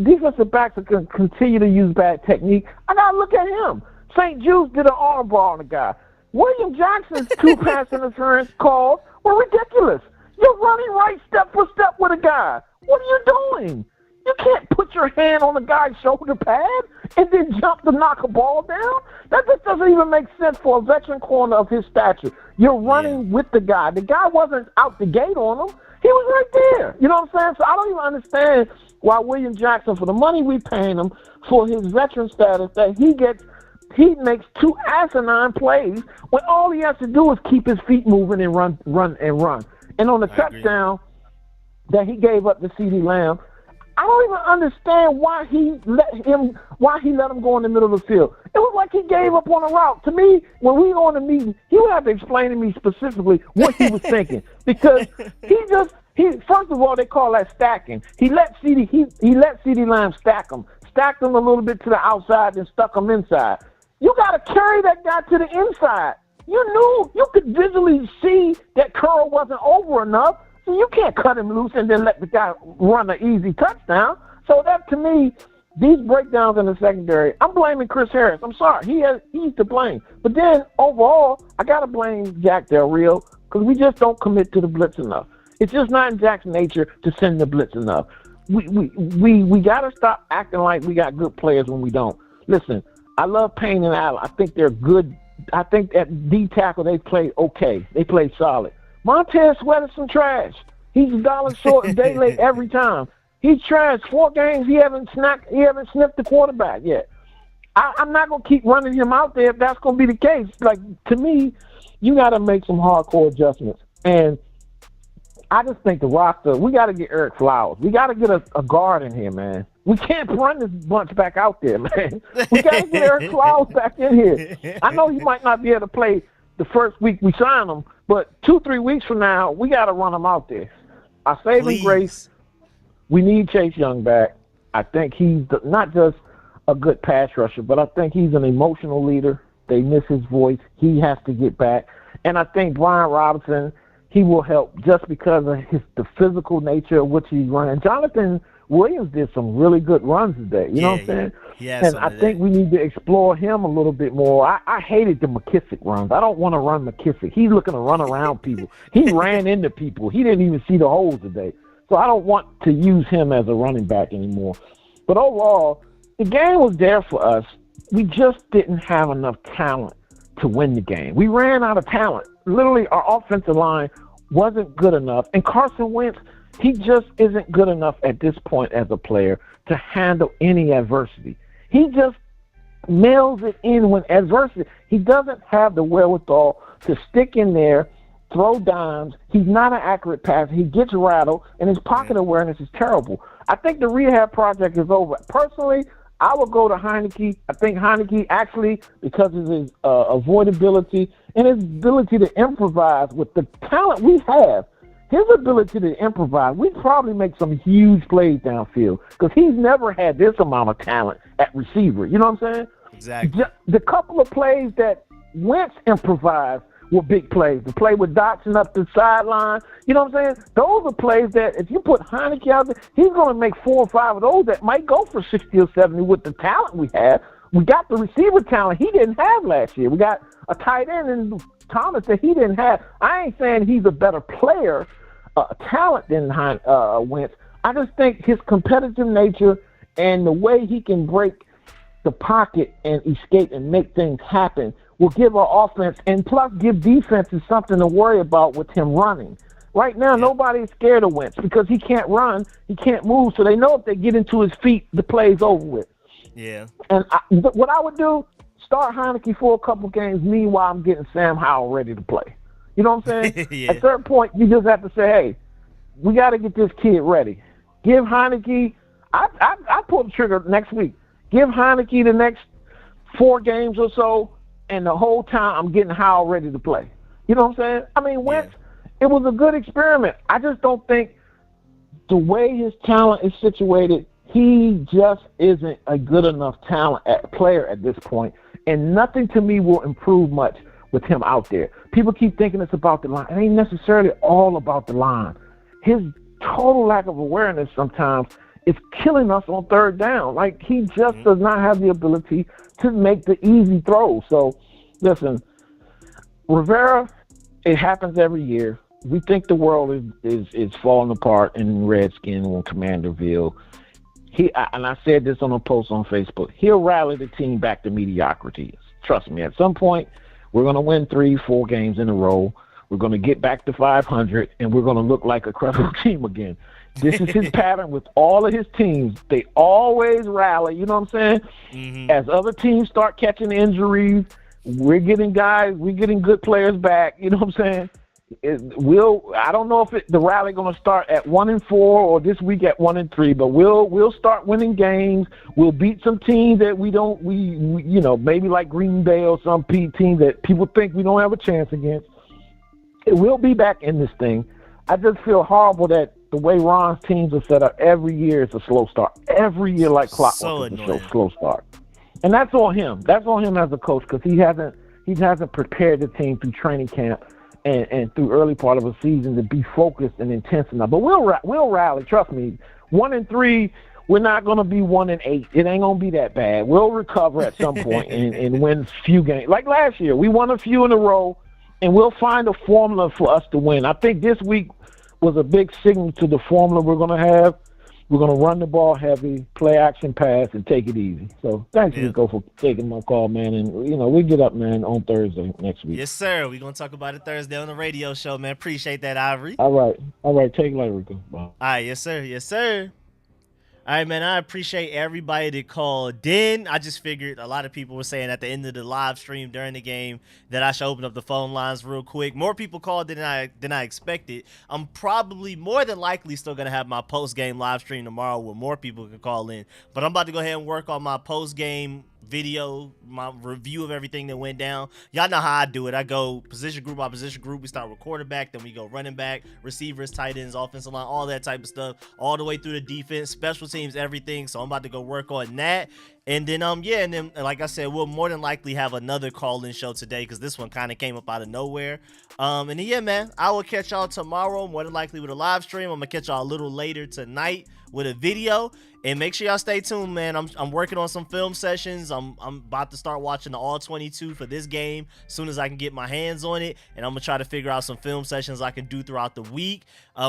defensive backs can continue to use bad technique, I gotta look at him. St. Jude's did an arm ball on the guy. William Jackson's 2 pass interference calls were ridiculous. You're running right step for step with a guy. What are you doing? You can't put your hand on the guy's shoulder pad and then jump to knock a ball down. That just doesn't even make sense for a veteran corner of his stature. You're running with the guy. The guy wasn't out the gate on him. He was right there. You know what I'm saying? So I don't even understand why William Jackson, for the money we paying him for his veteran status, that he makes 2 asinine plays when all he has to do is keep his feet moving and run. And on the touchdown that he gave up to CeeDee Lamb, I don't even understand why he let him go in the middle of the field. It was like he gave up on a route. To me, when we were on the meeting, he would have to explain to me specifically what he was thinking. Because first of all, they call that stacking. He let CeeDee Lamb stacked him a little bit to the outside and stuck him inside. You got to carry that guy to the inside. You could visually see that curl wasn't over enough. So you can't cut him loose and then let the guy run an easy touchdown. So that, to me, these breakdowns in the secondary, I'm blaming Chris Harris. I'm sorry. He's to blame. But then, overall, I got to blame Jack Del Rio because we just don't commit to the blitz enough. It's just not in Jack's nature to send the blitz enough. We got to stop acting like we got good players when we don't. Listen, I love Payne and Allen. I think they're good. I think at D tackle they played okay. They played solid. Montez Sweat is some trash. He's a dollar short and day late every time. He's trash. 4 games he haven't sniffed the quarterback yet. I'm not gonna keep running him out there if that's gonna be the case. Like, to me, you got to make some hardcore adjustments. And I just think the roster, we got to get Eric Flowers. We got to get a guard in here, man. We can't run this bunch back out there, man. We got to get Eric Flowers back in here. I know he might not be able to play the first week we sign him, but 2-3 weeks from now, we got to run him out there. Our saving grace, we need Chase Young back. I think he's not just a good pass rusher, but I think he's an emotional leader. They miss his voice. He has to get back. And I think Brian Robinson, he will help just because of the physical nature of which he's running. Jonathan Williams did some really good runs today. You know what I'm saying? And I think we need to explore him a little bit more. I hated the McKissick runs. I don't want to run McKissick. He's looking to run around people. He ran into people. He didn't even see the holes today. So I don't want to use him as a running back anymore. But overall, the game was there for us. We just didn't have enough talent to win the game. We ran out of talent. Literally, our offensive line wasn't good enough. And Carson Wentz, he just isn't good enough at this point as a player to handle any adversity. He just mails it in when adversity. He doesn't have the wherewithal to stick in there, throw dimes. He's not an accurate passer. He gets rattled, and his pocket awareness is terrible. I think the rehab project is over. Personally, I would go to Heineke. I think Heineke actually, because of his avoidability and his ability to improvise with the talent we have, his ability to improvise, we'd probably make some huge plays downfield because he's never had this amount of talent at receiver. You know what I'm saying? Exactly. The couple of plays that Wentz improvised were big plays. The play with Dotson up the sideline, you know what I'm saying? Those are plays that if you put Heineke out there, he's going to make 4 or 5 of those that might go for 60 or 70 with the talent we have. We got the receiver talent he didn't have last year. We got a tight end in Thomas that he didn't have. I ain't saying he's a better player, talent than Wentz. I just think his competitive nature and the way he can break the pocket and escape and make things happen will give our offense and plus give defenses something to worry about with him running. Right now, nobody's scared of Wentz because he can't run, he can't move, so they know if they get into his feet, the play's over with. Yeah. And what I would do, start Heineke for a couple games, meanwhile I'm getting Sam Howell ready to play. You know what I'm saying? At a certain point, you just have to say, hey, we got to get this kid ready. Give Heineke, I pull the trigger next week. Give Heineke the next 4 games or so, and the whole time I'm getting Howell ready to play. You know what I'm saying? I mean, Wentz, it was a good experiment. I just don't think the way his talent is situated, he just isn't a good enough player at this point, and nothing to me will improve much with him out there. People keep thinking it's about the line. It ain't necessarily all about the line. His total lack of awareness sometimes is killing us on third down. Like, he just does not have the ability to make the easy throws. So, listen, Rivera, it happens every year. We think the world is falling apart in Redskin on Commanderville. And I said this on a post on Facebook, he'll rally the team back to mediocrity. Trust me, at some point, we're going to win 3-4 games in a row. We're going to get back to 500, and we're going to look like a credible team again. This is his pattern with all of his teams. They always rally, you know what I'm saying? Mm-hmm. As other teams start catching injuries, we're getting good players back, you know what I'm saying? I don't know if the rally going to start at 1-4 or this week at 1-3, but we'll start winning games. We'll beat some teams that we maybe like Green Bay or some team that people think we don't have a chance against. We'll be back in this thing. I just feel horrible that the way Ron's teams are set up, every year it's a slow start. Every year, like clockwork, it's a slow start. And that's on him. That's on him as a coach because he hasn't prepared the team through training camp and through early part of the season to be focused and intense enough. But we'll rally. Trust me. 1-3. We're not going to be 1-8. It ain't going to be that bad. We'll recover at some point and win a few games. Like last year, we won a few in a row, and we'll find a formula for us to win. I think this week was a big signal to the formula we're going to have. We're going to run the ball heavy, play action pass, and take it easy. So thanks, Rico, for taking my call, man. And, we get up, man, on Thursday next week. Yes, sir. We're going to talk about it Thursday on the radio show, man. Appreciate that, Ivory. All right. Take it later, Rico. Bye. All right. Yes, sir. Yes, sir. All right, man, I appreciate everybody that called in. I just figured a lot of people were saying at the end of the live stream during the game that I should open up the phone lines real quick. More people called than I expected. I'm probably more than likely still going to have my post-game live stream tomorrow where more people can call in. But I'm about to go ahead and work on my post-game video, my review of everything that went down. Y'all know how I do it. I go position group by position group. We start with quarterback, then we go running back, receivers, tight ends, offensive line, all that type of stuff, all the way through the defense, special teams, everything. So I'm about to go work on that. And then, like I said, we'll more than likely have another call-in show today because this one kind of came up out of nowhere. And then, yeah, man, I will catch y'all tomorrow, more than likely with a live stream. I'm going to catch y'all a little later tonight with a video. And make sure y'all stay tuned, man. I'm working on some film sessions. I'm about to start watching the All 22 for this game as soon as I can get my hands on it. And I'm going to try to figure out some film sessions I can do throughout the week.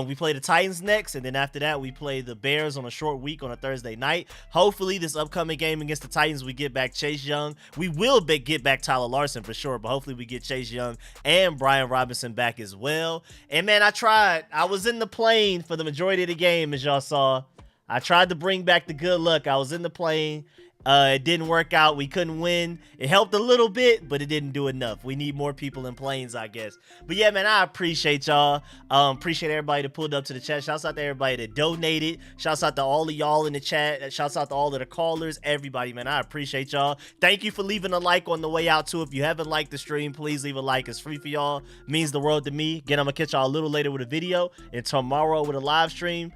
We play the Titans next, and then after that, we play the Bears on a short week on a Thursday night. Hopefully, this upcoming game against the Titans, we get back Chase Young. We will get back Tyler Larson for sure, but hopefully we get Chase Young and Brian Robinson back as well. And, man, I tried. I was in the plane for the majority of the game, as y'all saw. I tried to bring back the good luck. I was in the plane. It didn't work out. We couldn't win. It helped a little bit, but it didn't do enough. We need more people in planes, I guess. But yeah, man, I appreciate y'all. Appreciate everybody that pulled up to the chat. Shouts out to everybody that donated. Shouts out to all of y'all in the chat. Shouts out to all of the callers. Everybody, man, I appreciate y'all. Thank you for leaving a like on the way out, too. If you haven't liked the stream, please leave a like. It's free for y'all. It means the world to me. Again, I'm going to catch y'all a little later with a video and tomorrow with a live stream.